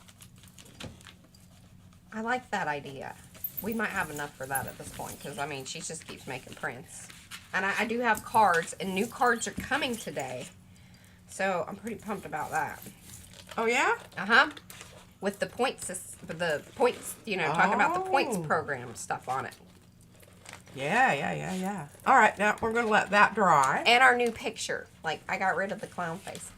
S1: I like that idea. We might have enough for that at this point because, I mean, she just keeps making prints. And I do have cards, and new cards are coming today. So I'm pretty pumped about that.
S2: Oh, yeah?
S1: Uh-huh. With the points, you know, talking about the points program stuff on it.
S2: Yeah. All right, now we're going to let that dry.
S1: And our new picture. Like, I got rid of the clown faces.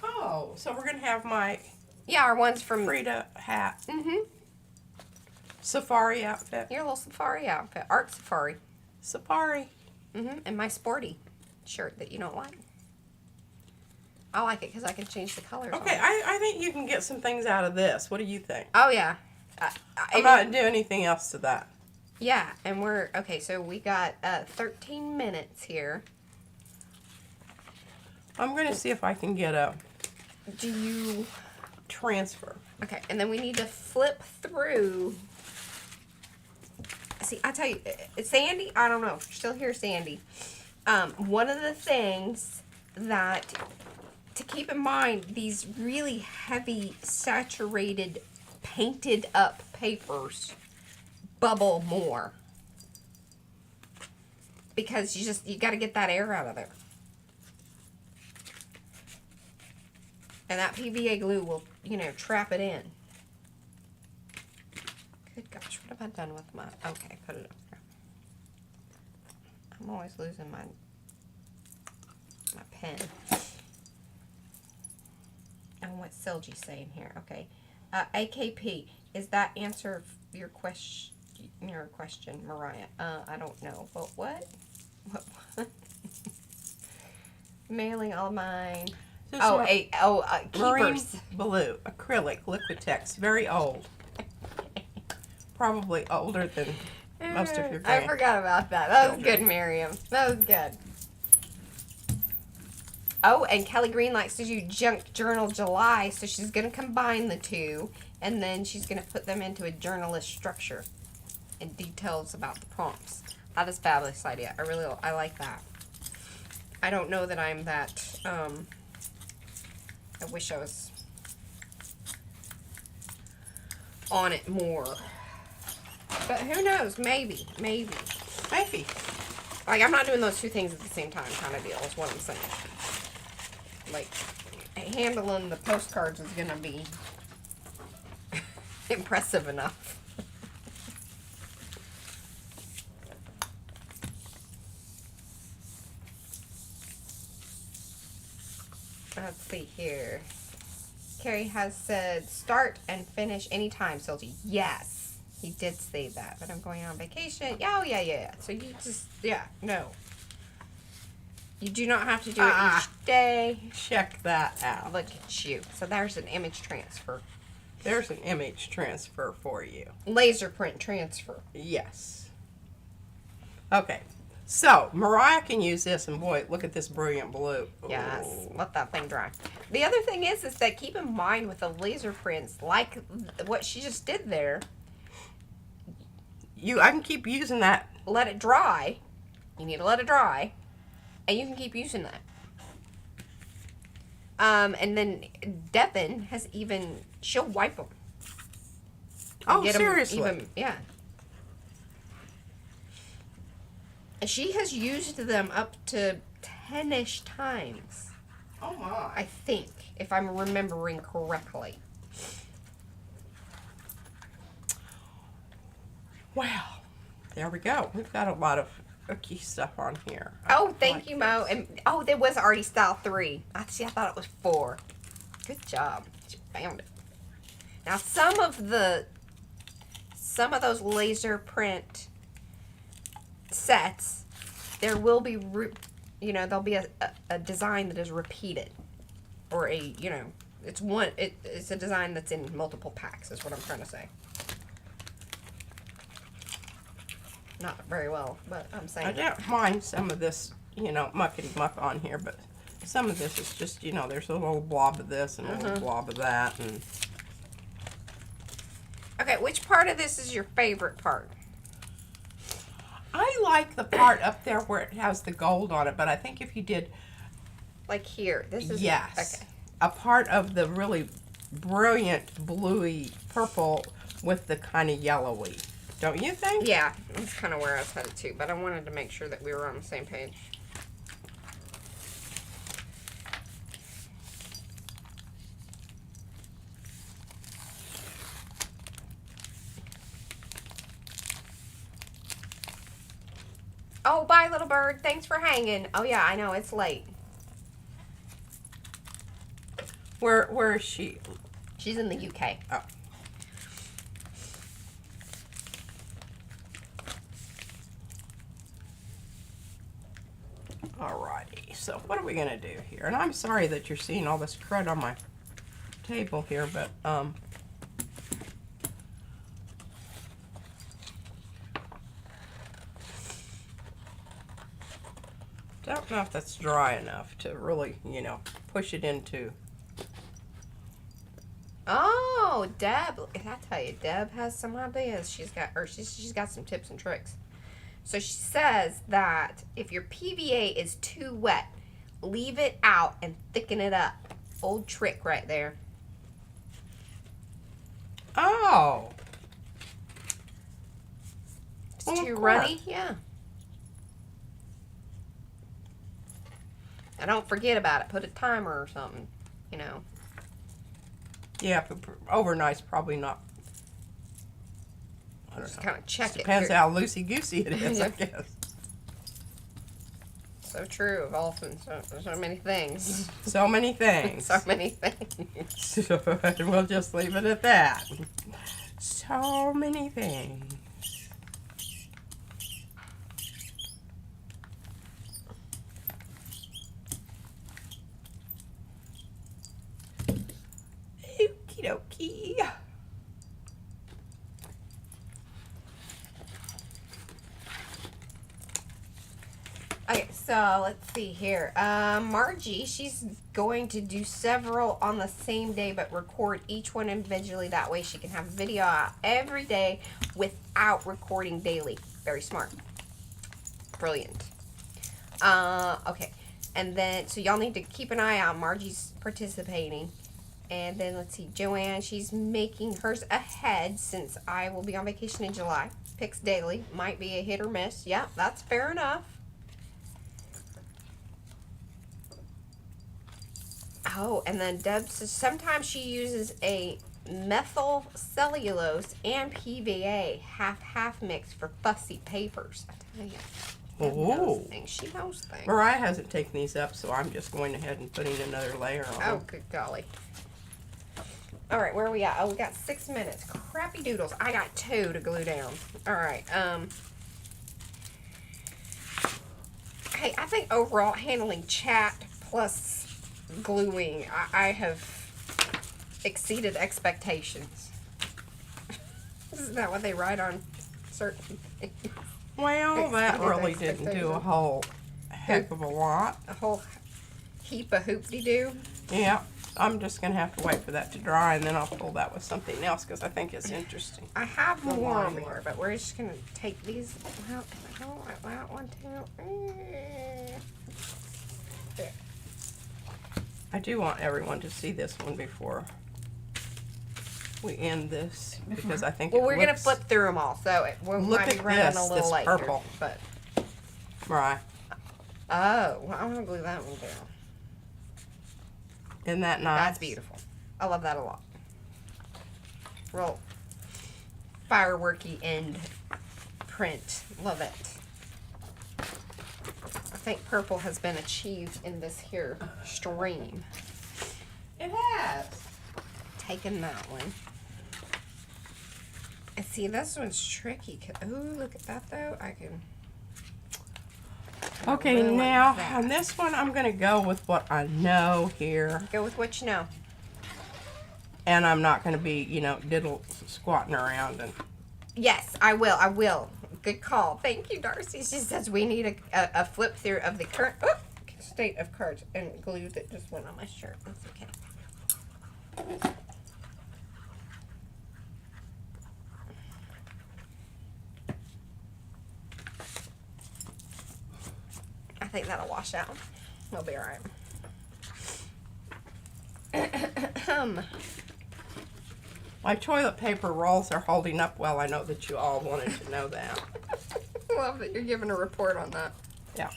S2: Oh, so we're going to have my
S1: Yeah, our ones from...
S2: Frida hat.
S1: Mm-hmm.
S2: Safari outfit.
S1: Your little safari outfit. Art safari.
S2: Safari.
S1: Mm-hmm. And my sporty shirt that you don't like. I like it because I can change the colors.
S2: Okay,
S1: on it.
S2: I think you can get some things out of this. What do you think?
S1: Oh, yeah.
S2: I'm not doing anything else to that.
S1: Yeah, and we're... Okay, so we got 13 minutes here.
S2: I'm going to see if I can get a
S1: Do you...
S2: transfer.
S1: Okay, and then we need to flip through... See, I tell you, Sandy, I don't know. If you're still here, Sandy. One of the things that to keep in mind, these really heavy, saturated, painted up papers bubble more. Because you got to get that air out of there. And that PVA glue will, you know, trap it in. Good gosh, what have I done with my... Okay, put it up there. I'm always losing my pen. And what's Silgy's saying here? Okay. AKP, is that answer your question, Mariah? I don't know. But what? What? Mailing all mine.
S2: Marine
S1: Keepers.
S2: blue, acrylic, Liquitex, very old. Probably older than most of your
S1: I forgot about that. That was good, Miriam. That was good. Oh, and Kelly Green likes to do Junk Journal July, so she's going to combine the two, and then she's going to put them into a journalist structure and details about the prompts. That is a fabulous idea. I like that. I don't know that I'm that, I wish I was on it more. But who knows? Maybe.
S2: Maybe.
S1: Like, I'm not doing those two things at the same time kind of deal is what I'm saying. Like, handling the postcards is going to be impressive enough. Let's see here. Carrie has said, start and finish anytime, Silgy. Yes, he did say that, but I'm going on vacation. Oh, yeah. So you just, no. You do not have to do it each day.
S2: Check that out.
S1: Look at you. So there's an image transfer.
S2: There's an image transfer for you.
S1: Laser print transfer.
S2: Yes. Okay. So, Mariah can use this, and boy, look at this brilliant blue.
S1: Yes,
S2: Ooh.
S1: let that thing dry. The other thing is that keep in mind with the laser prints, like what she just did there,
S2: I can keep using that.
S1: let it dry. You need to let it dry, and you can keep using that. And then Devin has she'll wipe them.
S2: Oh, seriously?
S1: Yeah. And she has used them up to 10-ish times.
S2: Oh my.
S1: I think, if I'm remembering correctly.
S2: Well, there we go. We've got a lot of cookie stuff on here.
S1: Oh, thank you, Mo. And there was Arty Style 3. I thought it was 4. Good job. She found it. Now, some of those laser print sets, there will be, there'll be a design that is repeated, or it's a design that's in multiple packs. Is what I'm trying to say. Not very well, but I'm saying.
S2: I don't mind some of this, muckety muck on here, but some of this is just, there's a little blob of this and a little blob of that. And
S1: okay, which part of this is your favorite part?
S2: I like the part up there where it has the gold on it, but I think if you did,
S1: like here, this is
S2: yes,
S1: okay.
S2: A part of the really brilliant bluey purple with the kind of yellowy. Don't you think?
S1: Yeah, that's kind of where I was headed to, but I wanted to make sure that we were on the same page. Oh, bye, little bird. Thanks for hanging. Oh, yeah, I know. It's late.
S2: Where is she?
S1: She's in the UK.
S2: Oh. Alrighty, so what are we gonna do here? And I'm sorry that you're seeing all this crud on my table here, but don't know if that's dry enough to really, push it into.
S1: Oh, Deb! I tell you, Deb has some ideas. She's got some tips and tricks. So she says that if your PVA is too wet, leave it out and thicken it up. Old trick right there.
S2: Oh.
S1: It's
S2: Well,
S1: too
S2: of
S1: runny?
S2: course.
S1: Yeah. And don't forget about it. Put a timer or something,
S2: Yeah, but overnight's probably not. I don't
S1: Just
S2: know.
S1: kind of check it.
S2: Depends how loosey-goosey it is, I
S1: Yeah.
S2: guess.
S1: So true of all so many things.
S2: So many things.
S1: So many things.
S2: We'll just leave it at that. So many things. Okie dokie.
S1: Okay, so let's see here. Margie, she's going to do several on the same day, but record each one individually. That way she can have video out every day without recording daily. Very smart. Brilliant. Okay. And then, so y'all need to keep an eye out. Margie's participating. And then, let's see, Joanne, she's making hers ahead since I will be on vacation in July. Picks daily. Might be a hit or miss. Yeah, that's fair enough. Oh, and then Deb says sometimes she uses a methyl cellulose and PVA half mix for fussy papers. I tell you. Deb knows things. She knows things.
S2: Mariah hasn't taken these up, so I'm just going ahead and putting another layer on.
S1: Oh, good golly. All right, where are we at? Oh, we got 6 minutes. Crappy doodles. I got 2 to glue down. All right. Hey, I think overall handling chat plus gluing, I have exceeded expectations. Isn't that what they write on certain things?
S2: Well, that
S1: Exceeded
S2: really didn't do a whole heck of a lot.
S1: A whole heap of hoop-de-doo.
S2: Yeah, I'm just going to have to wait for that to dry, and then I'll pull that with something else, because I think it's interesting.
S1: I have
S2: The
S1: more,
S2: lining.
S1: but we're just going to take these out. I don't like that one, too. There.
S2: I do want everyone to see this one before we end this because I think
S1: Well, we're gonna
S2: looks,
S1: flip through them all, so we
S2: Look
S1: might be
S2: at
S1: running
S2: this,
S1: a little
S2: this
S1: late
S2: purple.
S1: here. But
S2: right.
S1: oh, well, I'm gonna glue that one down.
S2: Isn't that nice?
S1: That's beautiful. I love that a lot. Real fireworky end print. Love it. I think purple has been achieved in this here stream.
S2: It has.
S1: Taking that one. And see, this one's tricky. Ooh, look at that though. I can.
S2: Okay,
S1: really like
S2: now
S1: that.
S2: on this one, I'm going to go with what I know here.
S1: Go with what you know.
S2: And I'm not going to be, you know, diddle squatting around. And
S1: Yes, I will. I will. Good call. Thank you, Darcy. She says we need a flip through of the current state of cards and glue that just went on my shirt. That's okay. I think that'll wash out. We'll be all right.
S2: my toilet paper rolls are holding up well. I know that you all wanted to know that.
S1: Love that you're giving a report on that.
S2: Yeah.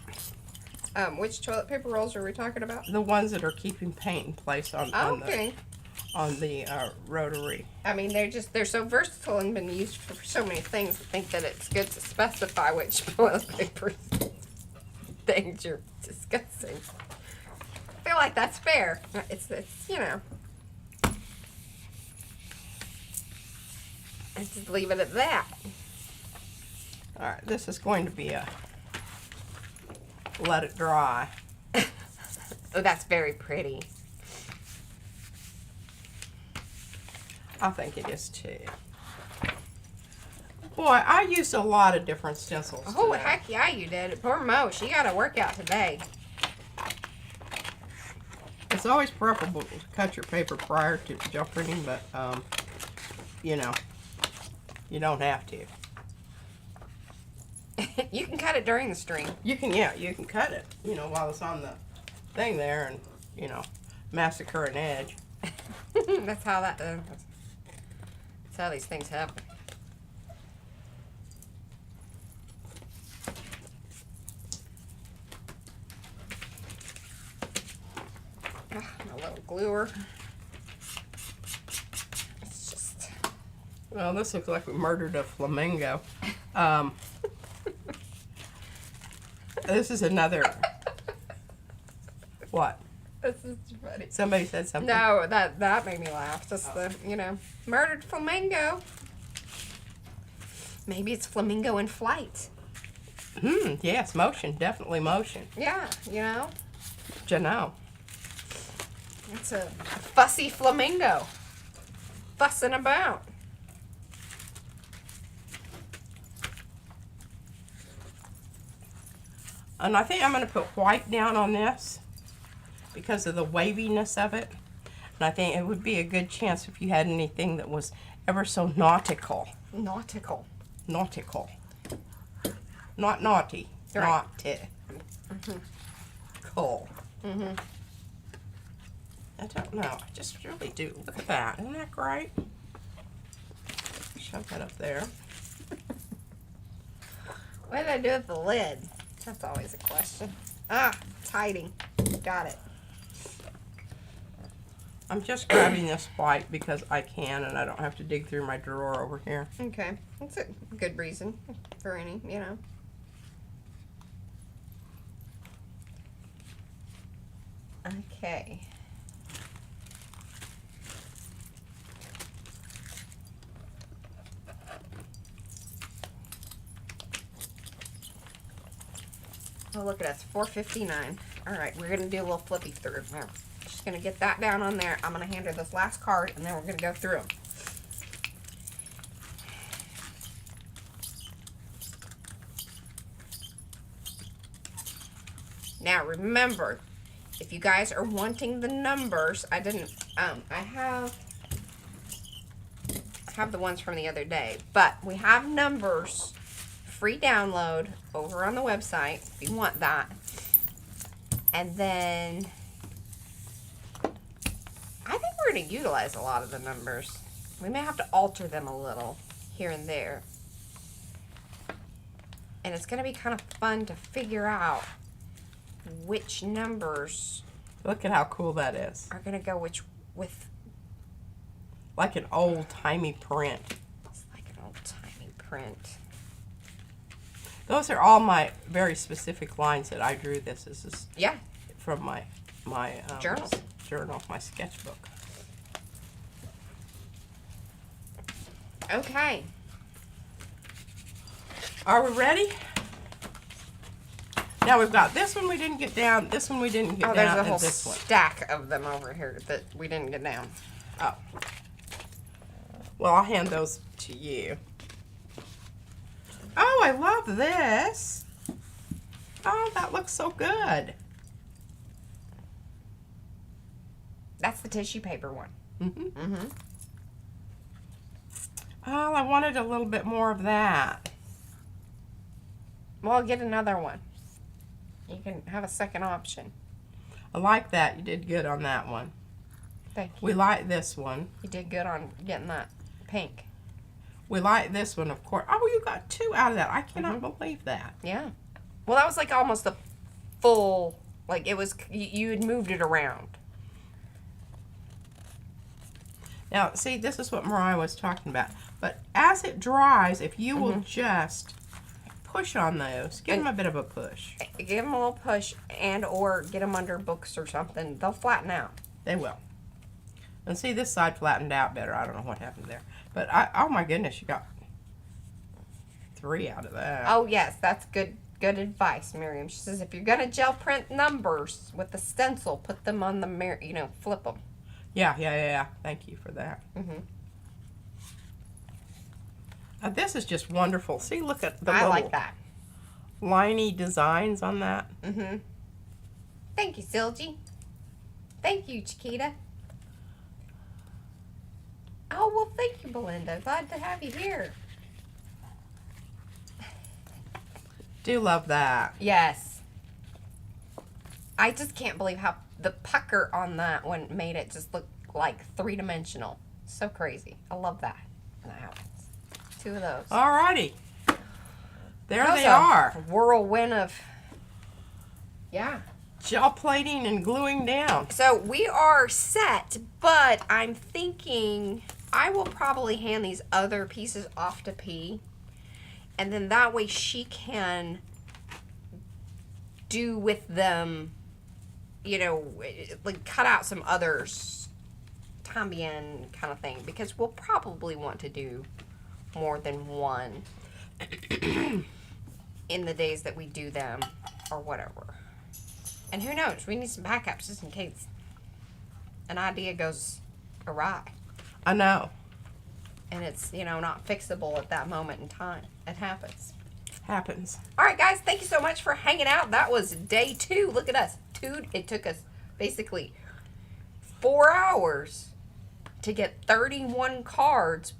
S1: Which toilet paper rolls are we talking about?
S2: The ones that are keeping paint in place on
S1: Okay.
S2: the rotary.
S1: I mean, they're so versatile and been used for so many things. I think that it's good to specify which toilet paper things you're discussing. I feel like that's fair. It's you know. Let's just leave it at that.
S2: All right, this is going to be a let it dry.
S1: Oh, that's very pretty.
S2: I think it is too. Boy, I used a lot of different stencils.
S1: Oh,
S2: today.
S1: heck yeah, you did. Poor Mo, she got a workout today.
S2: It's always preferable to cut your paper prior to jump printing, but you know, you don't have to.
S1: You can cut it during the stream.
S2: You can, yeah, you can cut it, you know, while it's on the thing there, and you know, massacre an edge.
S1: That's how that's how these things happen. My little gluer. It's just.
S2: Well, this looks like we murdered a flamingo. This is another. What?
S1: This is funny.
S2: Somebody said something.
S1: No, that made me laugh. Just the murdered flamingo. Maybe it's flamingo in flight.
S2: Yes, motion, definitely motion.
S1: Yeah,
S2: Janelle.
S1: it's a fussy flamingo, fussing about.
S2: And I think I'm going to put white down on this because of the waviness of it. And I think it would be a good chance if you had anything that was ever so nautical.
S1: Nautical.
S2: Nautical. Not naughty.
S1: Right.
S2: Naughty. Cool.
S1: Mm-hmm.
S2: I don't know. I just really do. Look at that. Isn't that great? Shove that up there.
S1: What did I do with the lid? That's always a question. Ah, it's hiding. Got it.
S2: I'm just grabbing this white because I can and I don't have to dig through my drawer over here.
S1: Okay. That's a good reason for any, Okay. Oh, look at us, 4:59. All right, we're gonna do a little flippy through now. Just gonna get that down on there. I'm gonna hand her this last card, and then we're gonna go through them. Now remember, if you guys are wanting the numbers, I have the ones from the other day, but we have numbers, free download over on the website if you want that. And then we're going to utilize a lot of the numbers. We may have to alter them a little here and there. And it's going to be kind of fun to figure out which numbers
S2: Look at how cool that is.
S1: are going to go with.
S2: Like an old-timey print.
S1: It's like an old-timey print.
S2: Those are all my very specific lines that I drew. This is
S1: Yeah.
S2: from my
S1: Journal.
S2: my sketchbook.
S1: Okay.
S2: Are we ready? Now we've got this one we didn't get down, this one we didn't get
S1: Oh, there's
S2: down,
S1: a whole
S2: and this one.
S1: stack of them over here that we didn't get down.
S2: Oh. Well, I'll hand those to you. Oh, I love this. Oh, that looks so good.
S1: That's the tissue paper one.
S2: Mm-hmm. Oh, I wanted a little bit more of that.
S1: Well, I'll get another one. You can have a second option.
S2: I like that. You did good on that one.
S1: Thank you.
S2: We like this one.
S1: You did good on getting that pink.
S2: We like this one, of course. Oh, you got 2 out of that. I cannot believe that.
S1: Yeah. Well, that was like almost a full, like it was, you had moved it around.
S2: Now, see, this is what Mariah was talking about. But as it dries, if you will just push on those, give them a bit of a push.
S1: Give them a little push and or get them under books or something. They'll flatten out.
S2: They will. And see, this side flattened out better. I don't know what happened there. But, oh my goodness, you got 3 out of that.
S1: Oh, yes, that's good advice, Miriam. She says if you're going to gel print numbers with the stencil, put them on the mirror, flip them.
S2: Yeah. Thank you for that. This is just wonderful. See, look at the
S1: I
S2: little
S1: like that.
S2: liney designs on that.
S1: Thank you, Silgy. Thank you, Chiquita. Oh, well, thank you, Belinda. Glad to have you here.
S2: Do love that.
S1: Yes. I just can't believe how the pucker on that one made it just look like 3-dimensional. So crazy. I love that. Wow. 2 of those.
S2: Alrighty. There
S1: That
S2: they
S1: was a
S2: are.
S1: whirlwind of, yeah.
S2: Gel plating and gluing down.
S1: So we are set, but I'm thinking I will probably hand these other pieces off to P. And then that way she can do with them, like cut out some others, tambien kind of thing. Because we'll probably want to do more than one in the days that we do them or whatever. And who knows, we need some backups just in case an idea goes awry.
S2: I know.
S1: And it's, not fixable at that moment in time. It happens.
S2: Happens.
S1: All right, guys, thank you so much for hanging out. That was day 2. Look at us. It took us basically 4 hours to get 31 cards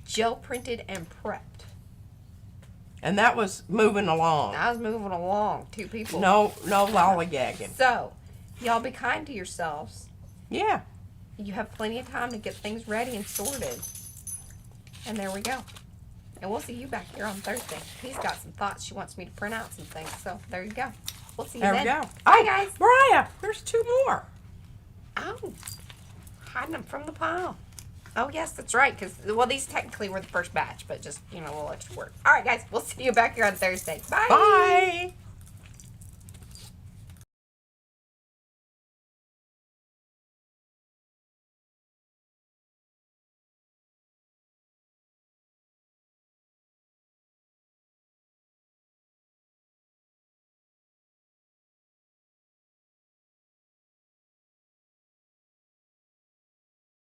S1: gel printed and prepped.
S2: And that was moving along.
S1: I was moving along. 2 people.
S2: No lollygagging.
S1: So, y'all be kind to yourselves.
S2: Yeah.
S1: You have plenty of time to get things ready and sorted. And there we go. And we'll see you back here on Thursday. He's got some thoughts. She wants me to print out some things. So, there you go. We'll see you
S2: There
S1: then.
S2: we go.
S1: Bye, guys.
S2: Mariah, there's 2 more.
S1: Oh, hiding them from the pile. Oh, yes, that's right. Because, these technically were the first batch, but just, a little extra work. All right, guys. We'll see you back here on Thursday. Bye.
S2: Bye.